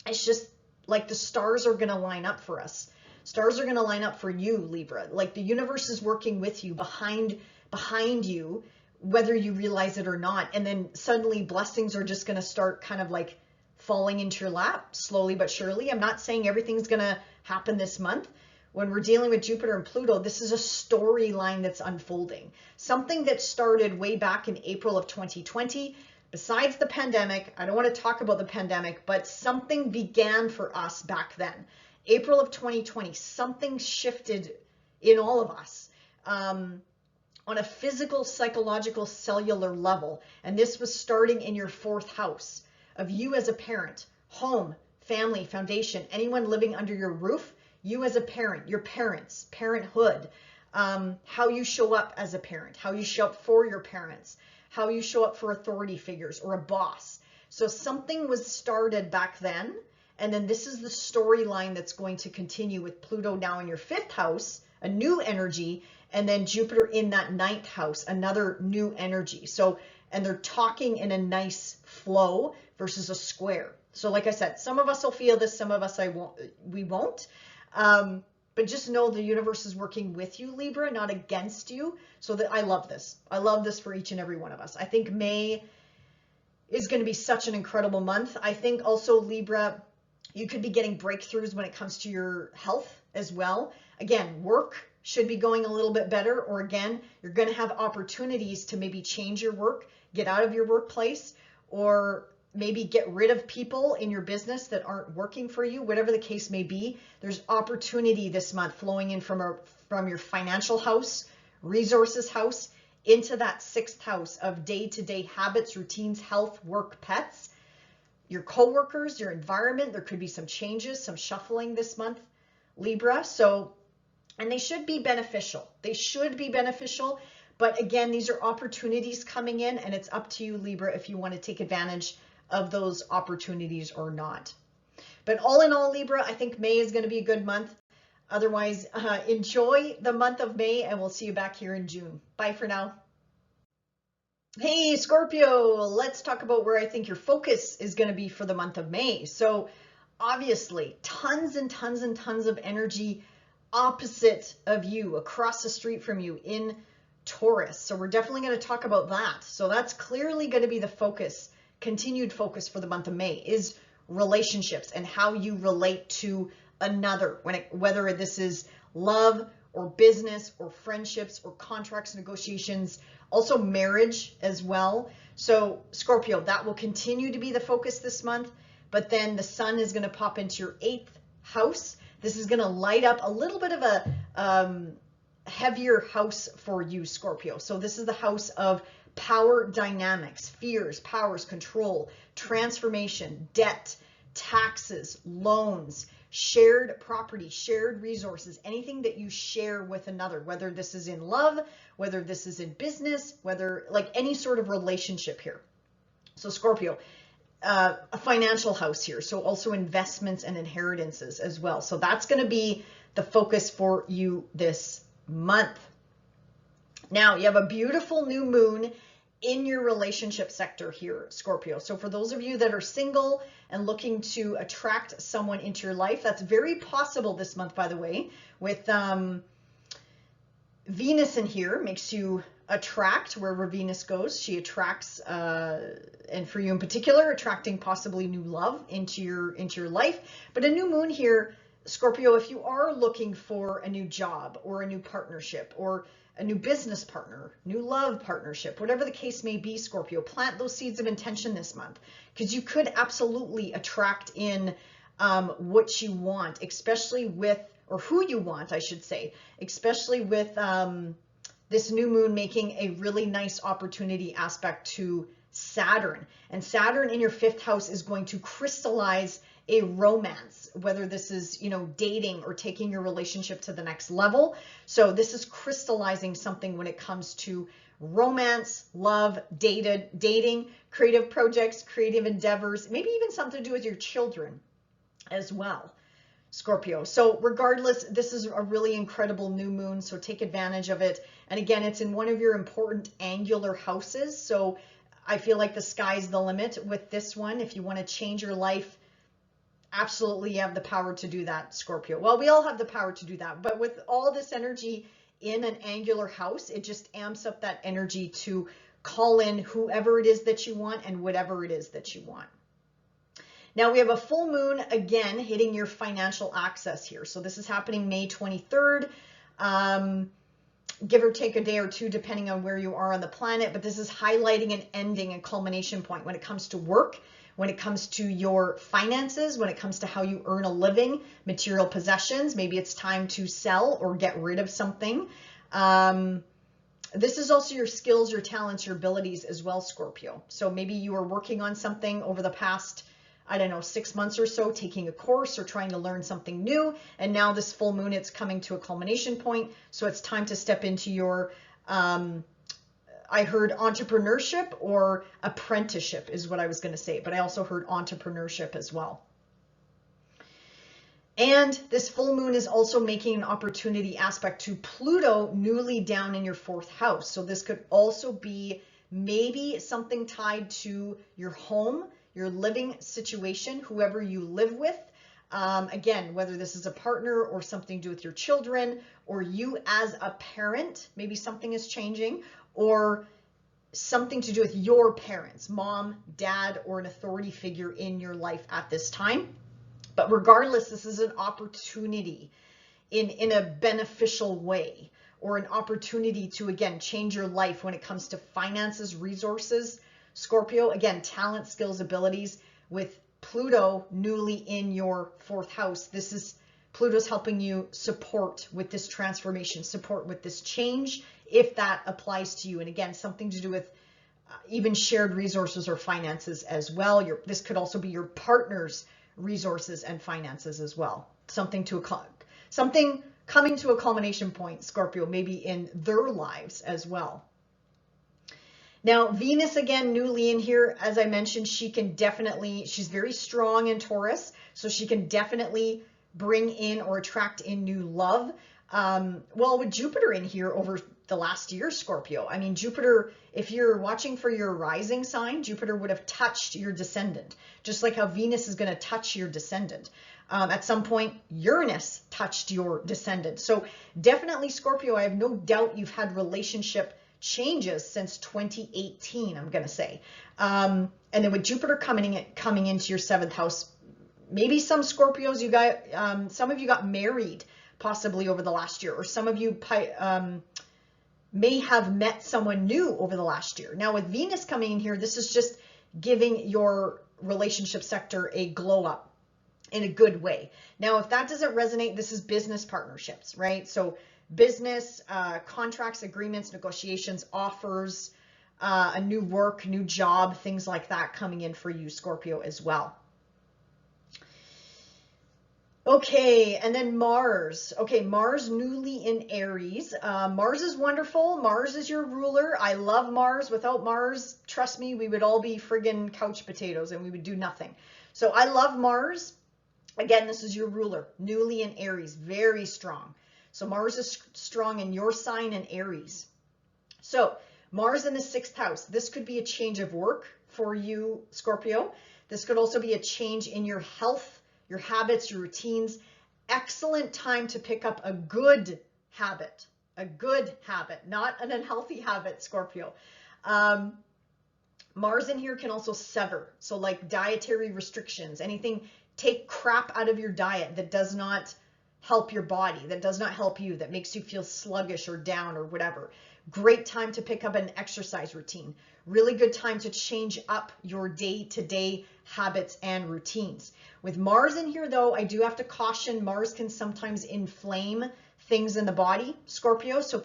It's just like the stars are going to line up for us. Stars are going to line up for you, Libra. Like the universe is working with you, behind you, whether you realize it or not. And then suddenly blessings are just going to start kind of like falling into your lap slowly but surely. I'm not saying everything's going to happen this month. When we're dealing with Jupiter and Pluto, this is a storyline that's unfolding. Something that started way back in April of 2020. Besides the pandemic, I don't want to talk about the pandemic, but something began for us back then. April of 2020, something shifted in all of us on a physical, psychological, cellular level. And this was starting in your 4th house of you as a parent, home, family, foundation, anyone living under your roof. You as a parent, your parents, parenthood, how you show up as a parent, how you show up for your parents, how you show up for authority figures or a boss. So something was started back then. And then this is the storyline that's going to continue with Pluto now in your 5th house, a new energy, and then Jupiter in that 9th house, another new energy. So, and they're talking in a nice flow versus a square. So like I said, some of us will feel this, some of us we won't. But just know the universe is working with you, Libra, not against you. So that I love this. I love this for each and every one of us. I think May is going to be such an incredible month. I think also Libra, you could be getting breakthroughs when it comes to your health as well. Again, work should be going a little bit better, or again, you're going to have opportunities to maybe change your work, get out of your workplace, or maybe get rid of people in your business that aren't working for you, whatever the case may be. There's opportunity this month flowing in from your financial house, resources house, into that 6th house of day-to-day habits, routines, health, work, pets, your coworkers, your environment. There could be some changes, some shuffling this month, Libra. So, and they should be beneficial. They should be beneficial. But again, these are opportunities coming in, and it's up to you, Libra, if you want to take advantage of those opportunities or not. But all in all, Libra, I think May is going to be a good month. Otherwise, enjoy the month of May, and we'll see you back here in June. Bye for now. Hey, Scorpio, let's talk about where I think your focus is going to be for the month of May. So obviously, tons and tons and tons of energy opposite of you, across the street from you in Taurus. So we're definitely going to talk about that. So that's clearly going to be the focus, continued focus for the month of May, is relationships and how you relate to another, whether this is love or business or friendships or contracts, negotiations, also marriage as well. So Scorpio, that will continue to be the focus this month, but then the sun is going to pop into your 8th house. This is going to light up a little bit of a heavier house for you, Scorpio. So this is the house of power dynamics, fears, powers, control, transformation, debt, taxes, loans, shared property, shared resources, anything that you share with another, whether this is in love, whether this is in business, whether like any sort of relationship here. So Scorpio, a financial house here. So also investments and inheritances as well. So that's going to be the focus for you this month. Now you have a beautiful new moon in your relationship sector here, Scorpio. So for those of you that are single and looking to attract someone into your life, that's very possible this month, by the way, with Venus in here makes you attract wherever Venus goes. She attracts, and for you in particular, attracting possibly new love into your life. But a new moon here, Scorpio, if you are looking for a new job or a new partnership or a new business partner, new love partnership, whatever the case may be, Scorpio, plant those seeds of intention this month, because you could absolutely attract in what you want, especially with, or who you want, I should say, especially with this new moon making a really nice opportunity aspect to Saturn. And Saturn in your 5th house is going to crystallize a romance, whether this is, you know, dating or taking your relationship to the next level. So this is crystallizing something when it comes to romance, love, dating, creative projects, creative endeavors, maybe even something to do with your children as well, Scorpio. So regardless, this is a really incredible new moon, so take advantage of it. And again, it's in one of your important angular houses. So I feel like the sky's the limit with this one. If you want to change your life, absolutely you have the power to do that, Scorpio. Well, we all have the power to do that, but with all this energy in an angular house, it just amps up that energy to call in whoever it is that you want and whatever it is that you want. Now we have a full moon again hitting your financial access here. So this is happening May 23rd, give or take a day or two, depending on where you are on the planet. But this is highlighting an ending, a culmination point when it comes to work, when it comes to your finances, when it comes to how you earn a living, material possessions. Maybe it's time to sell or get rid of something. This is also your skills, your talents, your abilities as well, Scorpio. So maybe you are working on something over the past, I don't know, 6 months or so, taking a course or trying to learn something new. And now this full moon, it's coming to a culmination point. So it's time to step into your, I heard entrepreneurship or apprenticeship is what I was going to say, but I also heard entrepreneurship as well. And this full moon is also making an opportunity aspect to Pluto newly down in your 4th house. So this could also be maybe something tied to your home, your living situation, whoever you live with. Again, whether this is a partner or something to do with your children or you as a parent, maybe something is changing, or something to do with your parents, mom, dad, or an authority figure in your life at this time. But regardless, this is an opportunity in a beneficial way, or an opportunity to, again, change your life when it comes to finances, resources, Scorpio. Again, talent, skills, abilities. With Pluto newly in your 4th house, this is Pluto's helping you support with this transformation, support with this change, if that applies to you. And again, something to do with even shared resources or finances as well. This could also be your partner's resources and finances as well. Something coming to a culmination point, Scorpio, maybe in their lives as well. Now, Venus, again, newly in here, as I mentioned, she's very strong in Taurus, so she can definitely bring in or attract in new love. Well, with Jupiter in here over the last year, Scorpio, I mean, Jupiter, if you're watching for your rising sign, Jupiter would have touched your descendant, just like how Venus is going to touch your descendant. At some point, Uranus touched your descendant. So definitely, Scorpio, I have no doubt you've had relationship changes since 2018, I'm going to say. And then with Jupiter coming into your 7th house, maybe some Scorpios, some of you got married possibly over the last year, or some of you may have met someone new over the last year. Now with Venus coming in here, this is just giving your relationship sector a glow up in a good way. Now, if that doesn't resonate, this is business partnerships, right? So business, contracts, agreements, negotiations, offers, a new work, new job, things like that coming in for you, Scorpio, as well. Okay, and then Mars. Okay, Mars newly in Aries. Mars is wonderful. Mars is your ruler. I love Mars. Without Mars, trust me, we would all be friggin' couch potatoes and we would do nothing. So I love Mars. Again, this is your ruler, newly in Aries, very strong. So Mars is strong in your sign in Aries. So Mars in the 6th house. This could be a change of work for you, Scorpio. This could also be a change in your health, your habits, your routines. Excellent time to pick up a good habit, not an unhealthy habit, Scorpio. Mars in here can also sever. So like dietary restrictions, anything, take crap out of your diet that does not help your body, that does not help you, that makes you feel sluggish or down or whatever. Great time to pick up an exercise routine. Really good time to change up your day-to-day habits and routines. With Mars in here, though, I do have to caution, Mars can sometimes inflame things in the body, Scorpio. So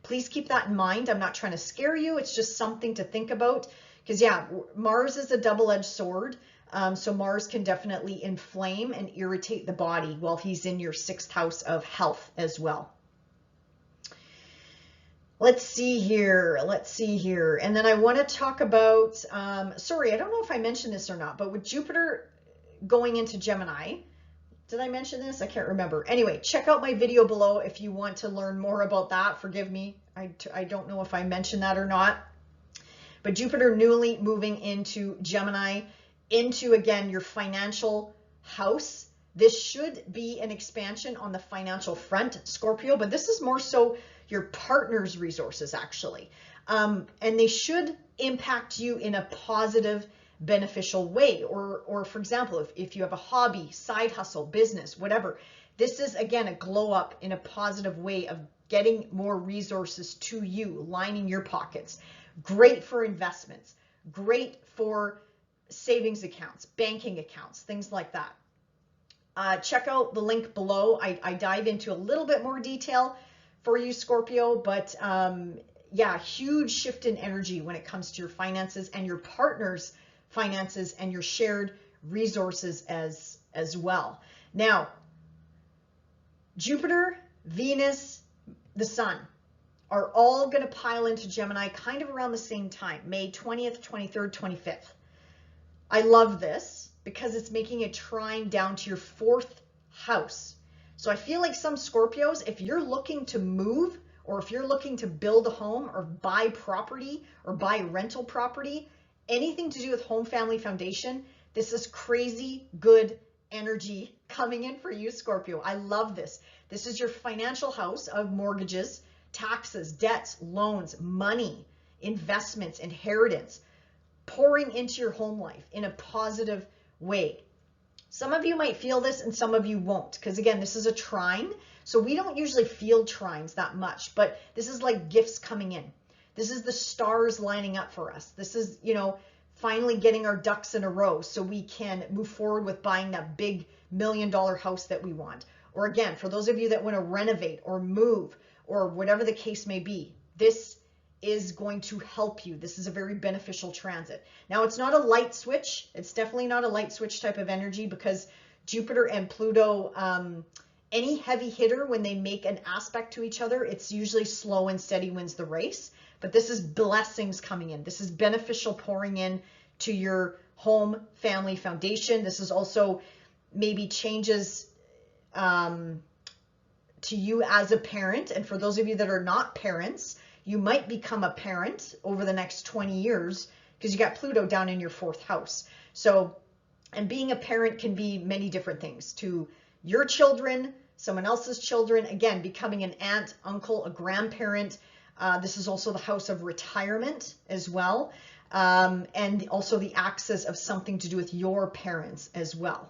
please keep that in mind. I'm not trying to scare you. It's just something to think about. Because, yeah, Mars is a double-edged sword. So Mars can definitely inflame and irritate the body while he's in your 6th house of health as well. Let's see here. And then I want to talk about, sorry, I don't know if I mentioned this or not, but with Jupiter going into Gemini, did I mention this? I can't remember. Anyway, check out my video below if you want to learn more about that. Forgive me. I don't know if I mentioned that or not. But Jupiter newly moving into Gemini, into, again, your financial house. This should be an expansion on the financial front, Scorpio, but this is more so your partner's resources, actually. And they should impact you in a positive, beneficial way. Or for example, if you have a hobby, side hustle, business, whatever, this is, again, a glow up in a positive way of getting more resources to you, lining your pockets. Great for investments, great for savings accounts, banking accounts, things like that. Check out the link below. I dive into a little bit more detail for you, Scorpio, but yeah, huge shift in energy when it comes to your finances and your partner's finances and your shared resources as well. Now, Jupiter, Venus, the Sun are all going to pile into Gemini kind of around the same time, May 20th, 23rd, 25th. I love this because it's making a trine down to your 4th house. So I feel like some Scorpios, if you're looking to move, or if you're looking to build a home or buy property or buy rental property, anything to do with home family foundation, this is crazy good energy coming in for you, Scorpio. I love this. This is your financial house of mortgages, taxes, debts, loans, money, investments, inheritance, pouring into your home life in a positive way. Some of you might feel this and some of you won't, because again, this is a trine. So we don't usually feel trines that much, but this is like gifts coming in. This is the stars lining up for us. This is, you know, finally getting our ducks in a row so we can move forward with buying that big $1 million house that we want. Or again, for those of you that want to renovate or move or whatever the case may be, this is going to help you. This is a very beneficial transit. Now, it's not a light switch. It's definitely not a light switch type of energy because Jupiter and Pluto, any heavy hitter, when they make an aspect to each other, it's usually slow and steady wins the race. But this is blessings coming in. This is beneficial pouring in to your home family foundation. This is also maybe changes to you as a parent. And for those of you that are not parents, you might become a parent over the next 20 years because you got Pluto down in your 4th house. So, and being a parent can be many different things to your children, someone else's children, again, becoming an aunt, uncle, a grandparent. This is also the house of retirement as well. And also the axis of something to do with your parents as well,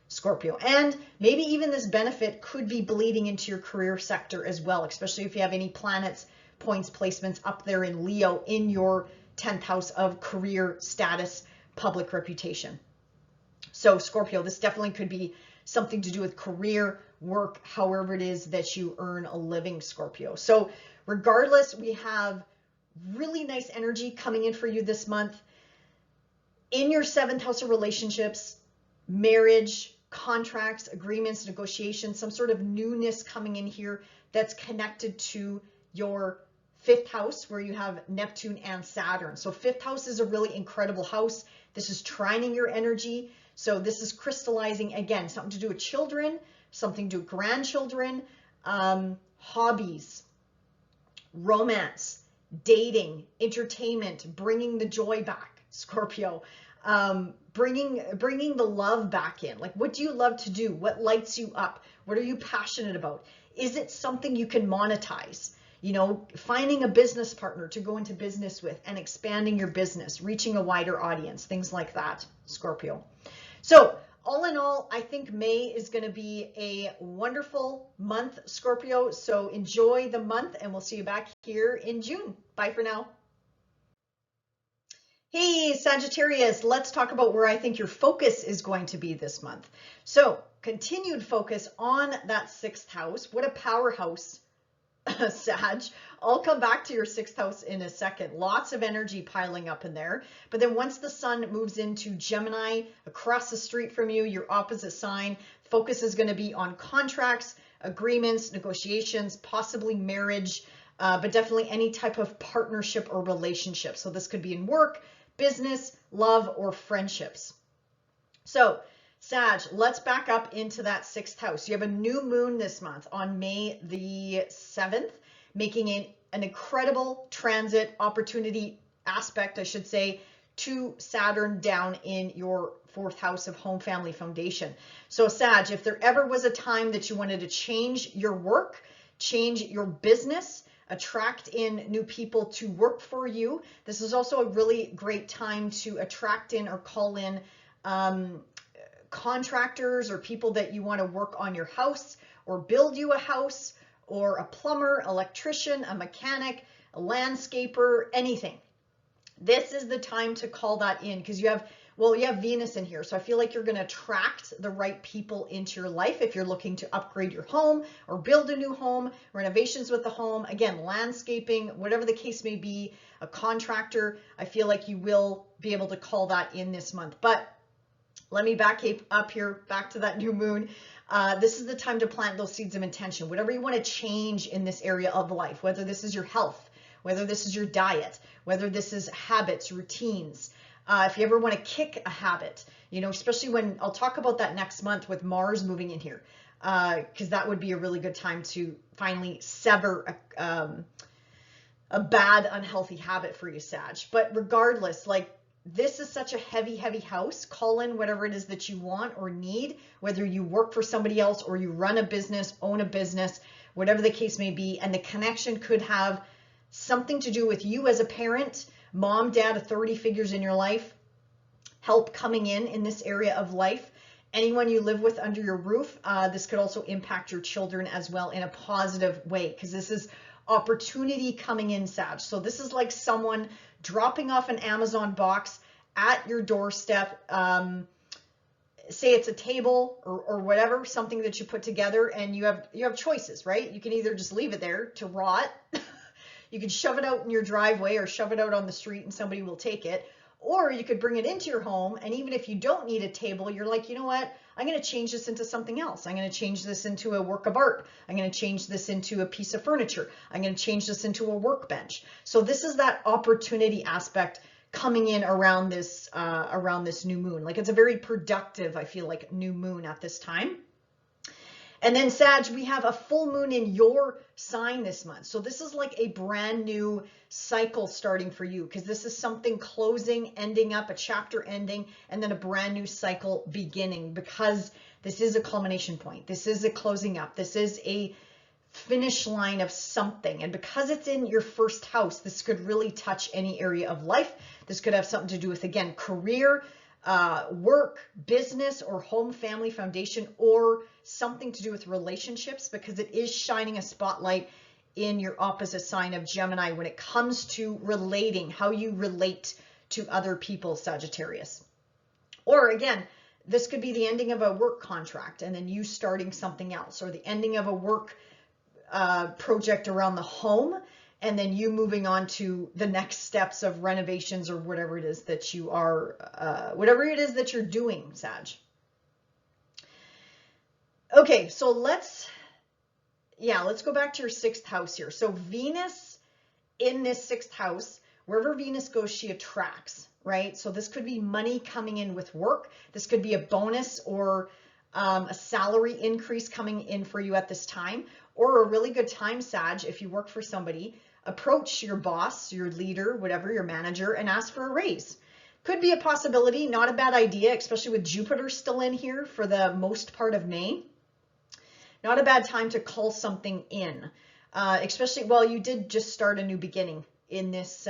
Scorpio. And maybe even this benefit could be bleeding into your career sector as well, especially if you have any planets, points, placements up there in Leo in your 10th house of career status, public reputation. So Scorpio, this definitely could be something to do with career, work, however it is that you earn a living, Scorpio. So regardless, we have really nice energy coming in for you this month. In your 7th house of relationships, marriage, contracts, agreements, negotiations, some sort of newness coming in here that's connected to your 5th house where you have Neptune and Saturn. So 5th house is a really incredible house. This is trining your energy. So this is crystallizing, again, something to do with children, something to do with grandchildren, hobbies, romance, dating, entertainment, bringing the joy back, Scorpio, bringing the love back in. Like, what do you love to do? What lights you up? What are you passionate about? Is it something you can monetize? You know, finding a business partner to go into business with and expanding your business, reaching a wider audience, things like that, Scorpio. So all in all, I think May is going to be a wonderful month, Scorpio. So enjoy the month and we'll see you back here in June. Bye for now. Hey, Sagittarius, let's talk about where I think your focus is going to be this month. So continued focus on that 6th house. What a powerhouse, Sag. I'll come back to your 6th house in a second. Lots of energy piling up in there. But then once the sun moves into Gemini, across the street from you, your opposite sign, focus is going to be on contracts, agreements, negotiations, possibly marriage, but definitely any type of partnership or relationship. So this could be in work, business, love, or friendships. So Sag, let's back up into that 6th house. You have a new moon this month on May the 7th, making an incredible transit opportunity aspect, I should say, to Saturn down in your 4th house of home, family, foundation. So Sag, if there ever was a time that you wanted to change your work, change your business, attract in new people to work for you, this is also a really great time to attract in or call in contractors or people that you want to work on your house or build you a house, or a plumber, electrician, a mechanic, a landscaper, anything. This is the time to call that in because you have Venus in here. So I feel like you're going to attract the right people into your life if you're looking to upgrade your home or build a new home, renovations with the home, again, landscaping, whatever the case may be, a contractor. I feel like you will be able to call that in this month. But let me back up here, back to that new moon. This is the time to plant those seeds of intention. Whatever you want to change in this area of life, whether this is your health, whether this is your diet, whether this is habits, routines. If you ever want to kick a habit, you know, especially when I'll talk about that next month with Mars moving in here, because that would be a really good time to finally sever a bad, unhealthy habit for you, Sag. But regardless, like, this is such a heavy house. Call in whatever it is that you want or need, whether you work for somebody else or you run a business, own a business, whatever the case may be. And the connection could have something to do with you as a parent, mom, dad, authority figures in your life, help coming in this area of life. Anyone you live with under your roof, this could also impact your children as well in a positive way, because this is opportunity coming in, Sag. So this is like someone dropping off an Amazon box at your doorstep. Say it's a table or whatever, something that you put together, and you have choices, right? You can either just leave it there to rot. You can shove it out in your driveway or shove it out on the street and somebody will take it. Or you could bring it into your home, and even if you don't need a table, you're like, you know what? I'm going to change this into something else. I'm going to change this into a work of art. I'm going to change this into a piece of furniture. I'm going to change this into a workbench. So this is that opportunity aspect coming in around this new moon. Like, it's a very productive, I feel like, new moon at this time. And then Sag, we have a full moon in your sign this month. So this is like a brand new cycle starting for you, because this is something closing, ending up, a chapter ending, and then a brand new cycle beginning, because this is a culmination point. This is a closing up. This is a finish line of something. And because it's in your 1st house, this could really touch any area of life. This could have something to do with, again, career, work, business, or home, family, foundation, or something to do with relationships, because it is shining a spotlight in your opposite sign of Gemini when it comes to relating, how you relate to other people, Sagittarius. Or again, this could be the ending of a work contract and then you starting something else, or the ending of a work project around the home and then you moving on to the next steps of renovations or whatever it is that you are, whatever it is that you're doing, Sag. Okay, so let's go back to your 6th house here. So Venus in this 6th house, wherever Venus goes, she attracts, right? So this could be money coming in with work. This could be a bonus or a salary increase coming in for you at this time, or a really good time, Sag, if you work for somebody, approach your boss, your leader, whatever, your manager, and ask for a raise. Could be a possibility, not a bad idea, especially with Jupiter still in here for the most part of May. Not a bad time to call something in, especially, well, you did just start a new beginning in this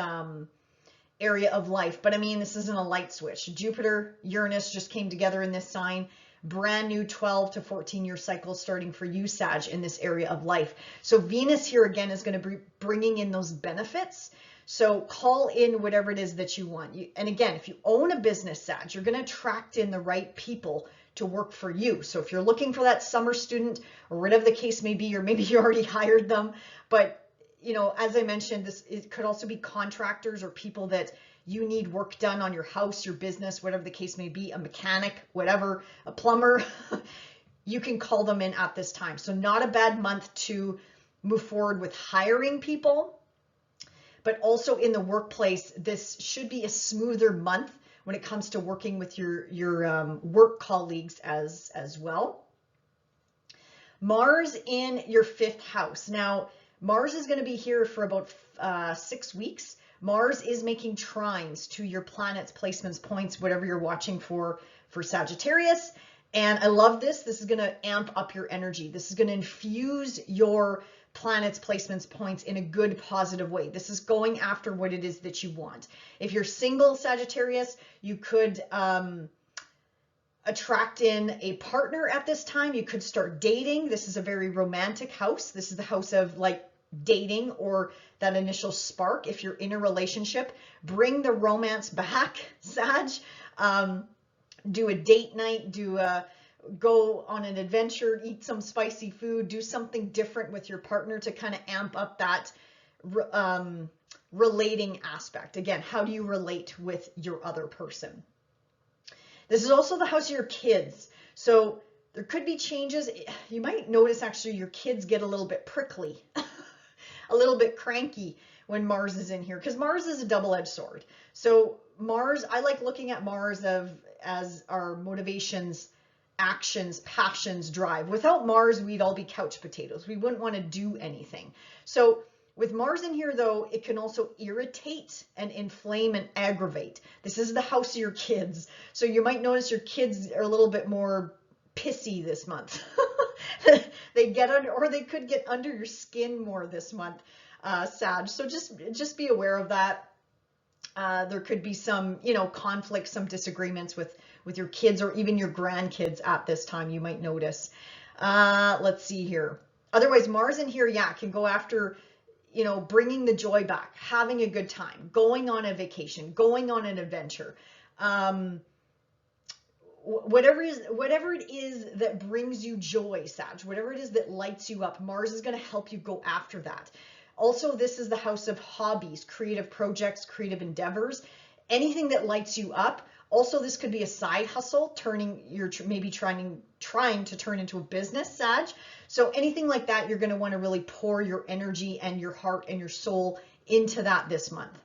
area of life, but I mean, this isn't a light switch. Jupiter, Uranus just came together in this sign, brand new 12 to 14 year cycle starting for you, Sag, in this area of life. So Venus here again is going to be bringing in those benefits. So call in whatever it is that you want. And again, if you own a business, Sag, you're going to attract in the right people to work for you. So if you're looking for that summer student or whatever the case may be, or maybe you already hired them, but you know, as I mentioned, it could also be contractors or people that you need work done on your house, your business, whatever the case may be, a mechanic, whatever, a plumber, you can call them in at this time. So not a bad month to move forward with hiring people, but also in the workplace, this should be a smoother month when it comes to working with your work colleagues as well. Mars in your 5th house. Now, Mars is going to be here for about 6 weeks. Mars is making trines to your planets, placements, points, whatever you're watching for Sagittarius. And I love this. This is going to amp up your energy. This is going to infuse your planets, placements, points in a good, positive way. This is going after what it is that you want. If you're single, Sagittarius, you could attract in a partner at this time. You could start dating. This is a very romantic house. This is the house of like dating or that initial spark. If you're in a relationship, bring the romance back, Sag. Do a date night, go on an adventure, eat some spicy food, do something different with your partner to kind of amp up that relating aspect. Again, how do you relate with your other person? This is also the house of your kids. So there could be changes. You might notice actually your kids get a little bit prickly, a little bit cranky when Mars is in here, because Mars is a double-edged sword. So Mars, I like looking at Mars as our motivations, actions, passions, drive. Without Mars, we'd all be couch potatoes. We wouldn't want to do anything. So with Mars in here, though, it can also irritate and inflame and aggravate. This is the house of your kids. So you might notice your kids are a little bit more pissy this month. They get under, or they could get under your skin more this month, Sag. So just be aware of that. There could be some, conflicts, some disagreements with your kids or even your grandkids at this time, you might notice. Let's see here. Otherwise, Mars in here, can go after, bringing the joy back, having a good time, going on a vacation, going on an adventure. Whatever it is that brings you joy, Sag, whatever it is that lights you up, Mars is going to help you go after that. Also, this is the house of hobbies, creative projects, creative endeavors, anything that lights you up. Also, this could be a side hustle, maybe trying to turn into a business, Sag. So anything like that, you're going to want to really pour your energy and your heart and your soul into that this month.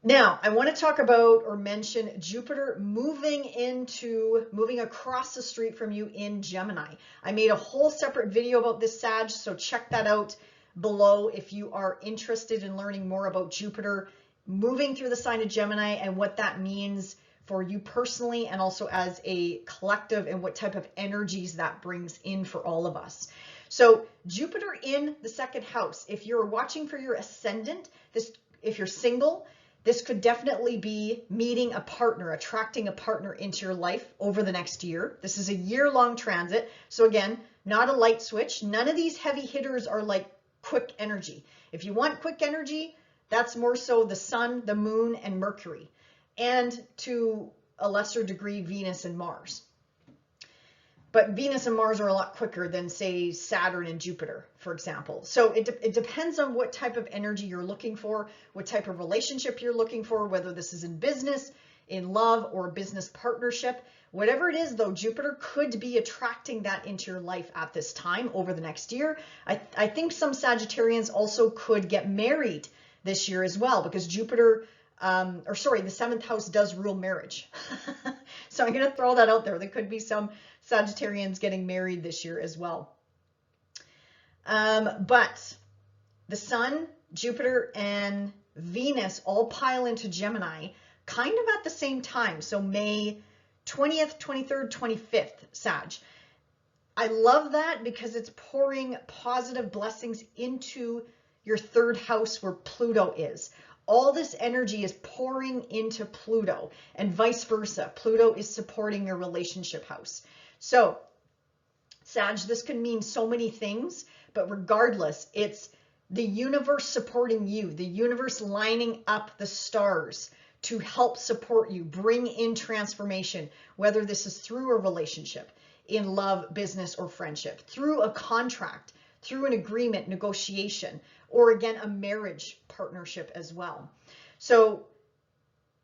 Now, I want to talk about or mention Jupiter moving across the street from you in Gemini. I made a whole separate video about this, Sag, so check that out below if you are interested in learning more about Jupiter moving through the sign of Gemini and what that means for you personally and also as a collective and what type of energies that brings in for all of us. So Jupiter in the 2nd house, if you're watching for your ascendant, if you're single, this could definitely be meeting a partner, attracting a partner into your life over the next year. This is a year-long transit. So again, not a light switch. None of these heavy hitters are like quick energy. If you want quick energy, that's more so the sun, the moon, and Mercury. And to a lesser degree, Venus and Mars. But Venus and Mars are a lot quicker than, say, Saturn and Jupiter, for example. So it depends on what type of energy you're looking for, what type of relationship you're looking for, whether this is in business, in love, or a business partnership. Whatever it is, though, Jupiter could be attracting that into your life at this time over the next year. I think some Sagittarians also could get married this year as well, because Jupiter, the seventh house does rule marriage. So I'm going to throw that out there. There could be some Sagittarians getting married this year as well. But the Sun, Jupiter, and Venus all pile into Gemini kind of at the same time. So May 20th, 23rd, 25th, Sag. I love that because it's pouring positive blessings into your third house where Pluto is. All this energy is pouring into Pluto and vice versa. Pluto is supporting your relationship house. So, Sag, this can mean so many things, but regardless, it's the universe supporting you, the universe lining up the stars to help support you, bring in transformation, whether this is through a relationship, in love, business, or friendship, through a contract, through an agreement, negotiation, or again, a marriage partnership as well. So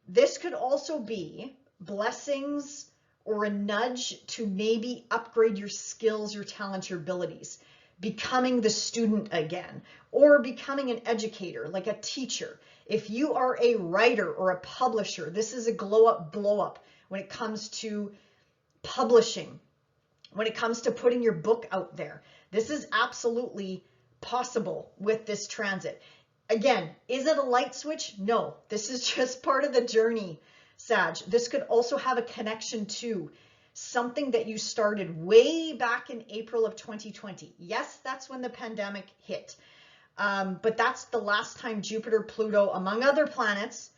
this could also be blessings or a nudge to maybe upgrade your skills, your talents, your abilities, becoming the student again, or becoming an educator, like a teacher. If you are a writer or a publisher, this is a glow up, blow up when it comes to publishing, when it comes to putting your book out there. This is absolutely possible with this transit. Again, is it a light switch? No, this is just part of the journey, Sag. This could also have a connection to something that you started way back in April of 2020. Yes, that's when the pandemic hit. But that's the last time Jupiter, Pluto, among other planets,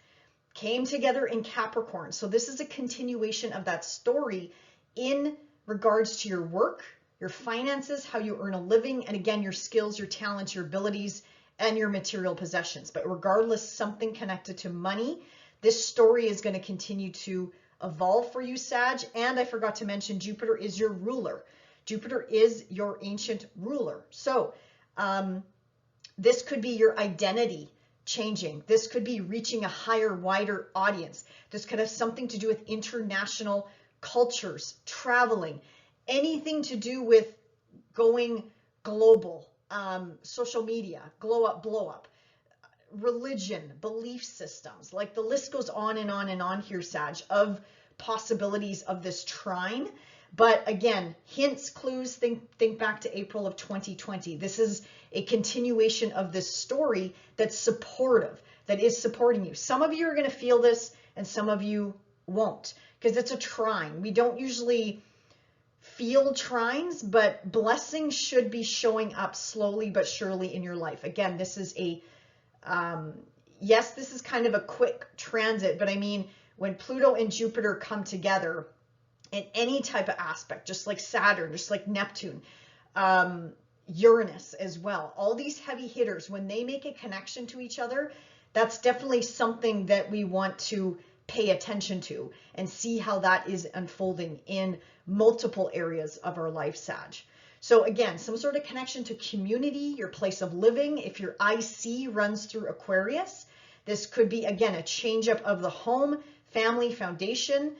came together in Capricorn. So this is a continuation of that story in regards to your work, your finances, how you earn a living, and again, your skills, your talents, your abilities, and your material possessions. But regardless, something connected to money, this story is going to continue to evolve for you, Sag. And I forgot to mention, Jupiter is your ruler. Jupiter is your ancient ruler. So this could be your identity changing. This could be reaching a higher, wider audience. This could have something to do with international cultures, traveling, anything to do with going global, social media, glow up, blow up, religion, belief systems, like the list goes on and on and on here, Sag, of possibilities of this trine. But again, hints, clues, think back to April of 2020. This is a continuation of this story that's supportive, that is supporting you. Some of you are going to feel this and some of you won't, because it's a trine. We don't usually feel trines, but blessings should be showing up slowly but surely in your life. Again, this is a, yes, this is kind of a quick transit, but I mean, when Pluto and Jupiter come together in any type of aspect, just like Saturn, just like Neptune, Uranus as well, all these heavy hitters, when they make a connection to each other, that's definitely something that we want to pay attention to and see how that is unfolding in multiple areas of our life, Sag. So again, some sort of connection to community, your place of living. If your IC runs through Aquarius, this could be, again, a change up of the home, family, foundation,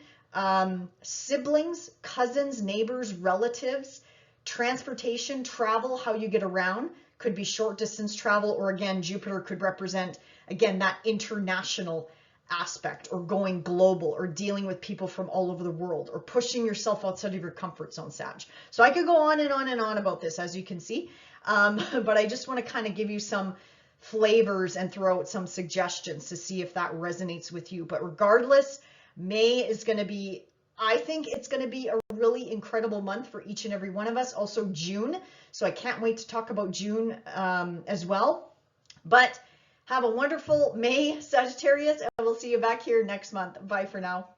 siblings, cousins, neighbors, relatives, transportation, travel, how you get around. Could be short distance travel, or again, Jupiter could represent, again, that international aspect, or going global, or dealing with people from all over the world, or pushing yourself outside of your comfort zone, Sag. So I could go on and on and on about this, as you can see, but I just want to kind of give you some flavors and throw out some suggestions to see if that resonates with you. But regardless, May is going to be, I think it's going to be a really incredible month for each and every one of us. Also June, so I can't wait to talk about June as well. But have a wonderful May, Sagittarius, and we'll see you back here next month. Bye for now.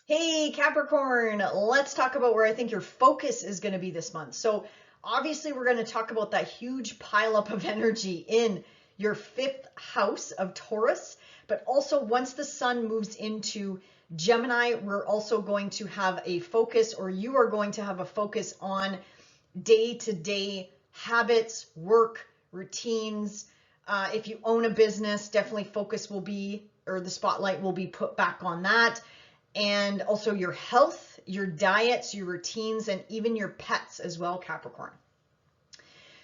Hey, Capricorn, let's talk about where I think your focus is going to be this month. So obviously we're going to talk about that huge pileup of energy in your fifth house of Taurus. But also once the sun moves into Gemini, we're also going to have a focus, or you are going to have a focus on day-to-day habits, work, routines. If you own a business, definitely focus will be, or the spotlight will be put back on that. And also your health, your diets, your routines, and even your pets as well, Capricorn.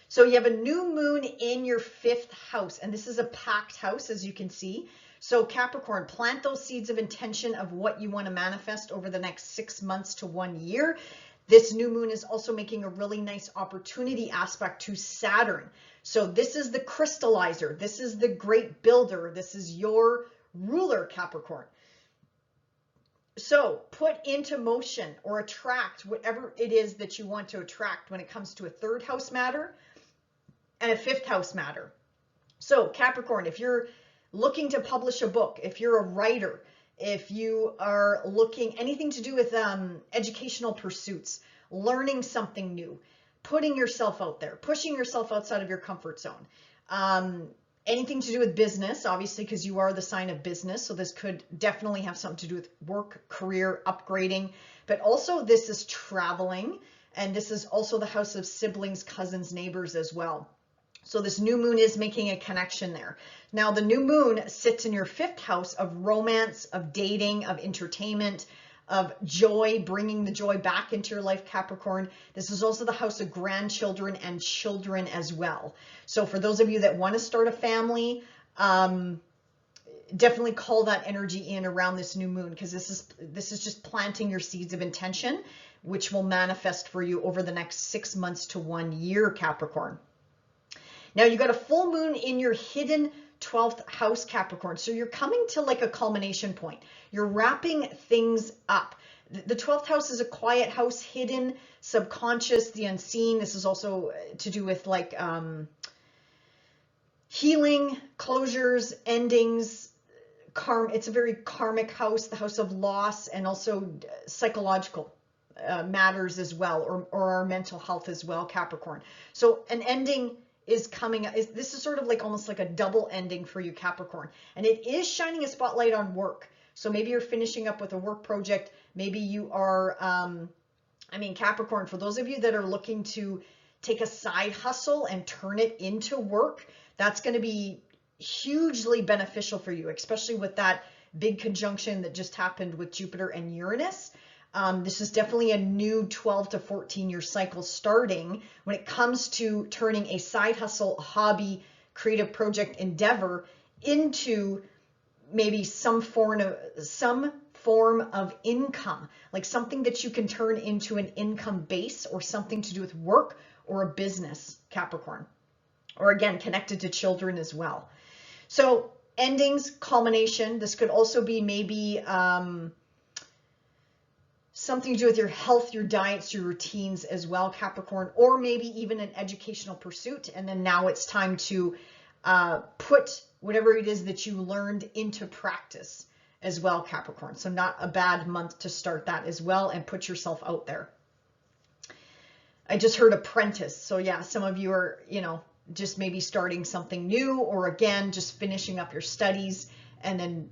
So you have a new moon in your 5th house, and this is a packed house, as you can see. So Capricorn, plant those seeds of intention of what you want to manifest over the next 6 months to 1 year. This new moon is also making a really nice opportunity aspect to Saturn. So this is the crystallizer. This is the great builder. This is your ruler, Capricorn. So put into motion or attract whatever it is that you want to attract when it comes to a 3rd house matter and a 5th house matter. So Capricorn, if you're looking to publish a book, if you're a writer, if you are looking anything to do with educational pursuits, learning something new, putting yourself out there, pushing yourself outside of your comfort zone, anything to do with business, obviously, because you are the sign of business. So this could definitely have something to do with work, career, upgrading, but also this is traveling. And this is also the house of siblings, cousins, neighbors as well. So this new moon is making a connection there. Now the new moon sits in your 5th house of romance, of dating, of entertainment, of joy, bringing the joy back into your life, Capricorn. This is also the house of grandchildren and children as well. So for those of you that want to start a family, definitely call that energy in around this new moon, because this is just planting your seeds of intention, which will manifest for you over the next 6 months to 1 year, Capricorn. Now you got a full moon in your hidden 12th house, Capricorn. So you're coming to like a culmination point. You're wrapping things up. The 12th house is a quiet house, hidden, subconscious, the unseen. This is also to do with like healing, closures, endings, it's a very karmic house, the house of loss, and also psychological matters as well, or our mental health as well, Capricorn. So an ending is coming. This is sort of like almost like a double ending for you, Capricorn. And it is shining a spotlight on work. So maybe you're finishing up with a work project. Maybe you are, Capricorn, for those of you that are looking to take a side hustle and turn it into work, that's going to be hugely beneficial for you, especially with that big conjunction that just happened with Jupiter and Uranus. This is definitely a new 12 to 14 year cycle starting when it comes to turning a side hustle, hobby, creative project endeavor into maybe some form of income, like something that you can turn into an income base, or something to do with work or a business, Capricorn, or again, connected to children as well. So endings, culmination. This could also be maybe something to do with your health, your diets, your routines as well, Capricorn, or maybe even an educational pursuit. And then now it's time to put whatever it is that you learned into practice as well, Capricorn. So not a bad month to start that as well and put yourself out there. I just heard apprentice. So yeah, some of you are, just maybe starting something new, or again, just finishing up your studies, and then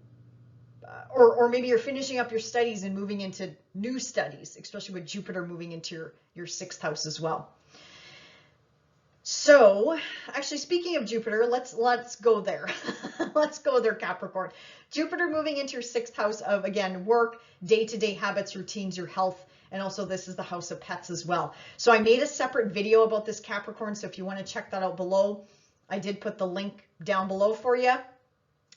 or maybe you're finishing up your studies and moving into new studies, especially with Jupiter moving into your 6th house as well. So actually, speaking of Jupiter, let's go there. Let's go there, Capricorn. Jupiter moving into your 6th house of, again, work, day-to-day habits, routines, your health, and also this is the house of pets as well. So I made a separate video about this, Capricorn, so if you want to check that out below, I did put the link down below for you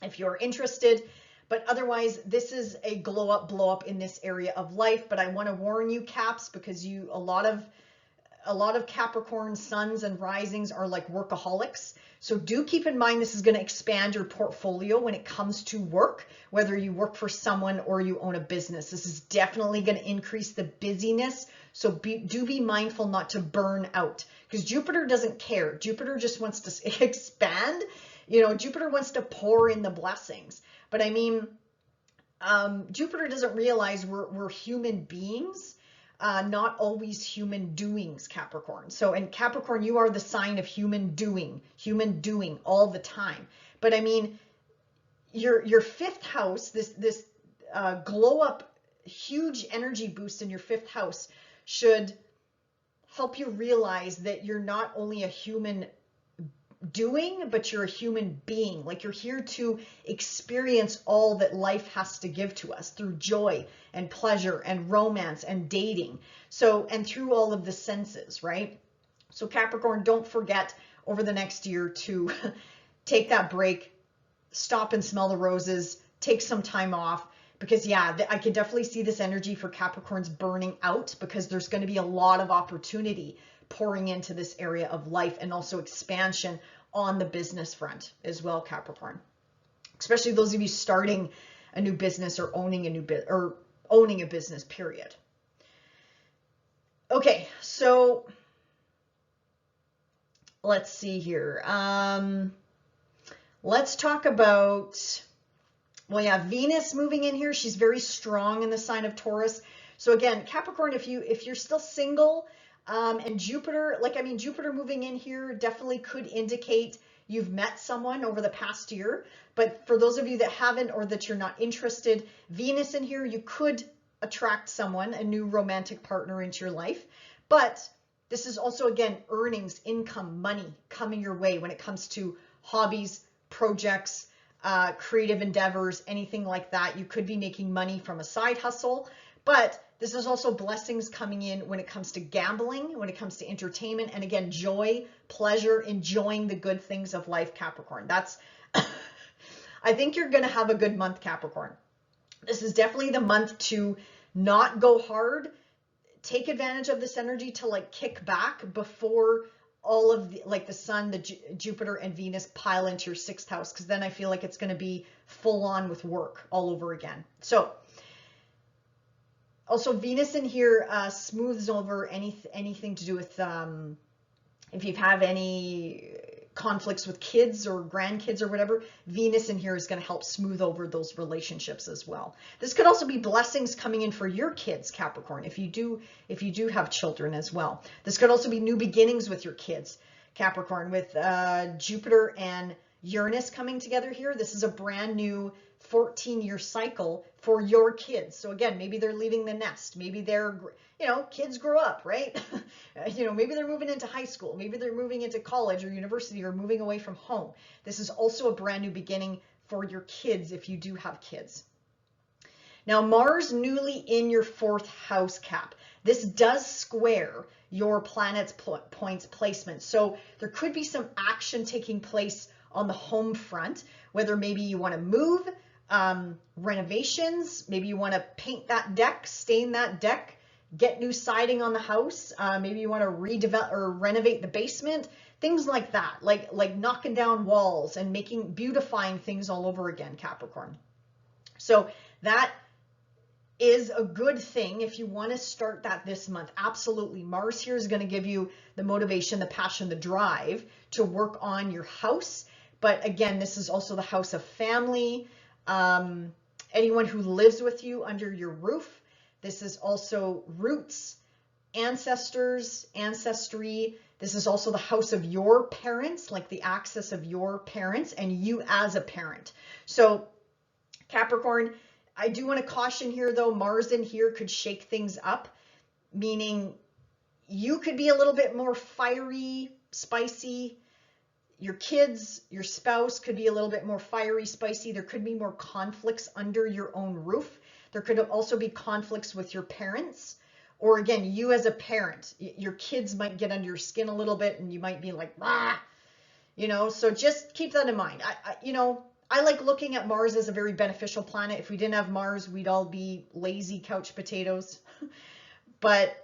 if you're interested. But otherwise, this is a glow up, blow up in this area of life. But I want to warn you, Caps, because a lot of Capricorn suns and risings are like workaholics. So do keep in mind, this is going to expand your portfolio when it comes to work, whether you work for someone or you own a business. This is definitely going to increase the busyness. So do be mindful not to burn out, because Jupiter doesn't care. Jupiter just wants to expand. Jupiter wants to pour in the blessings. But I mean, Jupiter doesn't realize we're human beings, not always human doings, Capricorn. So in Capricorn, you are the sign of human doing all the time. But I mean, your fifth house, this glow up, huge energy boost in your fifth house should help you realize that you're not only a human doing, but you're a human being. Like, you're here to experience all that life has to give to us through joy and pleasure and romance and dating. So, and through all of the senses, right? So Capricorn, don't forget over the next year to take that break, stop and smell the roses, take some time off, because yeah, I can definitely see this energy for Capricorns burning out, because there's going to be a lot of opportunity pouring into this area of life, and also expansion on the business front as well, Capricorn. Especially those of you starting a new business or owning a business, period. Okay, so let's see here. Let's talk about, well, yeah, Venus moving in here. She's very strong in the sign of Taurus. So again, Capricorn, if you're still single, and Jupiter, Jupiter moving in here definitely could indicate you've met someone over the past year. But for those of you that haven't, or that you're not interested, Venus in here, you could attract someone, a new romantic partner into your life. But this is also, again, earnings, income, money coming your way when it comes to hobbies, projects, creative endeavors, anything like that. You could be making money from a side hustle, but this is also blessings coming in when it comes to gambling, when it comes to entertainment, and again, joy, pleasure, enjoying the good things of life, Capricorn. That's, I think you're going to have a good month, Capricorn. This is definitely the month to not go hard. Take advantage of this energy to like kick back before all of the, like the sun, the Jupiter and Venus pile into your sixth house, because then I feel like it's going to be full on with work all over again. So also Venus in here smooths over anything to do with if you have any conflicts with kids or grandkids or whatever, Venus in here is going to help smooth over those relationships as well. This could also be blessings coming in for your kids, Capricorn, if you do have children as well. This could also be new beginnings with your kids, Capricorn, with Jupiter and Uranus coming together here. This is a brand new 14-year cycle for your kids. So again, maybe they're leaving the nest. Maybe they're, kids grow up, right? Maybe they're moving into high school. Maybe they're moving into college or university, or moving away from home. This is also a brand new beginning for your kids if you do have kids. Now, Mars newly in your fourth house, Cap. This does square your planet's points placement. So there could be some action taking place on the home front, whether maybe you want to move, renovations, maybe you want to paint that deck, stain that deck, get new siding on the house, maybe you want to redevelop or renovate the basement, things like that, like knocking down walls and beautifying things all over again, Capricorn. So that is a good thing if you want to start that this month. Absolutely. Mars here is going to give you the motivation, the passion, the drive to work on your house. But again, this is also the house of family, anyone who lives with you under your roof. This is also roots, ancestors, ancestry. This is also the house of your parents, like the axis of your parents and you as a parent. So Capricorn, I do want to caution here though, Mars in here could shake things up, meaning you could be a little bit more fiery, spicy. Your kids, your spouse could be a little bit more fiery, spicy. There could be more conflicts under your own roof. There could also be conflicts with your parents, or again, you as a parent. Your kids might get under your skin a little bit and you might be like, ah, so just keep that in mind. I like looking at Mars as a very beneficial planet. If we didn't have Mars, we'd all be lazy couch potatoes. But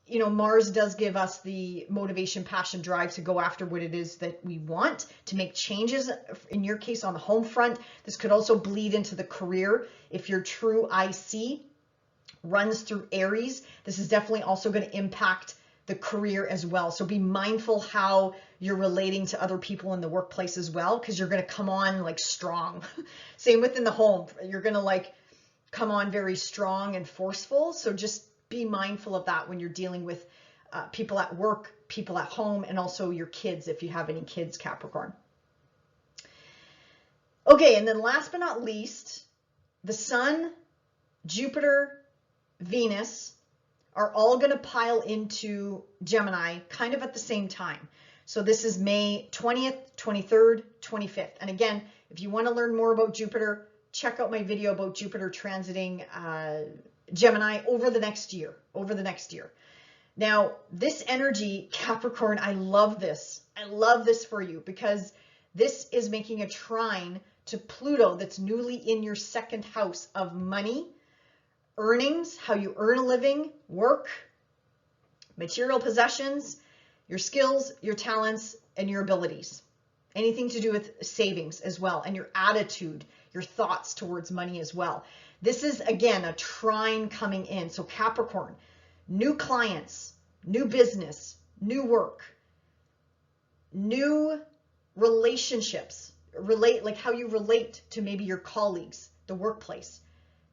Mars does give us the motivation, passion, drive to go after what it is that we want, to make changes, in your case, on the home front. This could also bleed into the career. If your true IC runs through Aries, this is definitely also going to impact the career as well. So be mindful how you're relating to other people in the workplace as well, because you're going to come on like strong. Same within the home. You're going to like come on very strong and forceful. So just be mindful of that when you're dealing with people at work, people at home, and also your kids if you have any kids, Capricorn. Okay, and then last but not least, the Sun, Jupiter, Venus are all going to pile into Gemini kind of at the same time. So this is May 20th, 23rd, 25th. And again, if you want to learn more about Jupiter, check out my video about Jupiter transiting Gemini over the next year, Now, this energy, Capricorn, I love this. I love this for you because this is making a trine to Pluto that's newly in your second house of money, earnings, how you earn a living, work, material possessions, your skills, your talents, and your abilities. Anything to do with savings as well, and your attitude, your thoughts towards money as well. This is, again, a trine coming in. So Capricorn, new clients, new business, new work, new relationships, like how you relate to maybe your colleagues, the workplace,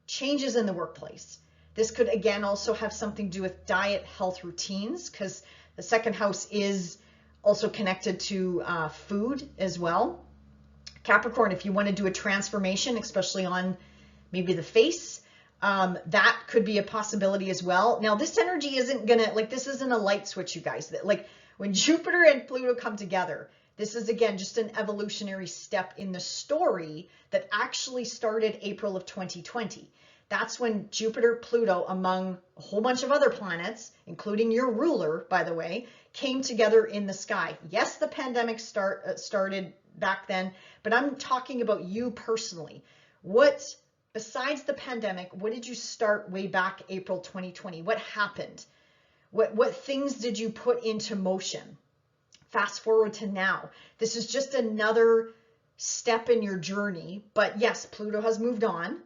changes in the workplace. This could, again, also have something to do with diet, health routines, because the second house is also connected to food as well. Capricorn, if you want to do a transformation, especially on maybe the face, that could be a possibility as well. Now, this energy isn't gonna, like, this isn't a light switch, you guys. Like, when Jupiter and Pluto come together, this is, again, just an evolutionary step in the story that actually started April of 2020. That's when Jupiter, Pluto, among a whole bunch of other planets, including your ruler, by the way, came together in the sky. Yes, the pandemic started back then, but I'm talking about you personally. What, besides the pandemic, what did you start way back April 2020? What happened? What things did you put into motion? Fast forward to now. This is just another step in your journey. But yes, Pluto has moved on.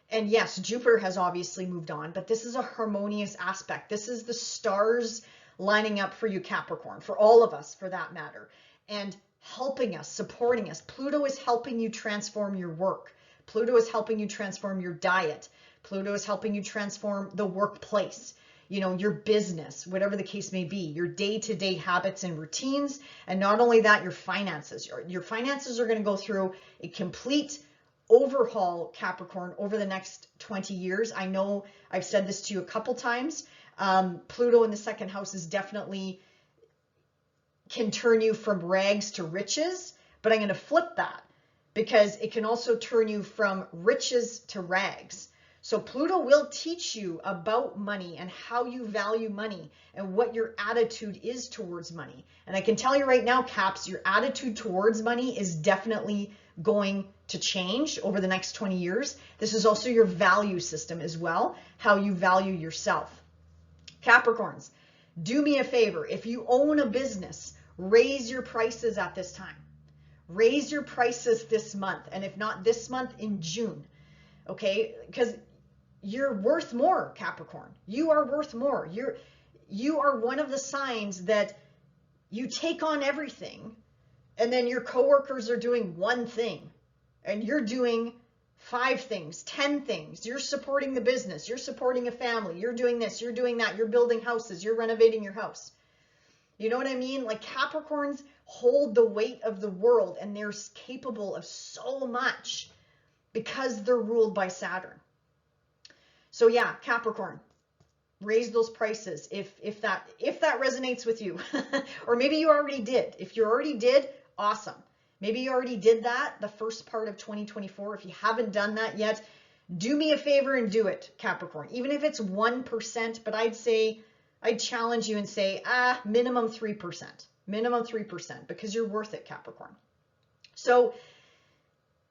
And yes, Jupiter has obviously moved on. But this is a harmonious aspect. This is the stars lining up for you, Capricorn, for all of us, for that matter. And helping us, supporting us. Pluto is helping you transform your work. Pluto is helping you transform your diet. Pluto is helping you transform the workplace, you know, your business, whatever the case may be, your day-to-day habits and routines. And not only that, your finances. Your finances are going to go through a complete overhaul, Capricorn, over the next 20 years. I know I've said this to you a couple times. Pluto in the second house is definitely can turn you from rags to riches, but I'm going to flip that because it can also turn you from riches to rags. So Pluto will teach you about money and how you value money and what your attitude is towards money. And I can tell you right now, Caps, your attitude towards money is definitely going to change over the next 20 years. This is also your value system as well, how you value yourself. Capricorns, do me a favor. If you own a business, raise your prices at this time. Raise your prices this month. And if not this month, in June. Okay? Because you're worth more, Capricorn. You are worth more. You are one of the signs that you take on everything, and then your coworkers are doing one thing, and you're doing 5 things, 10 things. You're supporting the business. You're supporting a family. You're doing this. You're doing that. You're building houses. You're renovating your house. You know what I mean? Like, Capricorns hold the weight of the world, and they're capable of so much because they're ruled by Saturn. So yeah, Capricorn, raise those prices if that resonates with you. Or maybe you already did. If you already did, awesome. Maybe you already did that the first part of 2024. If you haven't done that yet, do me a favor and do it, Capricorn. Even if it's 1%, but I'd challenge you and say, minimum 3%. Minimum 3%, because you're worth it, Capricorn. So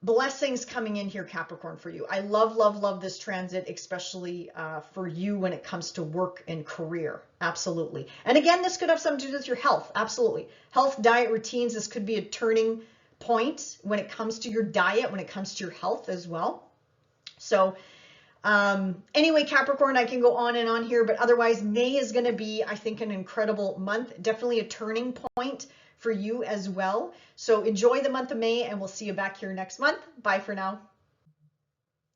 blessings coming in here, Capricorn, for you. I love, love, love this transit, especially for you when it comes to work and career. Absolutely. And again, this could have something to do with your health. Absolutely. Health, diet, routines. This could be a turning point when it comes to your diet, when it comes to your health as well. So anyway, Capricorn, I can go on and on here, but otherwise May is going to be, I think, an incredible month. Definitely a turning point for you as well. So enjoy the month of May, and we'll see you back here next month. Bye for now.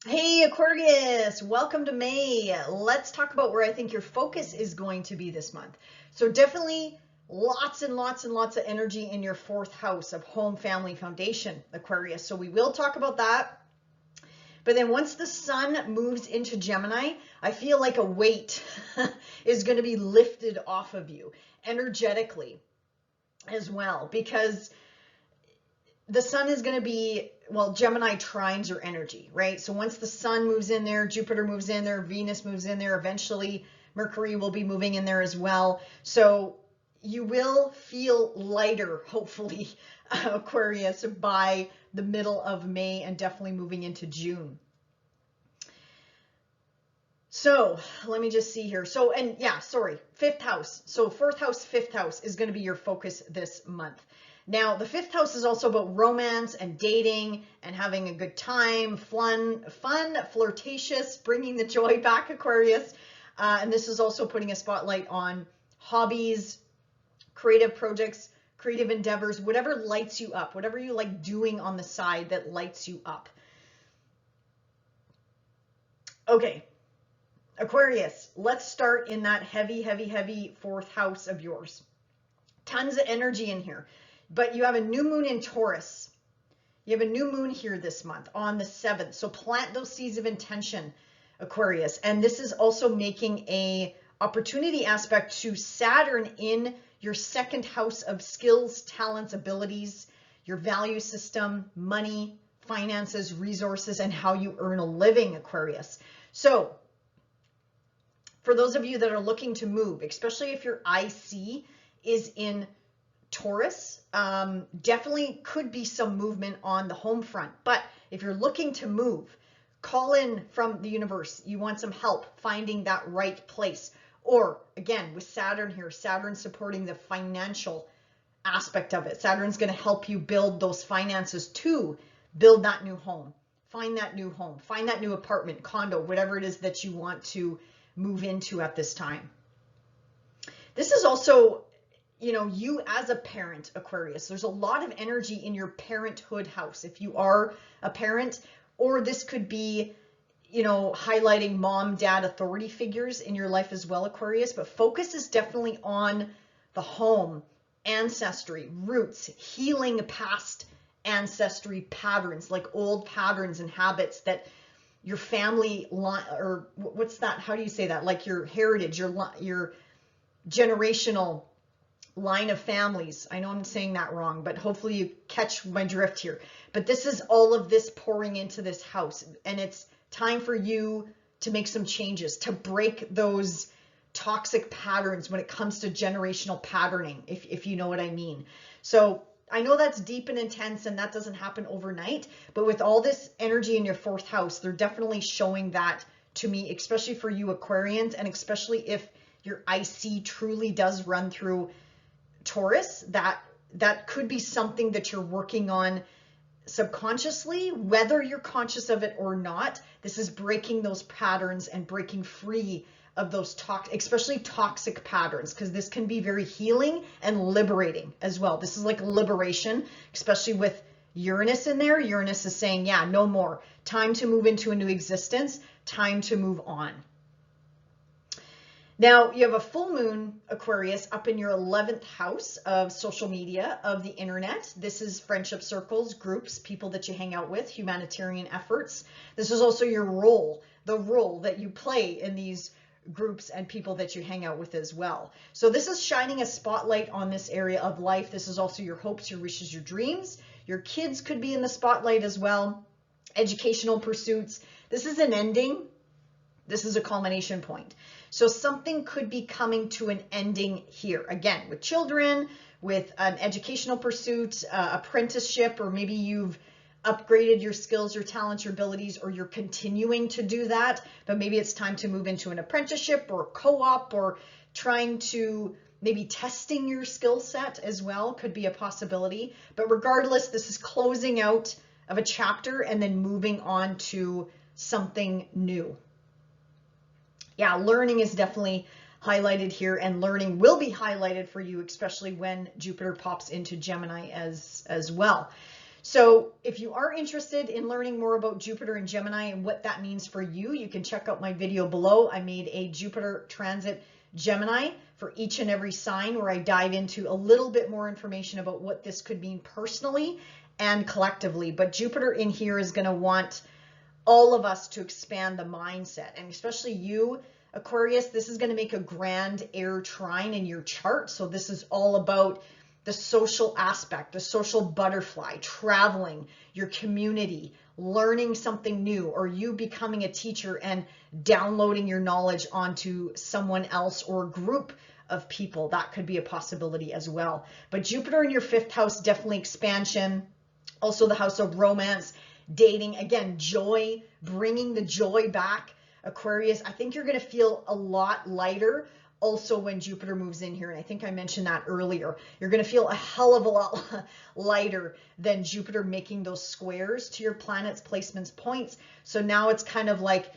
Hey Aquarius, welcome to May. Let's talk about where I think your focus is going to be this month. So definitely Lots and lots and lots of energy in your 4th house of home, family, foundation, Aquarius. So we will talk about that. But then once the sun moves into Gemini, I feel like a weight is going to be lifted off of you energetically as well, because the sun is going to be, well, Gemini trines your energy, right? So once the sun moves in there, Jupiter moves in there, Venus moves in there, eventually Mercury will be moving in there as well. So you will feel lighter, hopefully, Aquarius, by the middle of May and definitely moving into June. So let me just see here. So, and yeah, sorry, 5th house. So 4th house, 5th house is going to be your focus this month. Now, the 5th house is also about romance and dating and having a good time, fun, flirtatious, bringing the joy back, Aquarius. And this is also putting a spotlight on hobbies, creative projects, creative endeavors, whatever lights you up, whatever you like doing on the side that lights you up. Okay, Aquarius, let's start in that heavy, heavy, heavy 4th house of yours. Tons of energy in here, but you have a new moon in Taurus. You have a new moon here this month on the 7th. So plant those seeds of intention, Aquarius. And this is also making a opportunity aspect to Saturn in your 2nd house of skills, talents, abilities, your value system, money, finances, resources, and how you earn a living, Aquarius. So for those of you that are looking to move, especially if your IC is in Taurus, definitely could be some movement on the home front. But if you're looking to move, call in from the universe. You want some help finding that right place. Or again, with Saturn here, Saturn supporting the financial aspect of it. Saturn's going to help you build those finances to build that new home, find that new home, find that new apartment, condo, whatever it is that you want to move into at this time. This is also, you know, you as a parent, Aquarius, there's a lot of energy in your parenthood house if you are a parent, or this could be, you know, highlighting mom, dad, authority figures in your life as well, Aquarius, but focus is definitely on the home, ancestry, roots, healing past ancestry patterns, like old patterns and habits that your family line, or what's that? How do you say that? Like your heritage, your generational line of families. I know I'm saying that wrong, but hopefully you catch my drift here. But this is all of this pouring into this house, and it's time for you to make some changes, to break those toxic patterns when it comes to generational patterning, if you know what I mean. So I know that's deep and intense and that doesn't happen overnight, but with all this energy in your 4th house, they're definitely showing that to me, especially for you Aquarians, and especially if your IC truly does run through Taurus, that could be something that you're working on subconsciously, whether you're conscious of it or not. This is breaking those patterns and breaking free of those especially toxic patterns, because this can be very healing and liberating as well. This is like liberation, especially with Uranus in there. Uranus is saying, yeah, no more. Time to move into a new existence, time to move on. Now, you have a full moon, Aquarius, up in your 11th house of social media, of the internet. This is friendship circles, groups, people that you hang out with, humanitarian efforts. This is also your role, the role that you play in these groups and people that you hang out with as well. So this is shining a spotlight on this area of life. This is also your hopes, your wishes, your dreams. Your kids could be in the spotlight as well. Educational pursuits. This is an ending. This is a culmination point. So something could be coming to an ending here. Again, with children, with an educational pursuit, apprenticeship, or maybe you've upgraded your skills, your talents, your abilities, or you're continuing to do that, but maybe it's time to move into an apprenticeship or co-op, or trying to maybe testing your skill set as well could be a possibility. But regardless, this is closing out of a chapter and then moving on to something new. Yeah, learning is definitely highlighted here, and learning will be highlighted for you, especially when Jupiter pops into Gemini as well. So if you are interested in learning more about Jupiter and Gemini and what that means for you, you can check out my video below. I made a Jupiter transit Gemini for each and every sign, where I dive into a little bit more information about what this could mean personally and collectively. But Jupiter in here is going to want all of us to expand the mindset, and especially you, Aquarius. This is going to make a grand air trine in your chart. So this is all about the social aspect, the social butterfly, traveling, your community, learning something new, or you becoming a teacher and downloading your knowledge onto someone else or a group of people. That could be a possibility as well. But Jupiter in your 5th house, definitely expansion. Also the house of romance, dating, again, joy, bringing the joy back. Aquarius, I think you're going to feel a lot lighter also when Jupiter moves in here. And I think I mentioned that earlier. You're going to feel a hell of a lot lighter than Jupiter making those squares to your planets, placements, points. So now it's kind of like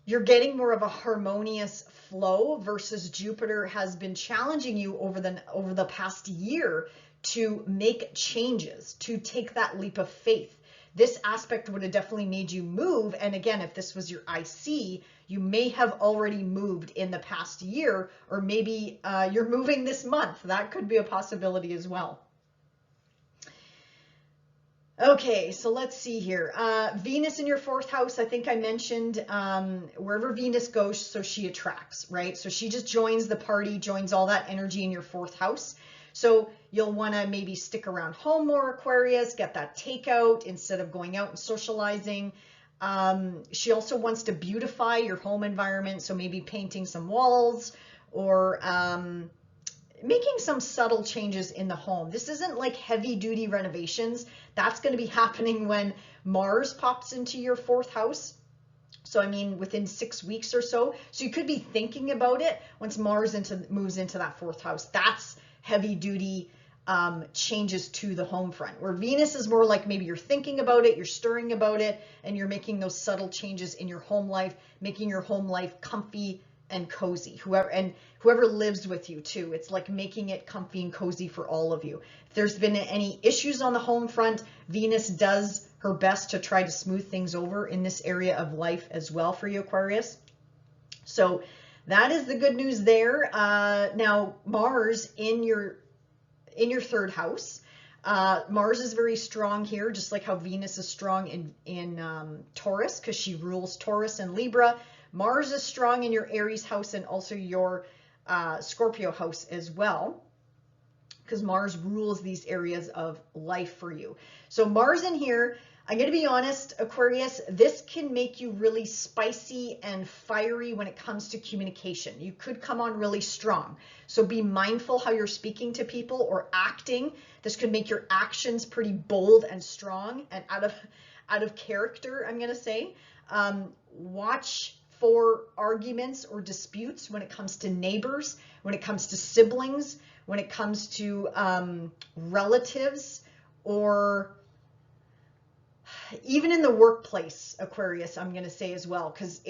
you're getting more of a harmonious flow, versus Jupiter has been challenging you over the past year to make changes, to take that leap of faith. This aspect would have definitely made you move. And again, if this was your IC, you may have already moved in the past year, or maybe you're moving this month. That could be a possibility as well. Okay, so let's see here. Venus in your 4th house, I think I mentioned wherever Venus goes, so she attracts, right? So she just joins the party, joins all that energy in your 4th house. So you'll want to maybe stick around home more, Aquarius, get that takeout instead of going out and socializing. She also wants to beautify your home environment. So maybe painting some walls, or making some subtle changes in the home. This isn't like heavy duty renovations. That's going to be happening when Mars pops into your 4th house. So, I mean, within 6 weeks or so. So you could be thinking about it once Mars moves into that 4th house. That's heavy duty changes to the home front, where Venus is more like maybe you're thinking about it, you're stirring about it, and you're making those subtle changes in your home life, making your home life comfy and cozy. Whoever lives with you too, it's like making it comfy and cozy for all of you. If there's been any issues on the home front, Venus does her best to try to smooth things over in this area of life as well for you, Aquarius. So that is the good news there. Now Mars in your 3rd house. Mars is very strong here, just like how Venus is strong in Taurus, because she rules Taurus and Libra. Mars is strong in your Aries house and also your Scorpio house as well, because Mars rules these areas of life for you. So Mars in here, I'm going to be honest, Aquarius, this can make you really spicy and fiery when it comes to communication. You could come on really strong. So be mindful how you're speaking to people or acting. This could make your actions pretty bold and strong and out of character, I'm going to say. Watch for arguments or disputes when it comes to neighbors, when it comes to siblings, when it comes to relatives, or even in the workplace, Aquarius, I'm going to say as well, because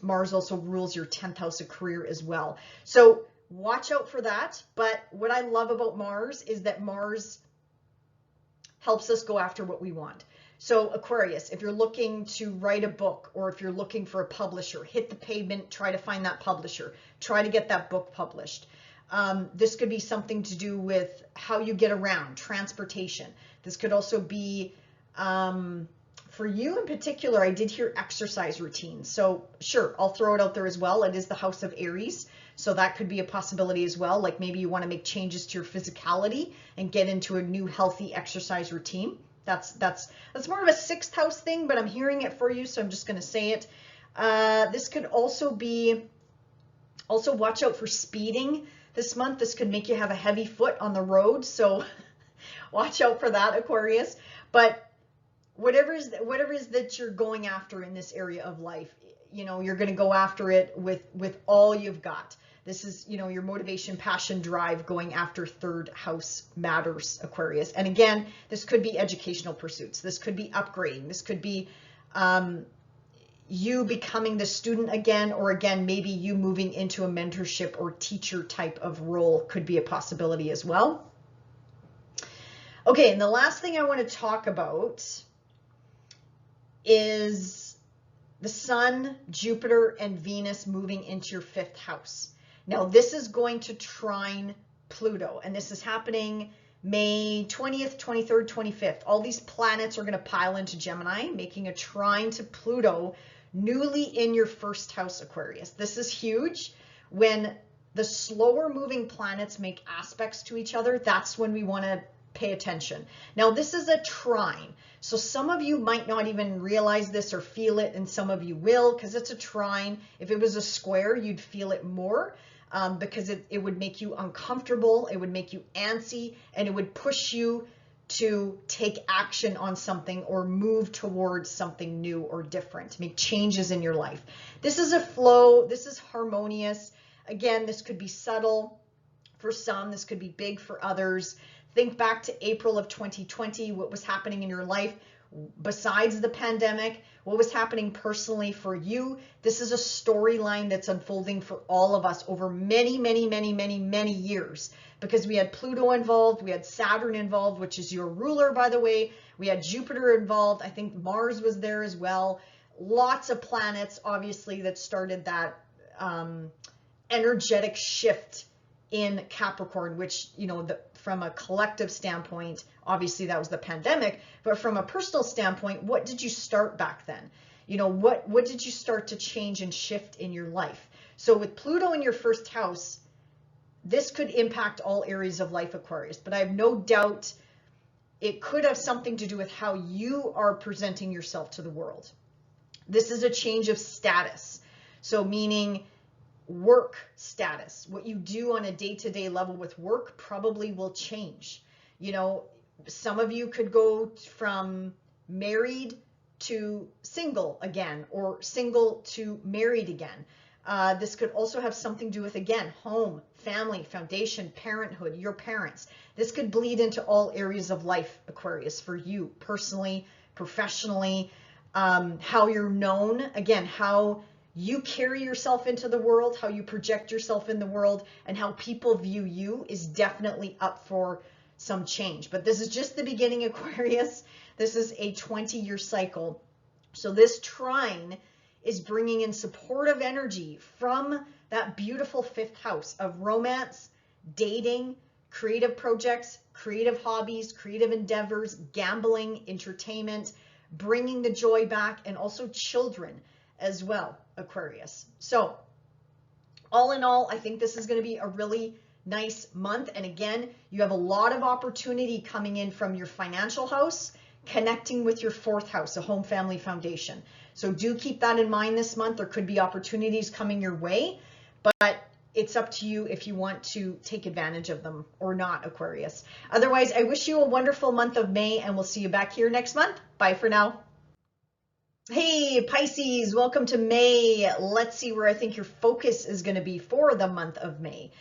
Mars also rules your 10th house of career as well. So watch out for that. But what I love about Mars is that Mars helps us go after what we want. So Aquarius, if you're looking to write a book, or if you're looking for a publisher, hit the pavement, try to find that publisher, try to get that book published. This could be something to do with how you get around, transportation. This could also be, for you in particular, I did hear exercise routines. So sure, I'll throw it out there as well. It is the house of Aries. So that could be a possibility as well. Like maybe you want to make changes to your physicality and get into a new healthy exercise routine. That's more of a 6th house thing, but I'm hearing it for you, so I'm just going to say it. This could also be, watch out for speeding this month. This could make you have a heavy foot on the road, so watch out for that, Aquarius. But whatever is that you're going after in this area of life, you know, you're going to go after it with all you've got. This is, you know, your motivation, passion, drive, going after 3rd house matters, Aquarius. And again, this could be educational pursuits. This could be upgrading. This could be you becoming the student again, or again, maybe you moving into a mentorship or teacher type of role could be a possibility as well. Okay, and the last thing I want to talk about is the Sun, Jupiter, and Venus moving into your 5th house. Now, this is going to trine Pluto, and this is happening May 20th, 23rd, 25th. All these planets are going to pile into Gemini, making a trine to Pluto, newly in your 1st house, Aquarius. This is huge. When the slower moving planets make aspects to each other, that's when we want to pay attention. Now, this is a trine. So some of you might not even realize this or feel it, and some of you will, because it's a trine. If it was a square, you'd feel it more, because it would make you uncomfortable, it would make you antsy, and it would push you to take action on something or move towards something new or different, make changes in your life. This is a flow, this is harmonious. Again, this could be subtle for some, this could be big for others. Think back to April of 2020, what was happening in your life besides the pandemic, what was happening personally for you. This is a storyline that's unfolding for all of us over many, many, many, many, many years, because we had Pluto involved, we had Saturn involved, which is your ruler, by the way. We had Jupiter involved. I think Mars was there as well. Lots of planets, obviously, that started that energetic shift in Capricorn, which, you know, from a collective standpoint, obviously that was the pandemic, but from a personal standpoint, what did you start back then? You know, what did you start to change and shift in your life? So with Pluto in your 1st house, this could impact all areas of life, Aquarius, but I have no doubt it could have something to do with how you are presenting yourself to the world. This is a change of status. So meaning work status, what you do on a day-to-day level with work probably will change. You know, some of you could go from married to single again, or single to married again. This could also have something to do with, again, home, family, foundation, parenthood, your parents. This could bleed into all areas of life, Aquarius, for you personally, professionally, how you're known, again, how you carry yourself into the world, how you project yourself in the world, and how people view you is definitely up for some change. But this is just the beginning, Aquarius. This is a 20-year cycle. So this trine is bringing in supportive energy from that beautiful 5th house of romance, dating, creative projects, creative hobbies, creative endeavors, gambling, entertainment, bringing the joy back, and also children as well, Aquarius. So all in all, I think this is going to be a really nice month. And again, you have a lot of opportunity coming in from your financial house, connecting with your 4th house, a home family foundation. So do keep that in mind this month. There could be opportunities coming your way, but it's up to you if you want to take advantage of them or not, Aquarius. Otherwise, I wish you a wonderful month of May, and we'll see you back here next month. Bye for now. Hey, Pisces, welcome to May. Let's see where I think your focus is going to be for the month of May.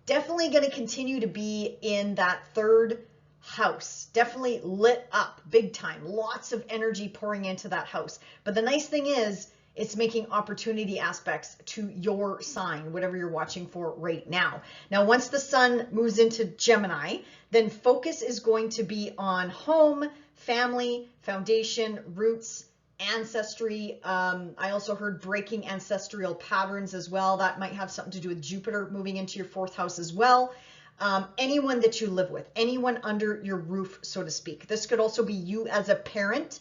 Definitely going to continue to be in that 3rd house. Definitely lit up big time. Lots of energy pouring into that house. But the nice thing is, it's making opportunity aspects to your sign, whatever you're watching for right now. Now, once the Sun moves into Gemini, then focus is going to be on home, family, foundation, roots, ancestry. I also heard breaking ancestral patterns as well. That might have something to do with Jupiter moving into your 4th house as well. Anyone that you live with, anyone under your roof, so to speak. This could also be you as a parent,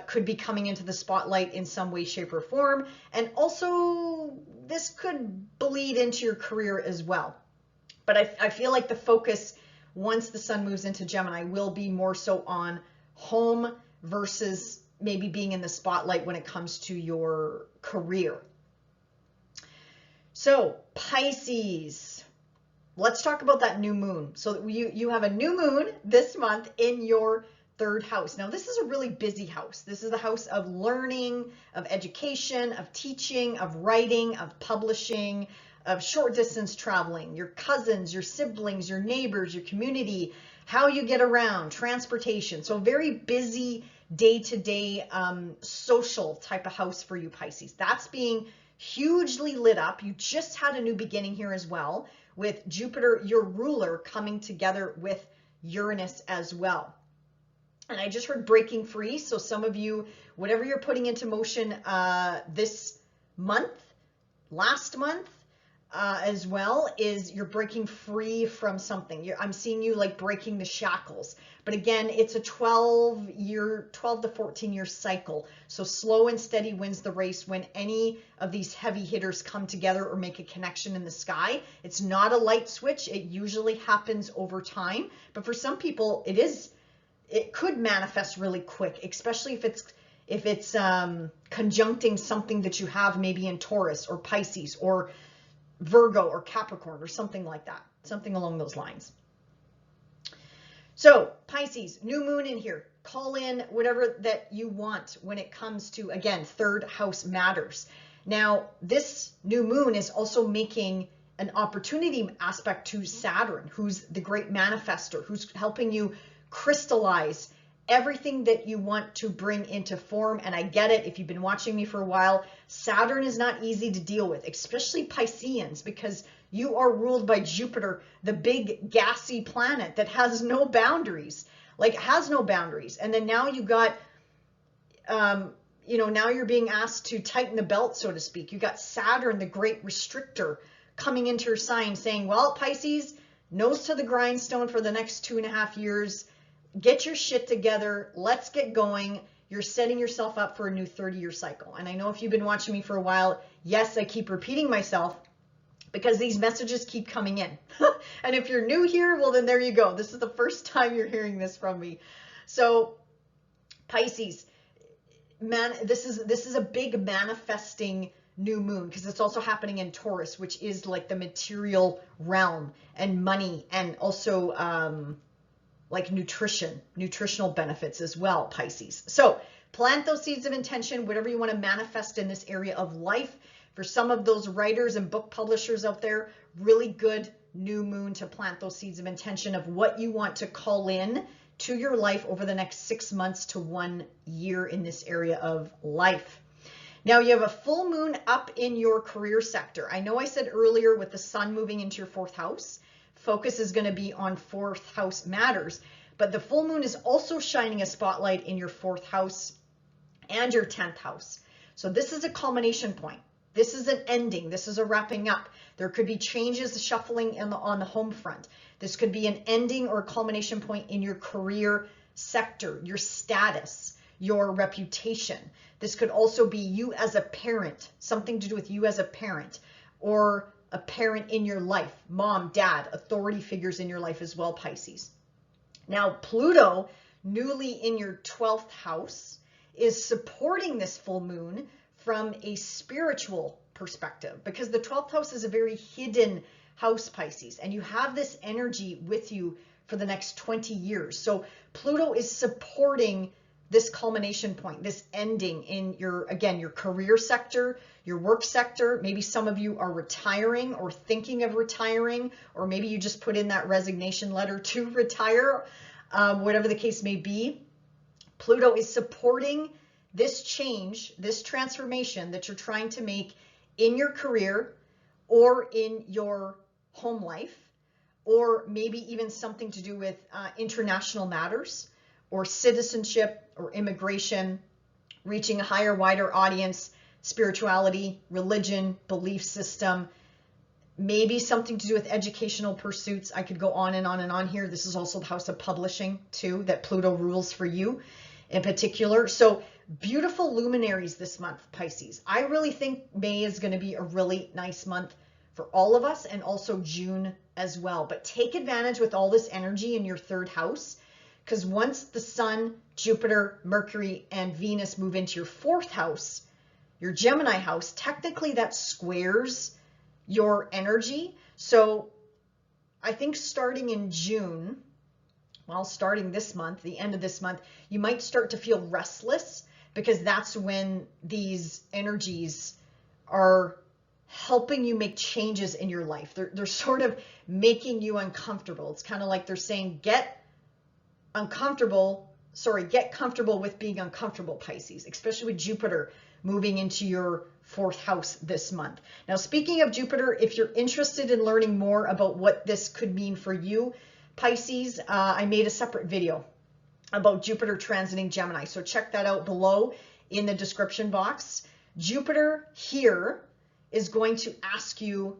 could be coming into the spotlight in some way, shape, or form. And also this could bleed into your career as well. But I feel like the focus, once the Sun moves into Gemini, will be more so on home versus maybe being in the spotlight when it comes to your career. So Pisces, let's talk about that new moon. So you have a new moon this month in your 3rd house. Now, this is a really busy house. This is the house of learning, of education, of teaching, of writing, of publishing, of short distance traveling, your cousins, your siblings, your neighbors, your community, how you get around, transportation. So very busy day-to-day social type of house for you, Pisces. That's being hugely lit up. You just had a new beginning here as well, with Jupiter, your ruler, coming together with Uranus as well. And I just heard breaking free. So some of you, whatever you're putting into motion this month, last month, as well, is you're breaking free from something. I'm seeing you like breaking the shackles. But again, it's a 12 to 14 year cycle. So slow and steady wins the race when any of these heavy hitters come together or make a connection in the sky. It's not a light switch. It usually happens over time. But for some people, it could manifest really quick, especially if it's conjuncting something that you have maybe in Taurus or Pisces or Virgo or Capricorn or something like that, something along those lines. So Pisces, new moon in here. Call in whatever that you want when it comes to, again, third house matters. Now, this new moon is also making an opportunity aspect to Saturn, who's the great manifester, who's helping you crystallize everything that you want to bring into form. And I get it, if you've been watching me for a while, Saturn is not easy to deal with, especially Pisceans, because you are ruled by Jupiter, the big gassy planet that has no boundaries, And then now you got, now you're being asked to tighten the belt, so to speak. You got Saturn, the great restrictor, coming into your sign saying, well, Pisces, nose to the grindstone for the next 2.5 years. Get your shit together. Let's get going. You're setting yourself up for a new 30-year cycle. And I know if you've been watching me for a while, yes, I keep repeating myself because these messages keep coming in. And if you're new here, well, then there you go. This is the first time you're hearing this from me. So Pisces, man, this is a big manifesting new moon because it's also happening in Taurus, which is like the material realm and money, and also like nutritional benefits as well, Pisces. So plant those seeds of intention, whatever you want to manifest in this area of life. For some of those writers and book publishers out there, really good new moon to plant those seeds of intention of what you want to call in to your life over the next 6 months to 1 year in this area of life. Now you have a full moon up in your career sector. I know I said earlier with the sun moving into your 4th house, focus is going to be on 4th house matters, but the full moon is also shining a spotlight in your 4th house and your 10th house. So this is a culmination point. This is an ending. This is a wrapping up. There could be changes, shuffling on the home front. This could be an ending or a culmination point in your career sector, your status, your reputation. This could also be you as a parent, something to do with you as a parent, or a parent in your life, mom, dad, authority figures in your life as well, Pisces. Now, Pluto, newly in your 12th house, is supporting this full moon from a spiritual perspective, because the 12th house is a very hidden house, Pisces, and you have this energy with you for the next 20 years. So Pluto is supporting this culmination point, this ending in your, again, your career sector, your work sector. Maybe some of you are retiring or thinking of retiring, or maybe you just put in that resignation letter to retire, whatever the case may be. Pluto is supporting this change, this transformation that you're trying to make in your career or in your home life, or maybe even something to do with international matters or citizenship or immigration, reaching a higher, wider audience, spirituality, religion, belief system, maybe something to do with educational pursuits. I could go on and on and on here. This is also the house of publishing too, that Pluto rules for you in particular. So beautiful luminaries this month, Pisces. I really think May is going to be a really nice month for all of us, and also June as well. But take advantage with all this energy in your 3rd house, because once the Sun, Jupiter, Mercury, and Venus move into your 4th house, your Gemini house, technically that squares your energy. So I think starting in June, well, starting this month, the end of this month, you might start to feel restless, because that's when these energies are helping you make changes in your life. They're sort of making you uncomfortable. It's kind of like they're saying, get comfortable with being uncomfortable, Pisces, especially with Jupiter moving into your 4th house this month. Now, speaking of Jupiter, if you're interested in learning more about what this could mean for you, Pisces, I made a separate video about Jupiter transiting Gemini. So check that out below in the description box. Jupiter here is going to ask you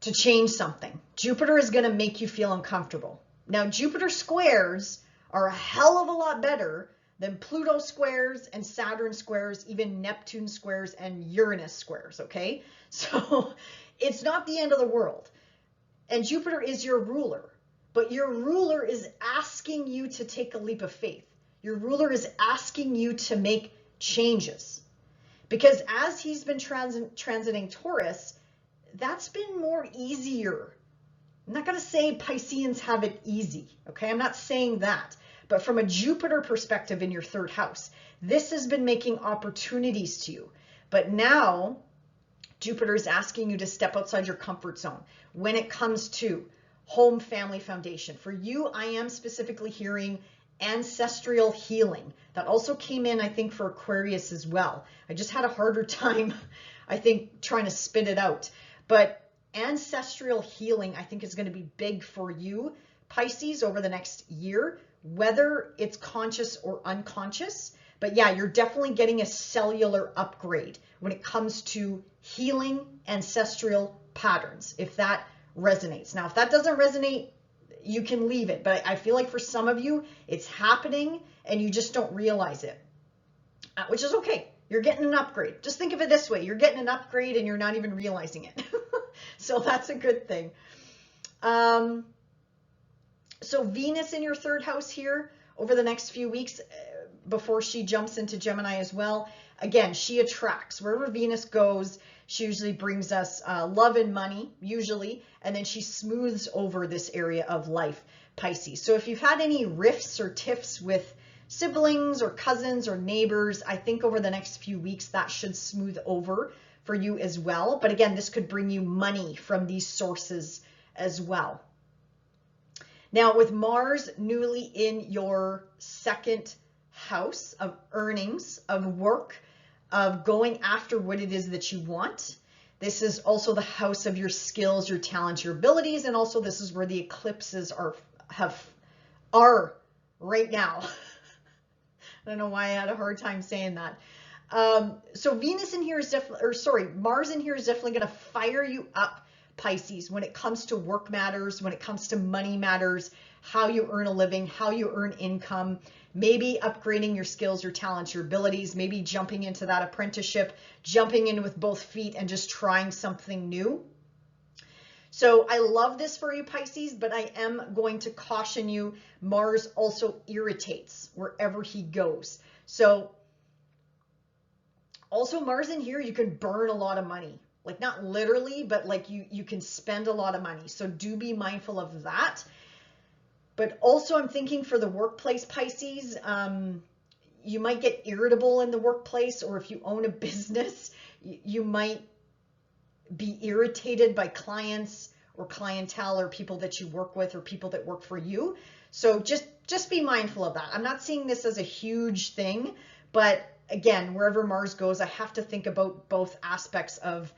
to change something. Jupiter is going to make you feel uncomfortable. Now, Jupiter squares are a hell of a lot better than Pluto squares and Saturn squares, even Neptune squares and Uranus squares, okay? So it's not the end of the world. And Jupiter is your ruler, but your ruler is asking you to take a leap of faith. Your ruler is asking you to make changes. Because as he's been transiting Taurus, that's been more easier. I'm not going to say Pisceans have it easy, okay? I'm not saying that. But from a Jupiter perspective in your third house, this has been making opportunities to you. But now, Jupiter is asking you to step outside your comfort zone when it comes to home, family, foundation. For you, I am specifically hearing ancestral healing. That also came in, I think, for Aquarius as well. I just had a harder time, I think, trying to spit it out. But ancestral healing, I think, is going to be big for you, Pisces, over the next year, whether it's conscious or unconscious. But yeah, you're definitely getting a cellular upgrade when it comes to healing ancestral patterns, if that resonates. Now, if that doesn't resonate, you can leave it. But I feel like for some of you, it's happening and you just don't realize it, which is okay. You're getting an upgrade. Just think of it this way. You're getting an upgrade and you're not even realizing it. So that's a good thing. So Venus in your third house here over the next few weeks before she jumps into Gemini as well. Again, she attracts. Wherever Venus goes, she usually brings us love and money, usually, and then she smooths over this area of life, Pisces. So if you've had any rifts or tiffs with siblings or cousins or neighbors, I think over the next few weeks that should smooth over for you as well. But again, this could bring you money from these sources as well. Now, with Mars newly in your second house of earnings, of work, of going after what it is that you want, this is also the house of your skills, your talents, your abilities, and also this is where the eclipses are right now. I don't know why I had a hard time saying that. So Venus in here is definitely, or sorry, Mars in here is definitely going to fire you up, Pisces, when it comes to work matters, when it comes to money matters, how you earn a living, how you earn income, maybe upgrading your skills, your talents, your abilities, maybe jumping into that apprenticeship, jumping in with both feet and just trying something new. So I love this for you, Pisces, but I am going to caution you, Mars also irritates wherever he goes. So also Mars in here, you can burn a lot of money. Like not literally, but like you can spend a lot of money. So do be mindful of that. But also I'm thinking for the workplace, Pisces, you might get irritable in the workplace, or if you own a business, you might be irritated by clients or clientele or people that you work with or people that work for you. So just be mindful of that. I'm not seeing this as a huge thing, but again, wherever Mars goes, I have to think about both aspects of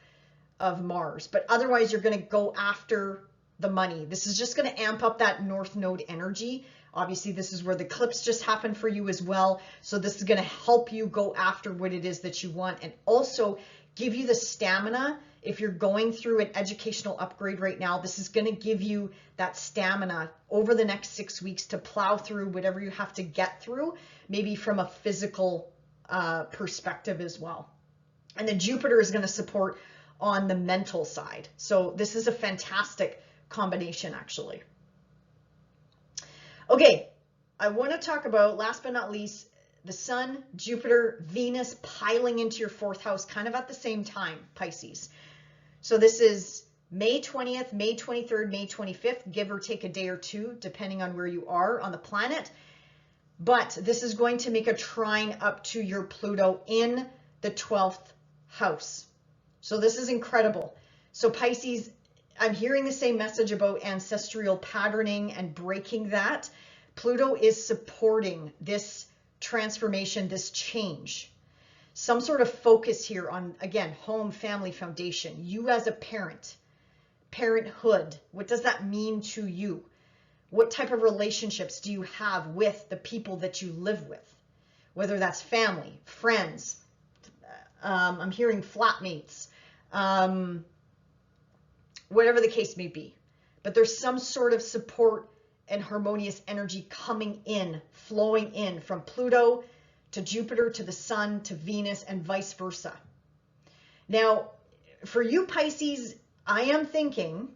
Mars. But otherwise, you're going to go after the money. This is just going to amp up that North Node energy. Obviously, this is where the eclipse just happened for you as well. So this is going to help you go after what it is that you want, and also give you the stamina. If you're going through an educational upgrade right now, this is going to give you that stamina over the next 6 weeks to plow through whatever you have to get through, maybe from a physical perspective as well. And then Jupiter is going to support on the mental side. So this is a fantastic combination, actually. Okay, I want to talk about, last but not least, the Sun, Jupiter, Venus piling into your fourth house kind of at the same time, Pisces. So this is May 20th, May 23rd, May 25th, give or take a day or two, depending on where you are on the planet. But this is going to make a trine up to your Pluto in the 12th house. So this is incredible. So Pisces, I'm hearing the same message about ancestral patterning and breaking that. Pluto is supporting this transformation, this change. Some sort of focus here on, again, home, family, foundation. You as a parent, parenthood. What does that mean to you? What type of relationships do you have with the people that you live with? Whether that's family, friends, I'm hearing flatmates, whatever the case may be. But there's some sort of support and harmonious energy coming in, flowing in from Pluto to Jupiter to the Sun to Venus and vice versa. Now, for you Pisces, I am thinking,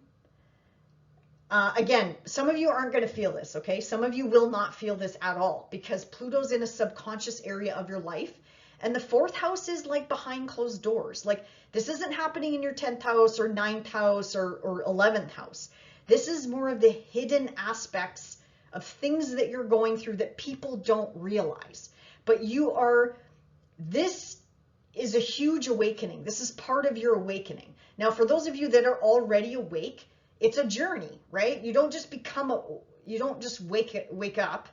again, some of you aren't going to feel this, okay? Some of you will not feel this at all because Pluto's in a subconscious area of your life. And the 4th house is like behind closed doors. Like this isn't happening in your 10th house or 9th house or 11th house. This is more of the hidden aspects of things that you're going through that people don't realize. But this is a huge awakening. This is part of your awakening. Now, for those of you that are already awake, it's a journey, right? You don't just wake up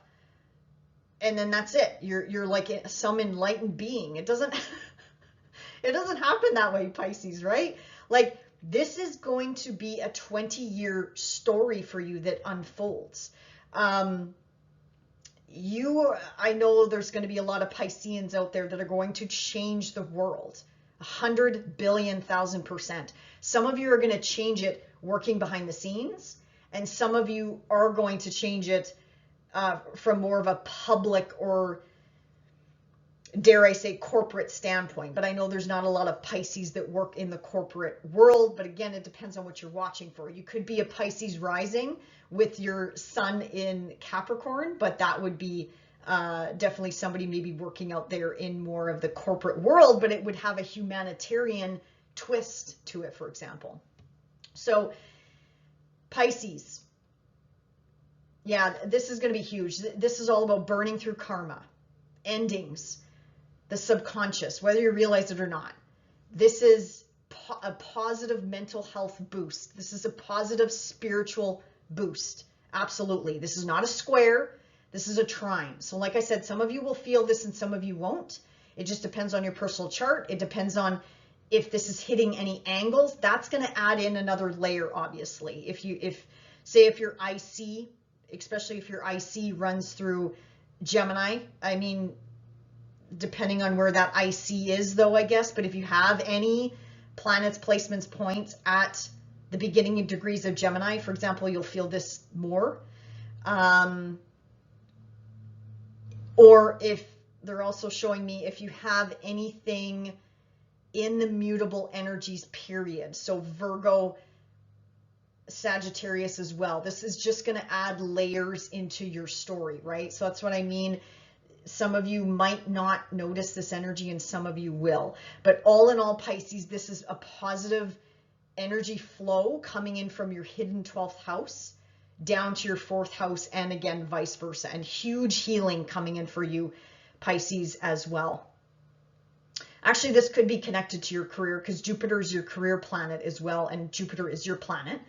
and then that's it. You're like some enlightened being. It doesn't happen that way, Pisces, right? Like this is going to be a 20-year story for you that unfolds. I know there's going to be a lot of Pisceans out there that are going to change the world 100 billion, 1,000%. Some of you are going to change it working behind the scenes, and some of you are going to change it from more of a public or, dare I say, corporate standpoint. But I know there's not a lot of Pisces that work in the corporate world. But again, it depends on what you're watching for. You could be a Pisces rising with your sun in Capricorn, but that would be definitely somebody maybe working out there in more of the corporate world, but it would have a humanitarian twist to it, for example. So Pisces, yeah, this is going to be huge. This is all about burning through karma, endings, the subconscious, whether you realize it or not. This is a positive mental health boost. This is a positive spiritual boost. Absolutely. This is not a square. This is a trine. So like I said, some of you will feel this and some of you won't. It just depends on your personal chart. It depends on if this is hitting any angles. That's going to add in another layer, obviously. If your IC, especially if your IC runs through Gemini, I mean, depending on where that IC is though, I guess, but if you have any planets, placements, points at the beginning of degrees of Gemini, for example, you'll feel this more. Or if they're also showing me if you have anything in the mutable energies period. So Virgo, Sagittarius as well. This is just going to add layers into your story, right? So that's what I mean. Some of you might not notice this energy and some of you will. But all in all, Pisces, this is a positive energy flow coming in from your hidden 12th house down to your 4th house, and again, vice versa. And huge healing coming in for you, Pisces, as well. Actually, this could be connected to your career because Jupiter is your career planet as well, and Jupiter is your planet.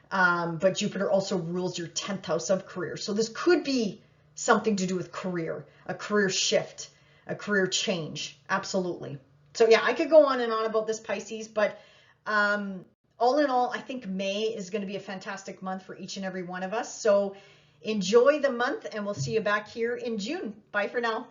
But Jupiter also rules your 10th house of career. So this could be something to do with career, a career shift, a career change. Absolutely. So yeah, I could go on and on about this, Pisces, but all in all, I think May is going to be a fantastic month for each and every one of us. So enjoy the month, and we'll see you back here in June. Bye for now.